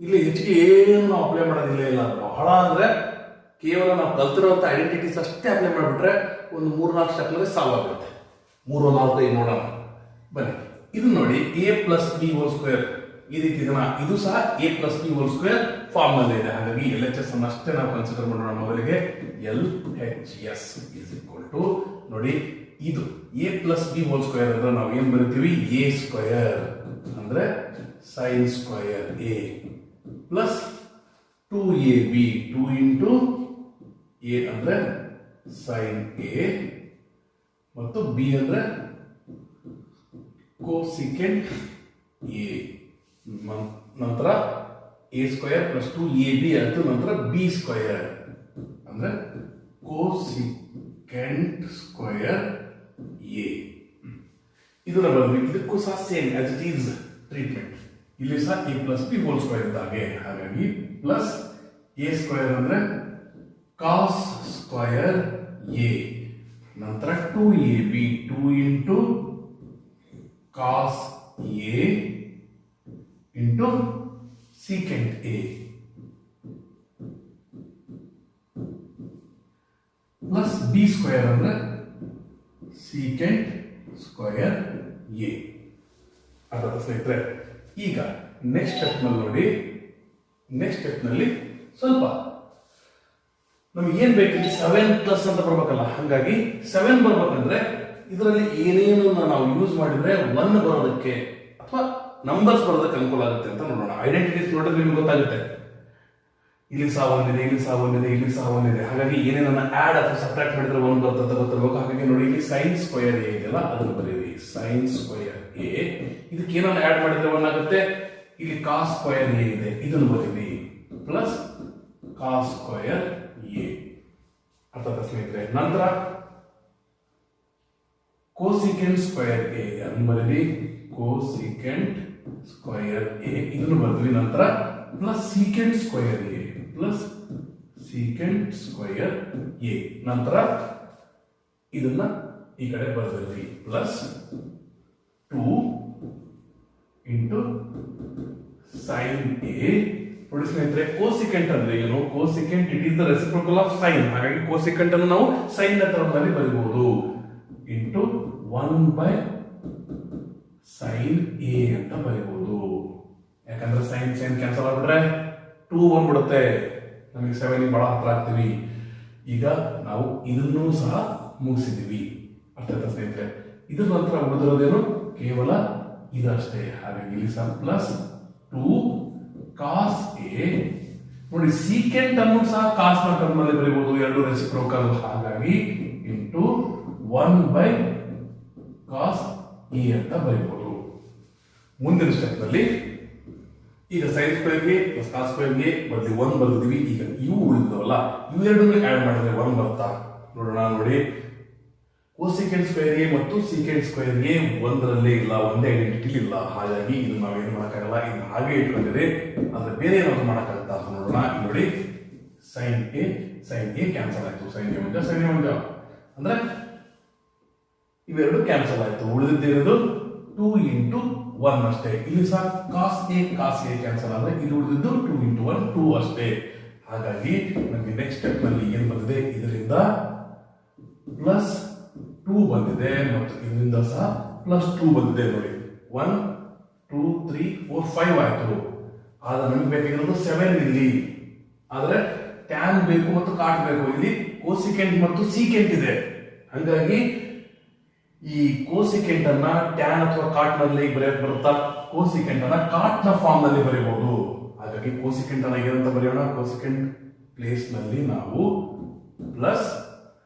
ಇಲ್ಲಿ ಹೆಚ್ಚಿಗೆ ಏನು ನಾವು ಅಪ್ಲೈ ಮಾಡೋದಿಲ್ಲ, ಇಲ್ಲ ಬಹಳ ಅಂದ್ರೆ ಕೇವಲ ನಾವು ಕಲ್ತಿರುವಂತ ಐಡೆಂಟಿಟೀಸ್ ಅಷ್ಟೇ ಅಪ್ಲೈ ಮಾಡಿಬಿಟ್ರೆ ಒಂದು 3-4 ಸ್ಟೆಪ್ ನಲ್ಲಿ ಸಾಲ್ವ್ ಆಗುತ್ತೆ. 3-4 ನೋಡೋಣ ಬನ್ನಿ. ಇದು ನೋಡಿ a plus B whole square ಈ ರೀತಿ ಇದನ್ನ, ಇದು ಸಹ a plus B whole square form ನಲ್ಲಿ ಇದೆ. ಹಾಗಾಗಿ LHS ಅನ್ನು ಅಷ್ಟೇ ನಾವು ಕನ್ಸಿಡರ್ ಮಾಡೋಣ. ಮೊದಲಿಗೆ LHS ಇಸ್ ಈಕ್ವಲ್ ಟು ನೋಡಿ ಇದು a plus B whole square ಅಂದ್ರೆ ನಾವು ಏನ್ ಬರೀತೀವಿ, a ಸ್ಕ್ವೇರ್ ಅಂದ್ರೆ sin square a plus 2ab, 2 into a ಅಂದ್ರೆ sin a ಮತ್ತು b ಅಂದ್ರೆ cosecant a. ನಂತರ a ಸ್ಕ್ವೇರ್ ಪ್ಲಸ್ 2ab ಆಯ್ತು, ನಂತರ b ಸ್ಕ್ವೇರ್ ಅಂದ್ರೆ cosecant ಸ್ಕ್ವೇರ್ a. ಇದನ್ನ ಬರಬೇಕು. ಇದಕ್ಕೂ ಸಹ same as it is treatment. ಇಲ್ಲಿ ಸಹ a plus B whole square ಇದ್ದಾಗೆ, ಹಾಗಾಗಿ ಪ್ಲಸ್ a ಸ್ಕ್ವೇರ್ ಅಂದ್ರೆ ಕಾಸ್ ಸ್ಕ್ವಯರ್ ಎ, ನಂತರ 2ab 2 into cos A into secant A plus B square ಅಂದ್ರೆ ಸೀಕೆಂಟ್ ಸ್ಕ್ವಯರ್ ಎ. ಅರ್ಥ ಸ್ನೇಹಿತರೆ. ಈಗ ನೆಕ್ಸ್ಟ್ ಸ್ಟೆಪ್ ನಲ್ಲಿ ನೋಡಿ, ನೆಕ್ಸ್ಟ್ ಸ್ಟೆಪ್ ನಲ್ಲಿ ಸ್ವಲ್ಪ ನಮ್ಗೆ ಏನ್ ಬೇಕು, 7+ ಅಂತ ಬರ್ಬೇಕಲ್ಲ, ಹಾಗಾಗಿ 7 ಬರ್ಬೇಕಂದ್ರೆ ಇದರಲ್ಲಿ ಏನೇನು ನಾವು ಯೂಸ್ ಮಾಡಿದ್ರೆ 1 ಬರೋದಕ್ಕೆ ಅಥವಾ ನಂಬರ್ಸ್ ಬರೋದಕ್ಕೆ ಅನುಕೂಲ ಆಗುತ್ತೆ ಅಂತ ನೋಡೋಣ. ಐಡೆಂಟಿಟೀಸ್ ನೋಡಿದ್ರೆ ನಿಮ್ಗೆ ಗೊತ್ತಾಗುತ್ತೆ. ಇಲ್ಲಿ ಸಹ ಒಂದಿದೆ, ಇಲ್ಲಿ ಸಹ ಒಂದಿದೆ, ಇಲ್ಲಿ ಸಹ ಒಂದಿದೆ. ಹಾಗಾಗಿ ಏನೇನನ್ನ ಆಡ್ ಅಥವಾ ಸಬ್ಟ್ರಾಕ್ಟ್ ಮಾಡಿದ್ರೆ 1 ಬರುತ್ತೆ ಅಂತ ಗೊತ್ತಿರಬೇಕು. ಹಾಗಾಗಿ ನೋಡಿ, ಇಲ್ಲಿ ಸೈನ್ ಸ್ಕ್ವಯರ್ ಎ ಇದೆಯಲ್ಲ ಅದನ್ನು ಬರೀರಿ. ಸೈನ್ ಸ್ಕ್ವಯರ್ ಎ, ಇದಕ್ಕೆ ಏನನ್ನ ಆಡ್ ಮಾಡಿದ್ರೆ 1 ಆಗುತ್ತೆ. ಇಲ್ಲಿ ಕಾಸ್ ಸ್ಕ್ವಯರ್ ಎ ಇದೆ, ಇದನ್ನು ಬರೀರಿ. Plus cos square A. ಅರ್ಥ ಸ್ನೇಹಿತರೆ. ನಂತರ ಕೋಸಿಕೆಂಟ್ ಸ್ಕ್ವಯರ್ ಎ ಇದೆ, ಅದನ್ನು ಬರೀರಿ. ಕೋಸಿಕೆಂಟ್ ಸ್ಕ್ವಯರ್ ಎ ಇದನ್ನು ಬರ್ತೀವಿ. ನಂತರ plus secant square A, plus secant square A. ನಂತರ ಇದನ್ನ ಈ ಕಡೆ ಬರ್ತೀವಿ. Plus 2 into sine A. ನೋಡಿ ಸ್ನೇಹಿತರೆ, ಕೋಸಿಕೆಂಟ್ ಅಂದ್ರೆ ಏನು? Cosecant it is the reciprocal of sine. ಹಾಗಾಗಿ ಕೋಸಿಕೆಂಟ್ ಅನ್ನು ನಾವು ಸೈನ್ ನ ಟರ್ಮ್ ನಲ್ಲಿ ಬರೀಬಹುದು. ಇಂಟು 1 ಸೈನ್ ಎ ಅಂತ ಬರೀಬಹುದು. ಯಾಕಂದ್ರೆ ಸೈನ್ ಸೈನ್ ಕ್ಯಾನ್ಸಲ್ ಆಗ್ಬಿಟ್ರೆ 2 ಬಂದ್ಬಿಡುತ್ತೆ. ನಮಗೆ 7 ಬಹಳ ಹತ್ರ ಆಗ್ತೀವಿ. ಈಗ ನಾವು ಇದನ್ನೂ ಸಹ ಮುಗಿಸಿದೀವಿ. ಅರ್ಥ ಆಯ್ತಾ ಸ್ನೇಹಿತರೆ? ಇದರ ನಂತರ ಉಳಿದಿರೋದೇನು? ಕೇವಲ ಇದಷ್ಟೇ. ಹಾಗಾಗಿ ಇಲ್ಲಿ ಸಹ ಪ್ಲಸ್ 2 ಕಾಸ್ ಎ. ನೋಡಿ, ಸೀಕೆಂಟ್ ಅನ್ನು ಸಹ ಕಾಸ್ ನ ಟರ್ಮ್ ನಲ್ಲಿ ಬರೀಬಹುದು, ಎರಡು ರೆಸಿಪ್ರೋಕಲ್. ಹಾಗಾಗಿ ಇಂಟು 1 ಕಾಸ್ ಎ ಅಂತ ಬರೀಬಹುದು. ಮುಂದಿನ ಸ್ಟೆಪ್ ನಲ್ಲಿ ಈಗ ಸೈನ್ ಸ್ಕ್ವೇರ್ಗೆ ಪ್ಲಸ್ ಕಾಸ್ ಸ್ಕ್ವೇರ್ಗೆ ಬದಲಿ 1 ಬರ್ದಿದ್ದೀವಿ. ಈಗ ಇವು ಉಳಿದವಲ್ಲ, ಇವೆರಡನ್ನು ಆಡ್ ಮಾಡಿದ್ರೆ 1 ಬರ್ತಾ ನೋಡೋಣ. ನೋಡಿ, ಕೋಸಿಕೆಂಟ್ ಸ್ಕ್ವೇರ್ ಎ ಮತ್ತು ಸೀಕೆಂಟ್ ಸ್ಕ್ವೇರ್ ಎ ಒಂದರಲ್ಲೇ ಇಲ್ಲ, ಒಂದೇ ಐಡೆಂಟಿಟಿ ಇಲ್ಲ. ಹಾಗಾಗಿ ಇದು ನಾವೇನು ಮಾಡೋಕ್ಕಾಗಲ್ಲ, ಇದು ಹಾಗೆ ಇಟ್ಕೊಂಡಿದೆ. ಆದ್ರೆ ಬೇರೆ ಏನಾದ್ರು ಮಾಡೋಕ್ಕಾಗತ್ತಾ ಅಂತ ನೋಡೋಣ. ಇಲ್ಲಿ ನೋಡಿ, ಸೈನ್ ಎ ಕ್ಯಾನ್ಸಲ್ ಆಯ್ತು. ಸೈನ್ ಎ ಒಂದ ಅಂದ್ರೆ ಇವೆರಡು ಕ್ಯಾನ್ಸಲ್ ಆಯ್ತು. ಉಳಿದಿದ್ದೇನದು 2 ಇಂಟು 1 ಅಷ್ಟೇ. ಇಲ್ಲಿ ಸಹ ಕಾಸ್ ಎ ಕ್ಯಾನ್ಸಲ್ ಆದ್ರೆ ಇಲ್ಲಿ ಉಳಿದಿದ್ದು 2 ಇಂಟು 1 2 ಅಷ್ಟೇ. ಹಾಗಾಗಿ ನಮಗೆ ನೆಕ್ಸ್ಟ್ ಸ್ಟೆಪ್ ನಲ್ಲಿ ಏನ್ ಬಂದಿದೆ? ಇದರಿಂದ ಪ್ಲಸ್ 2 ಬಂದಿದೆ ಮತ್ತು ಇದರಿಂದ ಸಹ ಪ್ಲಸ್ 2 ಬಂದಿದೆ. ನೋಡಿ, 1 2 3 4 5 ಆಯ್ತು. ಆದ್ರೆ ನಮಗೆ ಬೇಕಾಗಿರೋದು 7 ಇಲ್ಲಿ. ಆದ್ರೆ ಟ್ಯಾನ್ ಬೇಕು ಮತ್ತು ಕಾಟ್ ಬೇಕು. ಇಲ್ಲಿ ಕೋಸಿಕೆಂಟ್ ಮತ್ತು ಸೀಕೆಂಟ್ ಇದೆ. ಹಾಗಾಗಿ ಈ ಕೋಸಿಕೆಂಟ್ ಅನ್ನ ಟ್ಯಾನ್ ಅಥವಾ ಕಾಟ್ ನಲ್ಲಿ ಬರೆಯಕ್ಕೆ ಬರುತ್ತಾ? ಕೋಸಿಕೆಂಟ್ ಅನ್ನ ಕಾಟ್ ನ ಫಾರ್ಮ್ ನಲ್ಲಿ ಬರೆಯಬಹುದು. ಹಾಗಾಗಿ ಕೋಸಿಕೆಂಟ್ ಅನ್ನ ಏನಂತ ಬರೆಯೋಣ? ಕೋಸಿಕೆಂಟ್ ಪ್ಲೇಸ್ ನಲ್ಲಿ ನಾವು plus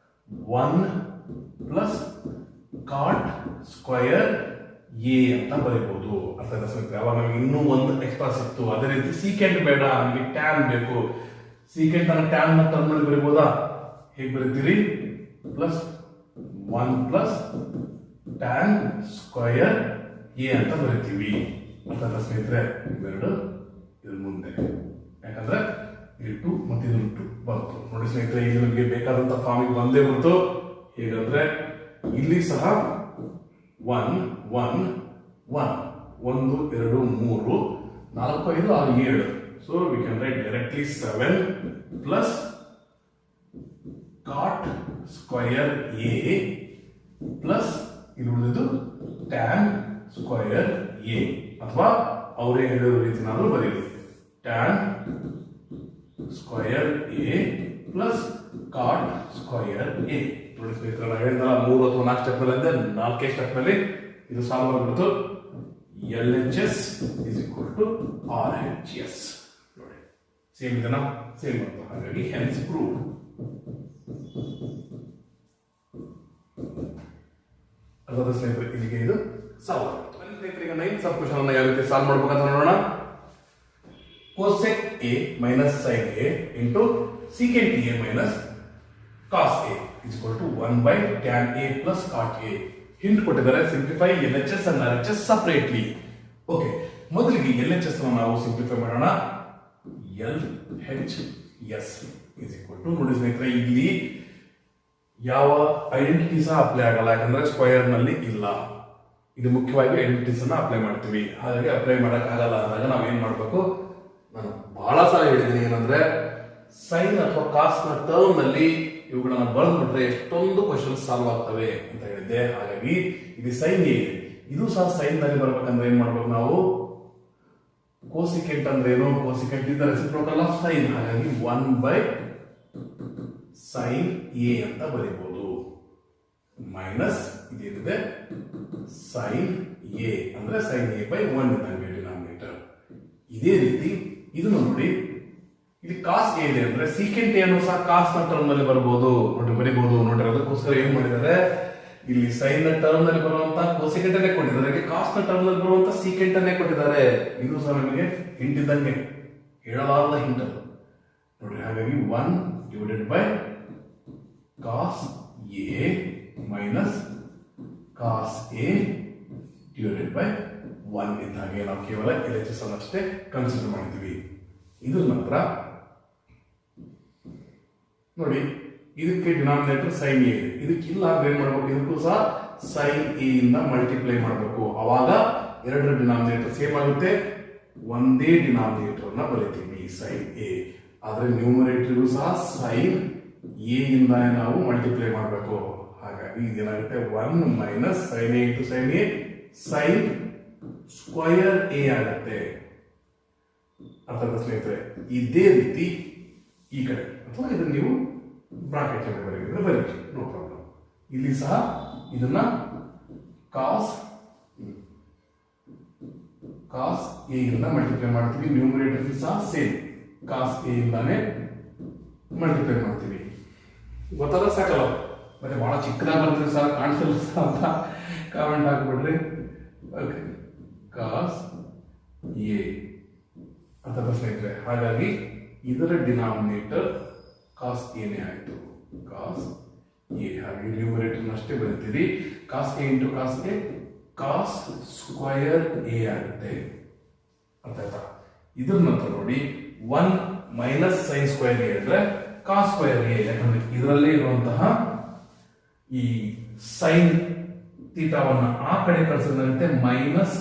1 plus cot square A ಅಂತ ಬರೀಬಹುದು. ಅರ್ಥ ಸ್ನೇಹಿತರೆ? ಅವಾಗ ನಮಗೆ ಇನ್ನೂ ಒಂದು ಎಕ್ಸ್ಟ್ರಾ ಸಿಕ್ತು. ಅದೇ ರೀತಿ ಸೀಕೆಂಟ್ ಬೇಡ, ನಮಗೆ ಟ್ಯಾನ್ ಬೇಕು. ಸೀಕೆಂಟ್ ಅನ್ನ ಟ್ಯಾನ್ ನ ಟರ್ಮ್ ನಲ್ಲಿ ಬರೀಬಹುದಾ? ಹೇಗೆ ಬರೀತೀರಿ? Plus 1 plus tan square A ಅಂತ ಬರೀತೀವಿ. ಅರ್ಥ ಸ್ನೇಹಿತರೆ? ಇವೆರಡು ಇದ್ರ ಮುಂದೆ, ಯಾಕಂದ್ರೆ ಇಲ್ಲಿ 2 ಮತ್ತು ಇದು 2 ಬಂತು. ನೋಡಿ ಸ್ನೇಹಿತರೆ, ಇಲ್ಲಿ ನಮಗೆ ಬೇಕಾದಂತ ಫಾರ್ಮಿಗೆ ಬಂದೇ ಬಂತು. ಹೇಗಂದ್ರೆ ಇಲ್ಲಿ ಸಹ 1 1 1 1 2 3 4 5 6 7. So we can write directly 7 plus cot square A plus ಇಲ್ಲಿ ಉಳಿದಿದ್ದು ಟ್ಯಾನ್ ಸ್ಕ್ವಯರ್ ಎ, ಅಥವಾ ಅವರೇ ಹೇಳಿರೋ ರೀತಿನಾದ್ರೂ ಬರೀರಿ. Tan square A plus cot square A. ನೋಡಿ ಸ್ನೇಹಿತರೆ, ನಾವು ಹೇಳಿದ್ನಲ್ಲ 3 ಅಥವಾ 4 ಸ್ಟೆಪ್ ನಲ್ಲಿ ಅಂದ್ರೆ 4ನೇ ಸ್ಟೆಪ್ ನಲ್ಲಿ ಇದು ಸಾಲ್ವ್ ಆಗ್ಬಿಡ್ತು. LHS is equal to RHS. ನೋಡಿ, ಸೇಮ್ ಇದನ್ನ ಸೇಮ್ ಅಂತ. ಹಾಗಾಗಿ ಹೆನ್ಸ್ ಪ್ರೂವ್ಡ್. ಅದಾದ ಸ್ನೇಹಿತರೆ, ಇಲ್ಲಿಗೆ ಇದು ಸಾಲ್ವ್ ಆಗುತ್ತೆ. ಸ್ನೇಹಿತರೆ, ಈಗ 9th ಸಬ್ ಕ್ವೆಶ್ಚನ್ ಅನ್ನ ಯಾವ ರೀತಿ ಸಾಲ್ವ್ ಮಾಡ್ಬೇಕಂತ ನೋಡೋಣ. cosec a minus sin a into secant a minus cos a is equal to 1 by tan a plus cot a. Hint ಕೊಟ್ಟಿದ್ದಾರೆ, simplify LHS and RHS separately. Okay, ಮೊದಲಿಗೆ LHS ಅನ್ನು ನಾವು simplify ಮಾಡೋಣ. LHS ಇಸ್ ಈಕ್ವಲ್ ಟು ನೋಡಿ ಸ್ನೇಹಿತರೆ ಇಲ್ಲಿ ಯಾವ identity ಸಹ ಅಪ್ಲೈ ಆಗಲ್ಲ, ಯಾಕಂದ್ರೆ ಸ್ಕ್ವಯರ್ ನಲ್ಲಿ ಇಲ್ಲ. ಇದು ಮುಖ್ಯವಾಗಿ ಐಡೆಂಟಿಟೀಸ್ ಅನ್ನ ಅಪ್ಲೈ ಮಾಡ್ತೀವಿ, ಹಾಗಾಗಿ ಅಪ್ಲೈ ಮಾಡಕ್ ಆಗಲ್ಲ ಅಂದಾಗ ನಾವ್ ಏನ್ ಮಾಡ್ಬೇಕು, ನಾನು ಬಹಳ ಸಲ ಹೇಳಿದ್ದೀನಿ ಏನಂದ್ರೆ ಸೈನ್ ಅಥವಾ ಕಾಸ್ ನ ಟರ್ಮ್ ನಲ್ಲಿ ಇವುಗಳನ್ನ ಬರೆದ್ಬಿಟ್ರೆ ಎಷ್ಟೊಂದು ಕ್ವಶನ್ ಸಾಲ್ವ್ ಆಗ್ತವೆ ಅಂತ ಹೇಳಿದ್ದೆ. ಹಾಗಾಗಿ ಇದು ಸೈನ್ ಎ, ಇದು ಸಹ ಸೈನ್ ನಲ್ಲಿ ಬರ್ಬೇಕಂದ್ರೆ ಏನ್ ಮಾಡ್ಬೇಕು ನಾವು, ಕೋಸಿಕೆಂಟ್ ಅಂದ್ರೆ ಏನು, cosecant is the reciprocal of sine. ಹಾಗಾಗಿ 1/sin ಎ ಅಂತ ಬರೀಬಹುದು, ಮೈನಸ್ ಇದೇನಿದೆ sin ಎ ಅಂದ್ರೆ sin a/1 ಇದ್ದಂಗೆ ಡಿನಾಮಿನೇಟರ್. ಇದೇ ರೀತಿ ಇದನ್ನು ನೋಡಿ, ಇಲ್ಲಿ ಕಾಸ್ ಎ ಇದೆ ಅಂದ್ರೆ ಸೀಕೆಂಟ್ ಏನು ಸಹ ಕಾಸ್ ನ ಟರ್ಮ್ ನಲ್ಲಿ ಬರಬಹುದು, ನೋಡಿ ಬರೀಬಹುದು. ನೋಡಿ ಅದಕ್ಕೋಸ್ಕರ ಏನ್ ಮಾಡಿದ್ದಾರೆ, ಇಲ್ಲಿ ಸೈನ್ ನ ಟರ್ಮ್ ನಲ್ಲಿ ಬರುವಂತ ಕೋಸಿಕೆಂಟ್ ಅನ್ನೇ ಕೊಟ್ಟಿದ್ದಾರೆ, ಕಾಸ್ ನ ಟರ್ಮ್ ನಲ್ಲಿ ಬರುವಂತ ಸೀಕೆಂಟ್ ಅನ್ನೇ ಕೊಟ್ಟಿದ್ದಾರೆ. ಇದು ಸಹ ನಮಗೆ ಹಿಂಟ್ ಇದ್ದಂಗೆ, ಹೇಳಲಾರದ ಹಿಂಟ್ ಅದು ನೋಡಿ. ಹಾಗಾಗಿ 1/cos a minus cos a divided by 1 ಇದ್ದಾಗೆ ನಾವು ಕೇವಲ LHS ಅಷ್ಟೇ ಕನ್ಸಿಡರ್ ಮಾಡಿದ್ದೀವಿ. ಇದ್ರ ನಂತರ ನೋಡಿ ಇದಕ್ಕೆ ಡಿನಾಮಿನೇಟರ್ ಸೈನ್ ಎ ಇದೆ, ಇದಕ್ಕಿಲ್ಲ ಅಂದ್ರೆ ಏನ್ ಮಾಡ್ಬೇಕು, ಇದಕ್ಕೂ ಸಹ ಸೈನ್ ಎ ಇಂದ ಮಲ್ಟಿಪ್ಲೈ ಮಾಡಬೇಕು. ಅವಾಗ ಎರಡರ ಡಿನಾಮಿನೇಟರ್ ಸೇಮ್ ಆಗುತ್ತೆ, ಒಂದೇ ಡಿನಾಮಿನೇಟರ್ ನ ಬರೀತೀವಿ ಸೈನ್ ಎ. ಆದ್ರೆ ನ್ಯೂಮರೇಟರ್ ಸಹ ಸೈನ್ ಎ ಇಂದ ನಾವು ಮಲ್ಟಿಪ್ಲೈ ಮಾಡಬೇಕು. ಹಾಗಾಗಿ ಇದೇನಾಗುತ್ತೆ 1 minus sine A into sine A, sign square A ಆಗುತ್ತೆ. ಅರ್ಥ ಸ್ನೇಹಿತರೆ, ಇದೇ ರೀತಿ ಈ ಕಡೆ ಅಥವಾ ಇದನ್ನ ನೀವು ಬ್ರಾಕೆಟ್ ಅಲ್ಲಿ ಬರೀದ್ರೆ ಬರೀರಿ, ನೋ ಪ್ರಾಬ್ಲಮ್. ಇಲ್ಲಿ ಸಹ ಇದನ್ನ ಕಾಸ್ ಎ ಇಂದ ಮಲ್ಟಿಪ್ಲೈ ಮಾಡ್ತೀವಿ, ನ್ಯೂಮರೇಟರ್ ಸಹ ಸೇಮ್ ಕಾಸ್ ಎ ಇಂದಾನೆ ಮಲ್ಟಿಪ್ಲೈ ಮಾಡ್ತೀವಿ. ಗೊತ್ತಾದ ಸಾಕಲ್ಲ, ಮತ್ತೆ ಬಹಳ ಚಿಕ್ಕದಾಗಿ ಬರ್ತೀವಿ ಸರ್ ಕಾಣಿಸಲ್ಲ ಅಂತ ಕಾಮೆಂಟ್ ಹಾಕ್ಬಿಡ್ರಿ. ಓಕೆ, ಕಾಸ್ ಎ ಅಂತ ಸ್ನೇಹಿತರೆ. ಹಾಗಾಗಿ ಇದರ ಡಿನಾಮಿನೇಟರ್ ಕಾಸ್ ಎನೇ ಆಯ್ತು, ಕಾಸ್ ಎ. ಹಾಗೆ ನ್ಯೂಮರೇಟರ್ ಅಷ್ಟೇ ಬರೀತೀರಿ, cos A into cos A, cos square A ಆಗುತ್ತೆ. ಅರ್ಥ ಆಯ್ತಾ? ಇದ್ರ ನಂತರ ನೋಡಿ 1 ಮೈನಸ್ ಸೈನ್ ಸ್ಕ್ವಯರ್ ಎ ಅಂದ್ರೆ ಕಾಸ್ ಸ್ಕ್ವಯರ್ ಎ, ಯಾಕಂದ್ರೆ ಇದರಲ್ಲೇ ಇರುವಂತಹ ಈ ಸೈನ್ ಥೀಟಾವನ್ನ ಆ ಕಡೆ ಕಳಿಸಿದಂತೆ ಮೈನಸ್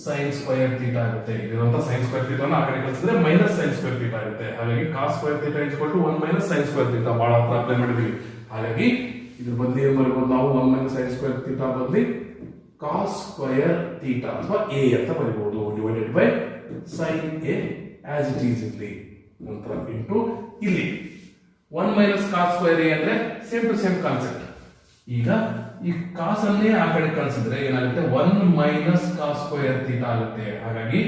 ಸೈನ್ ಸ್ಕ್ವಯರ್ ಥೀಟಾ ಆಗುತ್ತೆ. ಇಲ್ಲಿರುವಂತಹ ಸೈನ್ ಸ್ಕ್ವಯರ್ ಥೀಟಾನ ಆ ಕಡೆ ಕಳಿಸಿದ್ರೆ ಮೈನಸ್ ಸೈನ್ ಸ್ಕ್ವಯರ್ ಥೀಟಾ ಆಗುತ್ತೆ. ಹಾಗಾಗಿ cos square theta is equal to 1 minus sine square theta. ಬಹಳ ಹತ್ರ ಅಪ್ಲೈ ಮಾಡಿದೀವಿ. ಹಾಗಾಗಿ ಇದ್ರ ಬದಲಿ ಏನ್ ಬರೀಬಹುದು ನಾವು, 1 ಮೈನಸ್ ಸೈನ್ ಸ್ಕ್ವಯರ್ ಥೀಟಾ ಬದಲಿ ಕಾಸ್ ಸ್ಕ್ವಯರ್ ಥೀಟಾ ಅಥವಾ ಎ ಅಂತ ಬರೀಬಹುದು, divided by sine A as it is ಇರ್ಲಿ. ನಂತರ ಇಂಟು ಇಲ್ಲಿ 1 ಮೈನಸ್ ಕಾಸ್ ಸ್ಕ್ವಯರ್ ಎ ಅಂದ್ರೆ ಸೇಮ್ ಟು ಸೇಮ್ ಕಾನ್ಸೆಪ್ಟ್. ಈಗ ಈ ಕಾಸ್ ಅನ್ನೇ ಆ ಕಡೆ ಕಳಿಸಿದ್ರೆ ಏನಾಗುತ್ತೆ, 1 ಮೈನಸ್ ಕಾಸ್ ಸ್ಕ್ವಯರ್ ಥೀಟಾ ಆಗುತ್ತೆ. ಹಾಗಾಗಿ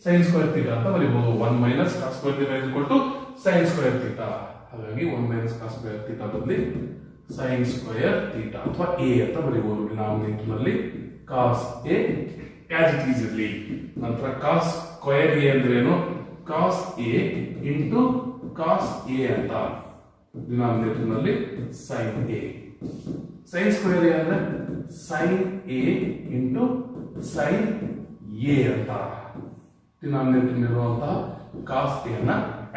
ಸೈನ್ ಸ್ಕ್ವಯರ್ ಥೀಟಾ ಅಂತ ಬರೀಬಹುದು. 1 minus cos square theta is equal to sine square theta. ಹಾಗಾಗಿ 1 ಮೈನಸ್ ಕಾಸ್ ಸ್ಕ್ವಯರ್ ಥೀಟಾ ಬದಲಿ ಸೈನ್ ಸ್ಕ್ವಯರ್ ಥೀಟಾ ಅಥವಾ ಎ ಅಂತ ಬರೀಬಹುದು. ಡಿನಾಮಿನೇಟರ್ ನಲ್ಲಿ cos A as it is ಇರಲಿ. ನಂತರ ಕಾಸ್ ಸ್ಕ್ವಯರ್ ಎ ಅಂದ್ರೆ ಏನು, cos A into cos A ಅಂತ, ಡಿನಾಮಿನೇಟರ್ ನಲ್ಲಿ sine A. Sine square A ಅಂದ್ರೆ sine A into sine A ಅಂತ, ಡಿನಾಮಿನೇಟರ್ ಇರುವಂತಹ ಕಾಸ್ ಎ ಅನ್ನ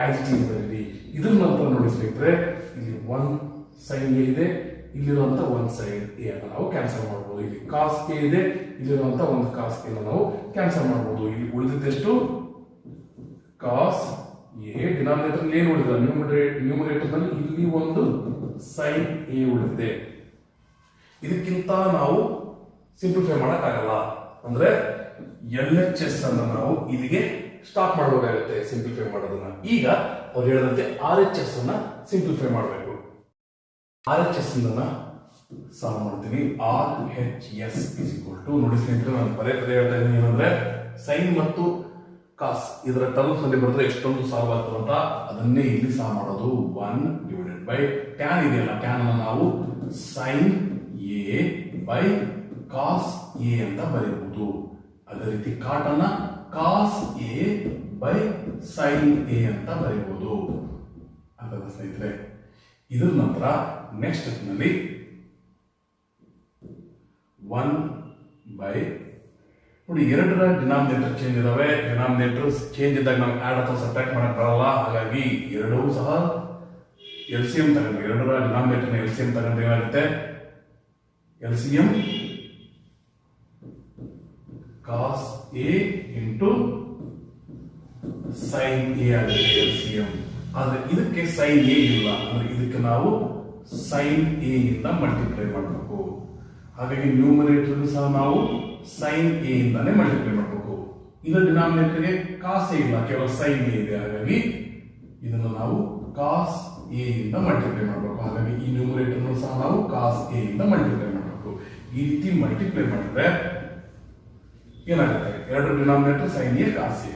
ಆಸ್ ಇಟ್ ಈಸ್ ಬರೀರಿ. ಇದ್ರ ನಂತರ ನೋಡಿ ಸ್ನೇಹಿತರೆ, ಇಲ್ಲಿ 1 ಸೈನ್ ಎ ಇದೆ, ಇಲ್ಲಿರುವಂತ 1 ಸೈನ್ ಎ ಅನ್ನು ನಾವು ಕ್ಯಾನ್ಸಲ್ ಮಾಡಬಹುದು. ಇಲ್ಲಿ ಕಾಸ್ ಎ ಇದೆ, ಇಲ್ಲಿರುವಂತ 1 ಕಾಸ್ ಎ ಅನ್ನು ನಾವು ಕ್ಯಾನ್ಸಲ್ ಮಾಡಬಹುದು. ಇಲ್ಲಿ ಉಳಿದಿದ್ದೆಷ್ಟು, ಕಾಸ್ ಎ. ಡಿನಾಮಿನೇಟರ್ ಏನು ಉಳಿದ, ನ್ಯೂಮರೇಟರ್ ನಲ್ಲಿ ಇಲ್ಲಿ ಒಂದು ಸೈನ್ ಎ ಉಳಿದಿದೆ. ಇದಕ್ಕಿಂತ ನಾವು ಸಿಂಪ್ಲಿಫೈ ಮಾಡಕ್ಕಾಗಲ್ಲ, ಅಂದ್ರೆ LHS ಅನ್ನು ನಾವು ಇಲ್ಲಿಗೆ ಸ್ಟಾಪ್ ಮಾಡಬೇಕಾಗುತ್ತೆ ಸಿಂಪ್ಲಿಫೈ ಮಾಡೋದನ್ನ. ಈಗ ಅವ್ರು ಹೇಳಿದಂತೆ RHS ಅನ್ನ ಸಿಂಪ್ಲಿಫೈ ಮಾಡಬೇಕು. RHS ಅನ್ನ ಸಾಲ್ವ್ ಮಾಡ್ತೀನಿ. RHS ಇಸ್ ಈಕ್ವಲ್ ಟು, ನೋಡಿ ಸ್ನೇಹಿತರೆ ನಾನು ಪದೇ ಹೇಳ್ತಾ ಇದ್ದೀನಿ ಏನಂದ್ರೆ, ಸೈನ್ ಮತ್ತು ಕಾಸ್ ಇದರ ಟರ್ಮ್ಸ್ ನಲ್ಲಿ ಬರೆದ್ರೆ ಎಷ್ಟೊಂದು ಸಾಲ್ವ್ ಆಗ್ತದೆ ಅಂತ ಅದನ್ನೇ ಇಲ್ಲಿ ಸಾಲ್ವ್ ಮಾಡೋದು. 1 ಡಿವೈಡೆಡ್ ಬೈ ಟ್ಯಾನ್ ಇದೆಯಲ್ಲ, ಟ್ಯಾನ್ ಅನ್ನು ನಾವು sine A by cos A ಅಂತ ಬರೀಬಹುದು. ಅದೇ ರೀತಿ ಕಾಟ್ ಅನ್ನ cos A by sine A ಅಂತ ಬರೀಬಹುದು. ಅದರ ಸ್ನೇಹಿತರೆ ಇದರ ನಂತರ ನೆಕ್ಸ್ಟ್ ಸ್ಟೆಪ್ ನಲ್ಲಿ 1 ಬೈ, ನೋಡಿ ಎರಡರ ಡಿನಾಮಿನೇಟರ್ ಚೇಂಜ್ ಇದಾವೆ. ಡಿನಾಮಿನೇಟರ್ ಚೇಂಜ್ ಇದ್ದಾಗ ನಾವು ಆಡ್ ಅಥವಾ ಸಬ್ಟ್ರಾಕ್ಟ್ ಮಾಡಕ್ ಬರಲ್ಲ. ಹಾಗಾಗಿ ಎರಡೂ ಸಹ LCM ತಗೊಂಡ್ರೆ, ಎರಡರ ಡಿನಾಮಿನೇಟರ್ನ LCM ತಗೊಂಡ್ರೆ ಏನಾಗುತ್ತೆ? LCM cos A into sine A ಆಗುತ್ತೆ LCM. ಆದ್ರೆ ಇದಕ್ಕೆ ಸೈನ್ ಎ ಇಲ್ಲ, ಅಂದ್ರೆ ಇದಕ್ಕೆ ನಾವು ಸೈನ್ ಎ ಇಂದ ಮಲ್ಟಿಪ್ಲೈ ಮಾಡಬೇಕು. ಹಾಗಾಗಿ ನ್ಯೂಮರೇಟರ್ ಸಹ ನಾವು ಸೈನ್ ಎ ಇಂದಾನೆ ಮಲ್ಟಿಪ್ಲೈ ಮಾಡಬೇಕು. ಇದರ ಡಿನಾಮಿನೇಟರ್ಗೆ ಕಾಸ್ ಎ ಇಲ್ಲ, ಕೇವಲ ಸೈನ್ ಎ ಇದೆ. ಹಾಗಾಗಿ ಇದನ್ನು ನಾವು ಕಾಸ್ ಎ ಇಂದ ಮಲ್ಟಿಪ್ಲೈ ಮಾಡಬೇಕು. ಹಾಗಾಗಿ ಈ ನ್ಯೂಮರೇಟರ್ ಸಹ ನಾವು ಕಾಸ್ ಎ ಇಂದ ಮಲ್ಟಿಪ್ಲೈ ಮಾಡಬೇಕು. ಈ ರೀತಿ ಮಲ್ಟಿಪ್ಲೈ ಮಾಡಿದ್ರೆ ಏನಾಗುತ್ತೆ? ಎರಡು denominator sine A cos A,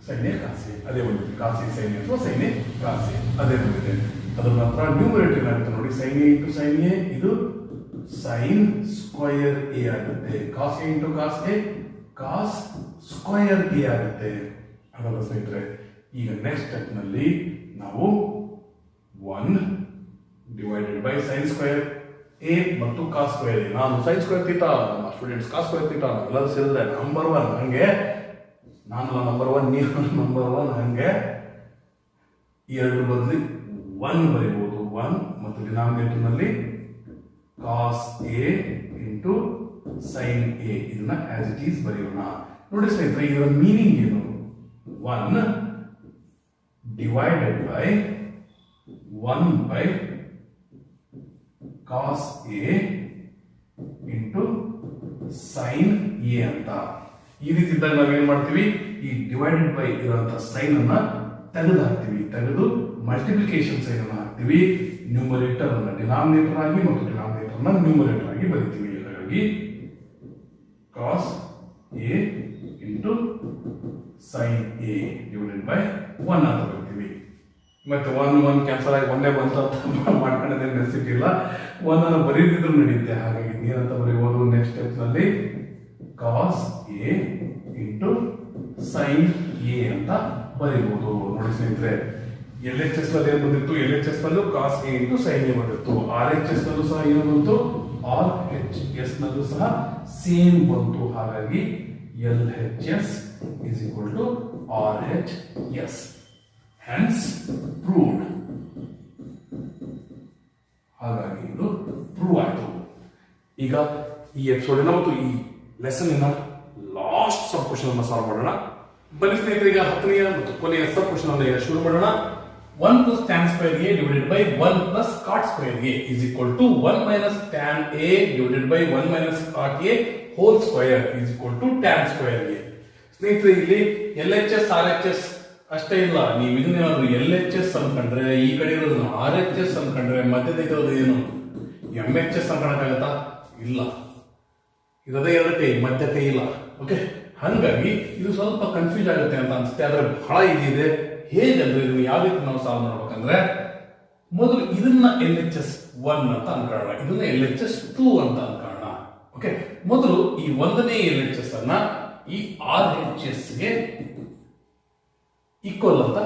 sine A cos A ಅದೇ ಬಂದಿದೆ. ಕಾಸ್ ಎ ಸೈನ್ ಎ ಅಥವಾ ಸೈನ್ ಎ ಕಾಸ್ ಎ ಅದೇ ಬಂದಿದೆ. ಅದರ ನಂತರ ನ್ಯೂಮರೇಟರ್ ಏನಾಗುತ್ತೆ ನೋಡಿ, sine A into sine A, ಇದು ಸೈನ್ ಸ್ಕ್ವಯರ್ ಎ ಆಗುತ್ತೆ. Cos A into cos A, cos square A ಆಗುತ್ತೆ. ಅದಲ್ಲ ಸ್ನೇಹಿತರೆ, ಈಗ ನೆಕ್ಸ್ಟ್ ಸ್ಟೆಪ್ ನಲ್ಲಿ ನಾವು 1 divided by sine square A ಮತ್ತು ಕಾಸ್ ಸ್ಕ್ವಯರ್ ಎ. ನಾನು ಸೈನ್ ಸ್ಕ್ವಯರ್ ಥೀಟಾ, ನಮ್ಮ ಸ್ಟೂಡೆಂಟ್ಸ್ ಕಾಸ್ ಸ್ಕ್ವಯರ್ ಥೀಟಾ ಎಲ್ಲರೂ ಸೇರಿದ್ರೆ ನಂಬರ್ 1. ಹಂಗೆ ನಾನು ನಂಬರ್ 1, ನೀವು ನಂಬರ್ 1, ಹಂಗೆ ಎರಡು ಬದಲಿ 1 ಬರೀಬಹುದು. 1 ಮತ್ತು ಡಿನಾಮಿನೇಟರ್ ನಲ್ಲಿ cos A into sine A, ಇದನ್ನ ಆಸ್ ಇಟ್ ಈಸ್ ಬರೆಯೋಣ. ನೋಡಿ ಸ್ನೇಹಿತರೆ, ಇದರ ಮೀನಿಂಗ್ ಏನು? 1 divided by 1 by cos A into sine A ಅಂತ. ಈ ರೀತಿ ಇದ್ದಾಗ ನಾವೇನ್ ಮಾಡ್ತೀವಿ? ಈ ಡಿವೈಡೆಡ್ ಬೈ ಇರುವಂತಹ ಸೈನ್ ಅನ್ನ ತೆಗೆದು ಹಾಕ್ತಿವಿ. ತೆಗೆದು ಮಲ್ಟಿಪ್ಲಿಕೇಶನ್ ಸೈನ್ ಅನ್ನು ಹಾಕ್ತಿವಿ. ನ್ಯೂಮರೇಟರ್ ಅನ್ನ ಡಿನಾಮಿನೇಟರ್ ಆಗಿ ಮತ್ತು ಡಿನಾಮಿನೇಟರ್ ಅನ್ನ ನ್ಯೂಮರೇಟರ್ ಆಗಿ ಬರೀತೀವಿ. ಹಾಗಾಗಿ cos A into sine A divided by 1 ಅಂತ ಬರೀತೀವಿ. ಮತ್ತೆ 1 ಕ್ಯಾನ್ಸಲ್ ಆಗಿ ಒಂದೇ ಬಂತ ಮಾಡ್ಕೊಂಡೇ ನೆಸಿಟಿ ಇಲ್ಲ. 1 ಅನ್ನು ಬರೀದಿದ್ರು ನಡೆಯುತ್ತೆ. ಹಾಗಾಗಿ ಏನಂತ ಬರೀಬಹುದು? ನೆಕ್ಸ್ಟ್ ಸ್ಟೆಪ್ ನಲ್ಲಿ cos A into sine A ಅಂತ ಬರೀಬಹುದು. ನೋಡಿ ಸ್ನೇಹಿತರೆ, LHS ನಲ್ಲಿ ಏನು ಬಂದಿತ್ತು? LHS ನಲ್ಲೂ cos A into sine A ಬಂದಿತ್ತು. RHS ನಲ್ಲೂ ಸಹ ಏನು ಬಂತು? RHS ನಲ್ಲೂ ಸಹ ಸೇಮ್ ಬಂತು. ಹಾಗಾಗಿ LHS is equal to RHS. Hence proved. ಹಾಗಾಗಿ ಇದು ಪ್ರೂವ್ ಆಯಿತು. ಈಗ ಈ ಎಪಿಸೋಡಿನ ಮತ್ತು ಈ ಲೆಸನ್ ಲಾಸ್ಟ್ ಸಬ್ ಕ್ವಶನ್ ಅನ್ನು ಸಾಲ್ವ್ ಮಾಡೋಣ. ಬನ್ನಿ ಸ್ನೇಹಿತರೆ, ಈಗ 10ನೇ ಮತ್ತು ಕೊನೆಯ ಸಬ್ ಕ್ವಶನ್ ಅನ್ನು ಈಗ ಶುರು ಮಾಡೋಣ. 1 plus tan square a divided by 1 plus cot square a is equal to 1 minus tan a divided by 1 minus cot a whole square is equal to tan square a. ಸ್ನೇಹಿತರೆ, ಇಲ್ಲಿ LHS RHS ಅಷ್ಟೇ ಇಲ್ಲ. ನೀವು ಇದನ್ನೇನಾದ್ರು LHS ಅನ್ಕೊಂಡ್ರೆ, ಈ ಕಡೆ ಇರೋದನ್ನ RHS ಅನ್ಕೊಂಡ್ರೆ, ಮಧ್ಯದಲ್ಲಿರೋದು ಏನು MHS ಅನ್ಕೊಳಕ್ಕಾಗತ್ತಾ? ಇಲ್ಲ. ಇರೋದೇ ಎರಡು ಕೈ, ಮಧ್ಯ ಕೈ ಇಲ್ಲ. ಓಕೆ, ಹಂಗಾಗಿ ಇದು ಸ್ವಲ್ಪ ಕನ್ಫ್ಯೂಸ್ ಆಗುತ್ತೆ ಅಂತ ಅನ್ಸುತ್ತೆ. ಆದ್ರೆ ಬಹಳ ಇದೆ. ಹೇಗಂದ್ರೆ ಇದನ್ನ ಯಾವ ರೀತಿ ನಾವು ಸಾಲ್ವ್ ಮಾಡ್ಬೇಕಂದ್ರೆ, ಮೊದಲು ಇದನ್ನ LHS 1 ಅಂತ ಅನ್ಕೊಳ್ಳೋಣ, ಇದನ್ನ LHS 2 ಅಂತ ಅನ್ಕೊಳ್ಳೋಣ. ಓಕೆ, ಮೊದಲು ಈ 1ನೇ LHS ಅನ್ನ ಈ RHS ಗೆ ಈಕ್ವಲ್ ಅಂತ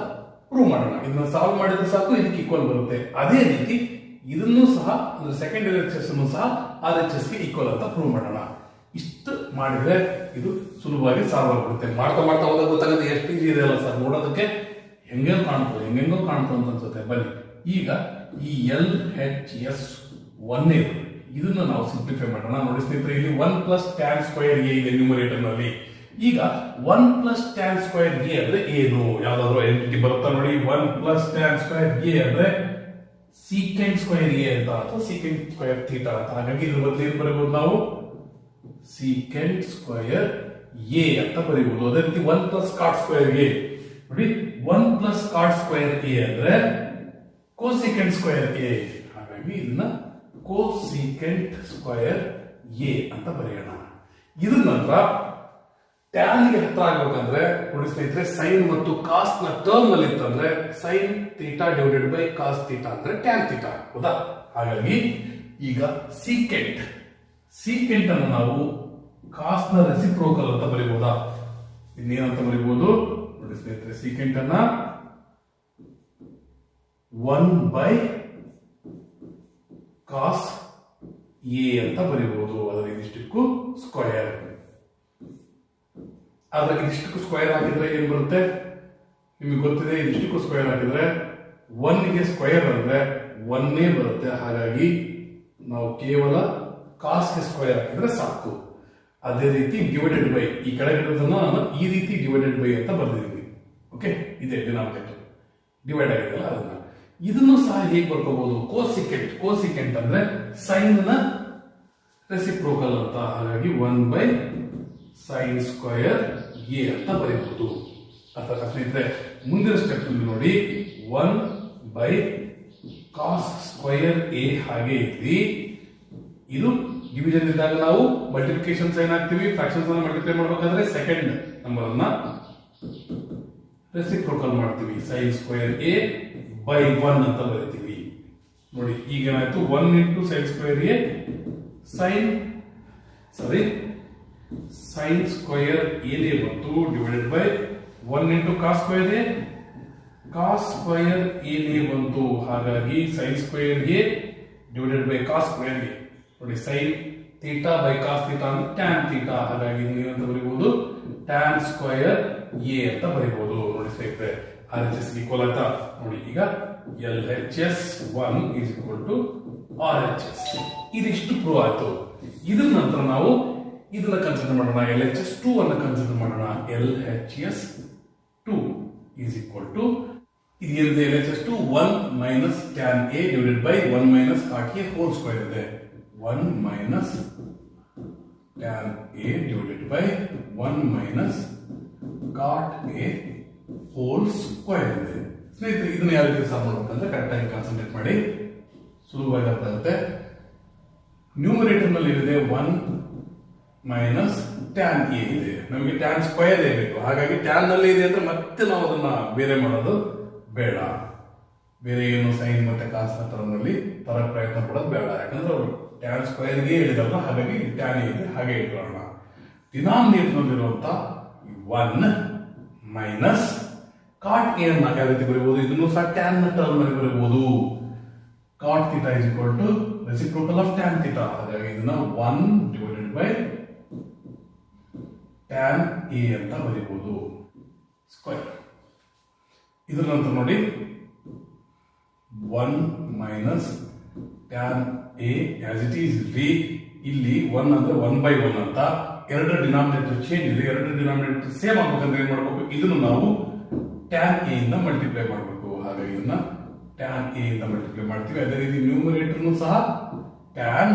ಪ್ರೂವ್ ಮಾಡೋಣ. ಇದನ್ನ ಸಾಲ್ವ್ ಮಾಡಿದ್ರೆ ಸಾಕು, ಇದಕ್ಕೆ ಈಕ್ವಲ್ ಬರುತ್ತೆ. ಅದೇ ರೀತಿ ಇದನ್ನು ಸಹ, ಅಂದ್ರೆ ಸೆಕೆಂಡ್ LHS ಅನ್ನು ಸಹ RHS ಗೆ ಈಕ್ವಲ್ ಅಂತ ಪ್ರೂವ್ ಮಾಡೋಣ. ಇಷ್ಟು ಮಾಡಿದ್ರೆ ಇದು ಸುಲಭವಾಗಿ ಸಾಲ್ವ್ ಆಗ್ಬಿಡುತ್ತೆ. ಮಾಡ್ತಾ ಮಾಡ್ತಾ ಹೋದಾಗ ಗೊತ್ತಾಗುತ್ತೆ ಎಷ್ಟು ಈಜಿ ಇದೆ ಅಲ್ಲ ಸರ್, ನೋಡೋದಕ್ಕೆ ಹೆಂಗೇನೋ ಕಾಣ್ತು ಅಂತ ಅನ್ಸುತ್ತೆ. ಬನ್ನಿ ಈಗ ಈ LHS 1 ಇದನ್ನ ನಾವು ಸಿಂಪ್ಲಿಫೈ ಮಾಡೋಣ. ನೋಡಿ ಸ್ನೇಹಿತರೆ, ಇಲ್ಲಿ 1 plus tan square a ಇದೆ ನ್ಯೂಮರೇಟರ್ ನಲ್ಲಿ. ಈಗ 1 plus tan square a ಅಂದ್ರೆ ಏನು? ಯಾವ್ದಾದ್ರು ಐಡೆಂಟಿಟಿ ಬರುತ್ತಾ ನೋಡಿ. 1 plus tan square a ಅಂದ್ರೆ secant square a ಅಂತ ಅಥವಾ secant square theta ಅಂತ. ಹಾಗಾಗಿ ಇದ್ರ ಬದಲು ಏನು ಬರೀಬಹುದು ನಾವು? secant square a ಅಂತ ಬರೀಬಹುದು. ಅದೇ ರೀತಿ 1 plus cot square a ನೋಡಿ. 1 plus cot square a ಅಂದ್ರೆ cosecant square a. ಹಾಗಾಗಿ ಇದನ್ನ cosecant square a ಅಂತ ಬರೆಯೋಣ. ಇದ್ರ ನಂತರ tan ಗೆ ಹತ್ರ ಆಗ್ಬೇಕಂದ್ರೆ ನೋಡಿ ಸ್ನೇಹಿತರೆ, ಸೈನ್ ಮತ್ತು ಕಾಸ್ ನ ಟರ್ಮ್ ಅಲ್ಲಿ ಇತ್ತಂದ್ರೆ sine theta divided by cos theta ಅಂದ್ರೆ ಟ್ಯಾನ್ ಥೀಟಾ, ಹೌದಾ? ಹಾಗಾಗಿ ಈಗ ಸೀಕೆಂಟ್ ಅನ್ನು ನಾವು ಕಾಸ್ ನ ರೆಸಿಪ್ರೋಕಲ್ ಅಂತ ಬರೀಬಹುದಾ? ಇನ್ನೇನಂತ ಬರೀಬಹುದು ನೋಡಿ ಸ್ನೇಹಿತರೆ, ಸೀಕೆಂಟ್ ಅನ್ನ 1 ಬೈ ಕಾಸ್ ಎ ಅಂತ ಬರೀಬಹುದು. ಅದರ ಇದಿಷ್ಟಕ್ಕೂ ಸ್ಕ್ವಯರ್. ಆದ್ರೆ ಇದಿಷ್ಟಕ್ಕೂ ಸ್ಕ್ವಯರ್ ಹಾಕಿದ್ರೆ ಏನ್ ಬರುತ್ತೆ ನಿಮಗೆ ಗೊತ್ತಿದೆ. ಇದಿಷ್ಟಕ್ಕೂ ಸ್ಕ್ವಯರ್ ಹಾಕಿದ್ರೆ 1 ಗೆ ಸ್ಕ್ವಯರ್ ಅಂದ್ರೆ 1 ಬರುತ್ತೆ. ಹಾಗಾಗಿ ನಾವು ಕೇವಲ ಕಾಸ್ಗೆ ಸ್ಕ್ವೇರ್ ಹಾಕಿದ್ರೆ ಸಾಕು. ಅದೇ ರೀತಿ ಡಿವೈಡೆಡ್ ಬೈ ಈ ಕೆಳಗಿರೋದನ್ನ ನಾನು ಈ ರೀತಿ ಡಿವೈಡೆಡ್ ಬೈ ಅಂತ ಬರ್ದಿದ್ದೀನಿ. ಓಕೆ, ಇದೆ ಡಿನಾಮಿನೇಟರ್ ಡಿವೈಡ್ ಆಗಿದೆಯಲ್ಲ ಅದನ್ನ. ಇದನ್ನು ಸಹ ಹೇಗೆ ಬರ್ಕೋಬಹುದು? ಕೋಸಿಕೆಂಟ್ ಅಂದ್ರೆ ಸೈನ್ ನ ರೆಸಿಪ್ರೋಕಲ್ ಅಂತ. ಹಾಗಾಗಿ 1/sin ಸ್ಕ್ವೇರ್ ಎ ಅಂತ ಬರೀಬಹುದು. ಅಥವಾ ಸ್ನೇಹಿತರೆ ಮುಂದಿನ ಸ್ಟೆಪ್ ನೋಡಿ, 1/cos ಸ್ಕ್ವೇರ್ ಎ ಹಾಗೆ ಇದ್ವಿ. ಇದು ಡಿವಿಷನ್ ಇದ್ದಾಗ ನಾವು ಮಲ್ಟಿಪ್ಲಿಕೇಶನ್ ಸೈನ್ ಹಾಕ್ತಿವಿ. ಫ್ರಾಕ್ಷನ್ಸ್ ಅನ್ನ ಮಲ್ಟಿಪ್ಲೈ ಮಾಡಬೇಕಾದ್ರೆ ಸೆಕೆಂಡ್ ನಂಬರ್ ಅನ್ನ ರೆಸಿಪ್ರೋಕಲ್ ಮಾಡ್ತೀವಿ. sin ಸ್ಕ್ವೇರ್ ಎ ಬೈ 1 ಅಂತ ಬರೀತೀವಿ. ನೋಡಿ ಈಗ ಏನಾಯ್ತು, 1 into sin square A sin square A ಬಂತು divided by 1 into cos square A cos square A ಬಂತು. ಹಾಗಾಗಿ sin square A divided by cos square A. ನೋಡಿ sin ಥೀಟಾ ಬೈ cos ಥೀಟಾ ಅಂದ್ರೆ tan ಥೀಟಾ. ಹಾಗಾಗಿ ಏನಂತ ಬರೀಬಹುದು? tan ಸ್ಕ್ವೇರ್ ಎ ಅಂತ ಬರೀಬಹುದು. ನೋಡಿ ಸ್ನೇಹಿತರೆ RHS ಈಕ್ವಲ್ ಆಯ್ತಾ? ನೋಡಿ ಈಗ LHS 1 is equal to RHS. ಇದಿಷ್ಟು ಪ್ರೂವ್ ಆಯ್ತು. ಇದರ ನಂತರ ನಾವು ಇದನ್ನ ಕನ್ಸಿಡರ್ ಮಾಡೋಣ. LHS 2 ಅನ್ನ ಕನ್ಸಿಡರ್ ಮಾಡೋಣ. LHS 2 is equal to ಇದೇನಿದೆ? LHS 2 1 minus tan A divided by 1 minus cot A whole square ಇದೆ. 1 minus tan A divided by 1 minus cot A whole square ಇದೆ. ಸ್ನೇಹಿತರೆ ಇದನ್ನ ಯಾವ ರೀತಿ ಸಾಲ್ವ್ ಮಾಡಬೇಕಂದ್ರೆ ಕರೆಕ್ಟ್ ಆಗಿ ಕಾನ್ಸಂಟ್ರೇಟ್ ಮಾಡಿ, ಸುಲಭವಾಗಿ ಅರ್ಥ ಆಗುತ್ತೆ. ನ್ಯೂಮರೇಟರ್ ನಲ್ಲಿ ಏನಿದೆ? 1 ಮೈನಸ್ ಟ್ಯಾನ್ ಎ ಇದೆ. ನಮಗೆ ಟ್ಯಾನ್ ಸ್ಕ್ವೇರ್ ಎ ಬೇಕು. ಹಾಗಾಗಿ ಟ್ಯಾನ್ ನಲ್ಲಿ ಇದೆ ಅಂದ್ರೆ ಮತ್ತೆ ನಾವು ಅದನ್ನ ಬೇರೆ ಮಾಡೋದು ಬೇಡ. ಬೇರೆ ಏನು ಸೈನ್ ಮತ್ತೆ ಕಾಸ್ ಟರ್ಮ್ನಲ್ಲಿ ತರ ಪ್ರಯತ್ನ ಪಡೋದು ಬೇಡ. ಯಾಕಂದ್ರೆ ಅವರು ಟ್ಯಾನ್ ಸ್ಕ್ವೇರ್ಗೆ ಹೇಳಿದಲ್ಲ, ಹಾಗಾಗಿ ಟ್ಯಾನ್ ಎ ಇದೆ ಹಾಗೆ ಇಟ್ಕೊಳ್ಳೋಣ. ಡಿನಾಮಿನೇಟರ್ ನಲ್ಲಿರುವಂತ 1 ಮೈನಸ್ ಕಾಟ್ ಎ ಅನ್ನ ಯಾವ ರೀತಿ ಬರೀಬಹುದು? ಇದನ್ನು ಸಹ ಟ್ಯಾನ್ ಟರ್ಮ್ ನಲ್ಲಿ ಬರೀಬಹುದು. Cot theta is equal to reciprocal of tan theta. ಹಾಗಾಗಿ ಇದನ್ನ 1 ಡಿವೈಡೆಡ್ ಬೈ ಟ್ಯಾನ್ ಎ ಅಂತ ಬರೀಬಹುದು ಸ್ಕ್ವೇರ್. ಇದರ ನಂತರ ನೋಡಿ 1 minus tan A as it is. ಇಲ್ಲಿ 1 ಅಂದ್ರೆ 1/1 ಅಂತ. ಎರಡರ ಡಿನಾಮಿನೇಟರ್ ಚೇಂಜ್ ಇದೆ. ಎರಡರ ಡಿನಾಮಿನೇಟರ್ ಸೇಮ್ ಆಗ್ಬೇಕಂದ್ರೆ ಏನ್ ಮಾಡಬೇಕು? ಇದನ್ನು ನಾವು ಟ್ಯಾನ್ ಎ ಇಂದ ಮಲ್ಟಿಪ್ಲೈ ಮಾಡಬೇಕು. ಹಾಗಾಗಿ ಇದನ್ನ ಟ್ಯಾನ್ ಎ ಇಂದ ಮಲ್ಟಿಪ್ಲೈ ಮಾಡ್ತೀವಿ. ಅದೇ ರೀತಿ ನ್ಯೂಮರೇಟರ್ನು ಸಹ ಟ್ಯಾನ್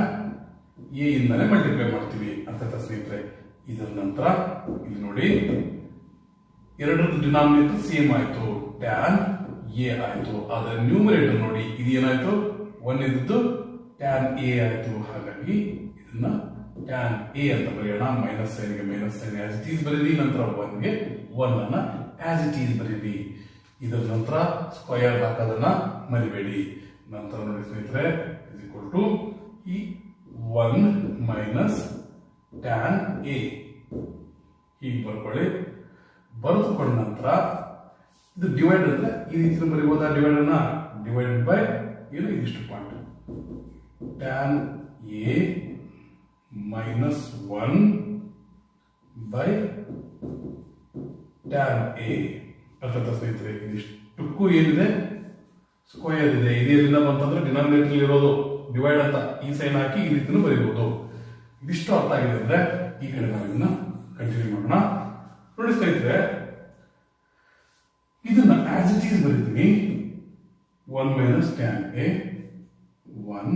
ಎ ಇಂದಾನೆ ಮಲ್ಟಿಪ್ಲೈ ಮಾಡ್ತೀವಿ ಅಂತ ಸ್ನೇಹಿತರೆ. ಇದರ ನಂತರ ಇಲ್ಲಿ ನೋಡಿ ಎರಡರದ್ದು ಡಿನಾಮಿನೇಟರ್ ಸೇಮ್ ಆಯ್ತು, ಟ್ಯಾನ್ ಎ ಆಯ್ತು. ಆದ್ರೆ ನ್ಯೂಮರೇಟರ್ ನೋಡಿ ಇದು ಏನಾಯ್ತು? 1 ಇದ್ದು ಟ್ಯಾನ್ ಎ ಆಯ್ತು. ಹಾಗಾಗಿ ಇದನ್ನ ಟ್ಯಾನ್ ಎ ಅಂತ ಬರೆಯೋಣ. ಮೈನಸ್ ಸೈನ್ಗೆ minus sine as it is ಬರೀರಿ. ನಂತರ 1ಗೆ 1 ಅನ್ನ ಆಸ್ ಇಟ್ ಈಸ್ ಬರೀರಿ. ಇದರ ನಂತರ ಸ್ಕ್ವಯರ್ ಹಾಕೋದನ್ನ ಮರಿಬೇಡಿ. ನಂತರ ನೋಡಿ ಸ್ನೇಹಿತರೆ ಇಸ್ ಈಕ್ವಲ್ ಟು ಈ 1 ಮೈನಸ್ ಟ್ಯಾನ್ ಎ ಹೀಗೆ ಬರ್ಕೊಳ್ಳಿ. ಬರೆದುಕೊಂಡ ನಂತರ ಇದು ಡಿವೈಡ್ ಅಂದ್ರೆ ಈ ರೀತಿ ಬರೀಬಹುದಾ? ಡಿವೈಡರ್ನ ಡಿವೈಡೆಡ್ ಬೈ ಏನು ಇದಿಷ್ಟು point tan A minus 1 by tan A. ಅರ್ಥ ಸ್ನೇಹಿತರೆ ಇದಿಷ್ಟಕ್ಕೂ ಏನಿದೆ? ಸ್ಕ್ವಯರ್ ಇದೆ. ಇದೆಲ್ಲ ಬಂತಂದ್ರೆ ಡಿನಾಮಿನೇಟರ್ ಇರೋದು ಡಿವೈಡ್ ಅಂತ ಈ ಸೈನ್ ಹಾಕಿ ಈ ರೀತಿನೂ ಬರೀಬಹುದು. ಇದಿಷ್ಟು ಅರ್ಥ ಆಗಿದೆ ಅಂದ್ರೆ ಈ ಕಡೆ ನಾವು ಇದನ್ನ ಕಂಟಿನ್ಯೂ ಮಾಡೋಣ. ನೋಡಿ ಸ್ನೇಹಿತರೆ ಇದನ್ನ ಆಸ್ ಇಟ್ ಈಸ್ ಬರೀತೀನಿ. 1 minus tan A 1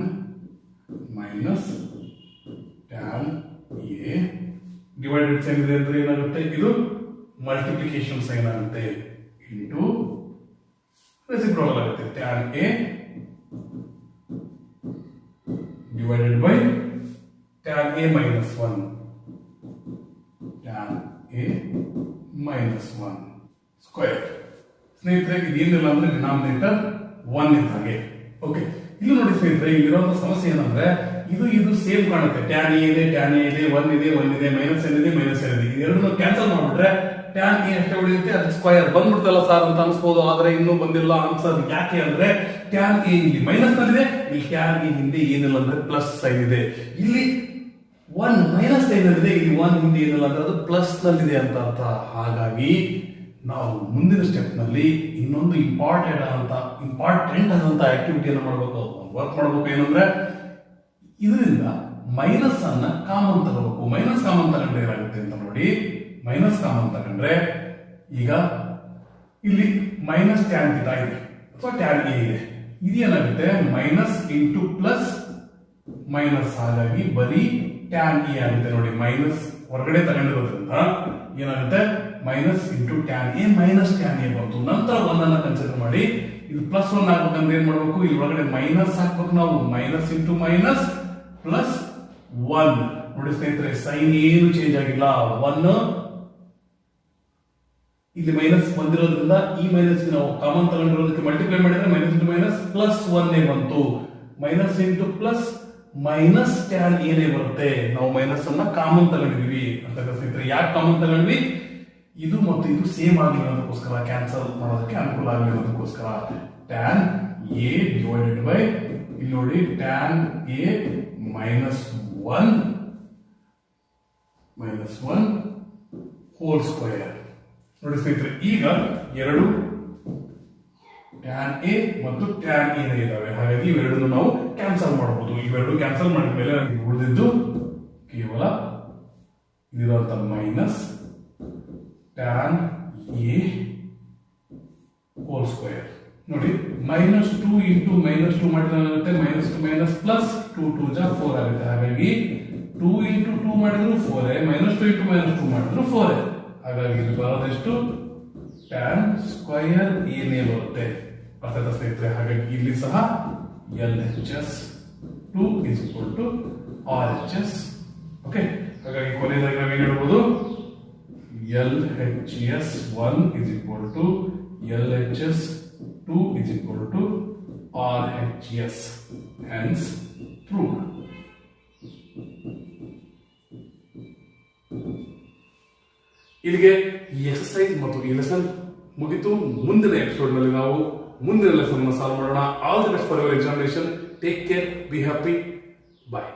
minus tan A divided sine ಇದೆ ಅಂದ್ರೆ ಏನಾಗುತ್ತೆ? ಇದು ಮಲ್ಟಿಪ್ಲಿಕೇಶನ್ ಸೈನ್ ಆಗುತ್ತೆ. ಇಂಟು ರೆಸಿಪ್ರೋಕಲ್ ಆಗುತ್ತೆ. Tan A divided by tan A minus 1 tan A minus 1 square. ಸ್ನೇಹಿತರೆ ಇದೇನಿಲ್ಲ ಅಂದ್ರೆ ಡಿನಾಮಿನೇಟರ್ 1 ಇದ್ದಾಗೆ. ಓಕೆ, ಇಲ್ಲಿ ನೋಡಿ ಸ್ನೇಹಿತರೆ ಇಲ್ಲಿರುವಂತ ಸಮಸ್ಯೆ ಏನಂದ್ರೆ ಇದು ಸೇಮ್ ಕಾಣುತ್ತೆ. ಟ್ಯಾನ್ ಎ ಇದೆ, ಟ್ಯಾನ್ ಎ ಇದೆ, 1 ಇದೆ, 1 ಇದೆ, ಮೈನಸ್ ಏನ್ ಇದೆ, ಮೈನಸ್ ಏನ್ ಇದೆ. ಇದೆರಡನ್ನು ಕ್ಯಾನ್ಸಲ್ ಮಾಡ್ಬಿಟ್ರೆ ಟ್ಯಾನ್ ಎ ಅಷ್ಟೇ ಉಳಿಯುತ್ತೆ. ಅದು ಸ್ಕ್ವಯರ್ ಬಂದ್ಬಿಡ್ತಲ್ಲ ಸರ್ ಅಂತ ಅನ್ಸ್ಬೋದು. ಆದ್ರೆ ಇನ್ನೂ ಬಂದಿಲ್ಲ ಆನ್ಸರ್. ಯಾಕೆ ಅಂದ್ರೆ ಟ್ಯಾನ್ ಎ ಇಲ್ಲಿ ಮೈನಸ್ ನಲ್ಲಿದೆ, ಇಲ್ಲಿ ಟ್ಯಾನ್ ಎ ಹಿಂದೆ ಏನಿಲ್ಲ ಅಂದ್ರೆ ಪ್ಲಸ್ ಸೈನ್ ಇದೆ. ಇಲ್ಲಿ 1 ಮೈನಸ್ ಸೈನ್ ಇದೆ, ಇಲ್ಲಿ 1 ಹಿಂದೆ ಏನಿಲ್ಲ ಅಂದ್ರೆ ಅದು ಪ್ಲಸ್ ನಲ್ಲಿದೆ ಅಂತ ಅರ್ಥ. ಹಾಗಾಗಿ ನಾವು ಮುಂದಿನ ಸ್ಟೆಪ್ ನಲ್ಲಿ ಇನ್ನೊಂದು ಇಂಪಾರ್ಟೆಂಟ್ ಆದಂತ ಆಕ್ಟಿವಿಟಿಯನ್ನು ಮಾಡಬೇಕು, ವರ್ಕ್ ಮಾಡಬೇಕು. ಏನಂದ್ರೆ ಇದರಿಂದ ಮೈನಸ್ ಅನ್ನ ಕಾಮನ್ ತಗೋಬೇಕು. ಮೈನಸ್ ಕಾಮನ್ ತಗೊಂಡ್ರೆ ಏನಾಗುತ್ತೆ ಅಂತ ನೋಡಿ. ಮೈನಸ್ ಕಾಮನ್ ತಗೊಂಡ್ರೆ ಈಗ ಇಲ್ಲಿ ಮೈನಸ್ ಟ್ಯಾನ್ ಥೀಟಾ ಇದೆ ಅಥವಾ ಟ್ಯಾನ್ ಎ ಇದೆ. ಇದೇನಾಗುತ್ತೆ ಮೈನಸ್ ಇಂಟು ಪ್ಲಸ್ ಮೈನಸ್, ಹಾಗಾಗಿ ಬರೀ ಟ್ಯಾನ್ ಎ ಆಗುತ್ತೆ ನೋಡಿ. ಮೈನಸ್ ಹೊರಗಡೆ ತಗೊಂಡಿರೋದ್ರಿಂದ ಏನಾಗುತ್ತೆ minus into tan A, minus tan A ಬಂತು. ನಂತರ 1 ಅನ್ನ ಕನ್ಸಿಡರ್ ಮಾಡಿ ಇದು ಪ್ಲಸ್ 1 ಹಾಕ್ಬೇಕಂದ್ರೆ ಏನ್ ಮಾಡ್ಬೇಕು, ಇಲ್ಲಿ ಒಳಗಡೆ ಮೈನಸ್ ಹಾಕ್ಬೇಕು ನಾವು. ಮೈನಸ್ ಇಂಟು ಮೈನಸ್ ಪ್ಲಸ್ 1 ನೋಡಿ ಸ್ನೇಹಿತರೆ, ಸೈನ್ ಏನು ಚೇಂಜ್ ಆಗಿಲ್ಲ. 1 ಇಲ್ಲಿ ಮೈನಸ್ ಬಂದಿರೋದ್ರಿಂದ ಈ ಮೈನಸ್ ನಾವು ಕಾಮನ್ ತಗೊಂಡಿರೋದಕ್ಕೆ ಮಲ್ಟಿಪ್ಲೈ ಮಾಡಿದ್ರೆ ಮೈನಸ್ ಇಂಟು ಮೈನಸ್ ಪ್ಲಸ್ 1 ಬಂತು. Minus into plus minus tan ಏನೇ ಬರುತ್ತೆ. ನಾವು ಮೈನಸ್ ಅನ್ನ ಕಾಮನ್ ತಗೊಂಡಿದೀವಿ ಅಂತ ಸ್ನೇಹಿತರೆ. ಯಾಕೆ ಕಾಮನ್ ತಗೊಂಡ್ವಿ, ಇದು ಮತ್ತು ಇದು ಸೇಮ್ ಆಗಲಿ ಅನ್ನೋದಕ್ಕೋಸ್ಕರ, ಕ್ಯಾನ್ಸಲ್ ಮಾಡೋದಕ್ಕೆ ಅನುಕೂಲ ಆಗಲಿ ಅನ್ನೋದಕ್ಕೋಸ್ಕರ. ಟ್ಯಾನ್ ಎ ಡಿವೈಡೆಡ್ ಬೈ ಇಲ್ಲಿ ನೋಡಿ tan A minus 1 hole square ನೋಡಿ ಸ್ನೇಹಿತರೆ. ಈಗ ಎರಡು ಟ್ಯಾನ್ ಎ ಮತ್ತು ಟ್ಯಾನ್ ಎ ಇದಾವೆ, ಹಾಗಾಗಿ ಇವೆರಡನ್ನು ನಾವು ಕ್ಯಾನ್ಸಲ್ ಮಾಡಬಹುದು. ಇವೆರಡು ಕ್ಯಾನ್ಸಲ್ ಮಾಡಿದ ಮೇಲೆ ಉಳಿದಿದ್ದು ಕೇವಲ ಇದಿರುವಂತ minus tan A whole square ನೋಡಿ. ಮೈನಸ್ 2 ಇಂಟು ಮೈನಸ್ 2 ಮಾಡಿದ್ರೆ ಮೈನಸ್ 2 ಮೈನಸ್ ಪ್ಲಸ್ 2 2 ಜಾ 4 ಆಗುತ್ತೆ. ಹಾಗಾಗಿ 2 ಇಂಟು 2 ಮಾಡಿದ್ರು 4, ಮೈನಸ್ 2 ಇಂಟು ಮೈನಸ್ 2 ಮಾಡಿದ್ರು 4. ಹಾಗಾಗಿ ಇಲ್ಲಿ ಬರೋದೆಷ್ಟು ಟ್ಯಾನ್ ಸ್ಕ್ವಯರ್ ಏನೇ ಬರುತ್ತೆ ಅರ್ಥದ ಸ್ನೇಹಿತರೆ. ಹಾಗಾಗಿ ಇಲ್ಲಿ ಸಹ LHS 2 is equal to RHS. Okay, ಹಾಗಾಗಿ ಕೊನೆಯದಾಗಿ ನಾವೇನು ಹೇಳ್ಬೋದು, LHS 1 is equal to LHS 2 is equal to RHS, hence true. ಇಲ್ಲಿಗೆ ಈ ಎಕ್ಸರ್ಸೈಸ್ ಮತ್ತು ಈ ಲೆಸನ್ ಮುಗಿತು. ಮುಂದಿನ ಎಪಿಸೋಡ್ ನಲ್ಲಿ ನಾವು ಮುಂದಿನ ಲೆಸನ್ ಸಾಲ್ವ್ ಮಾಡೋಣ. All the best for your examination. Take care, be happy, bye.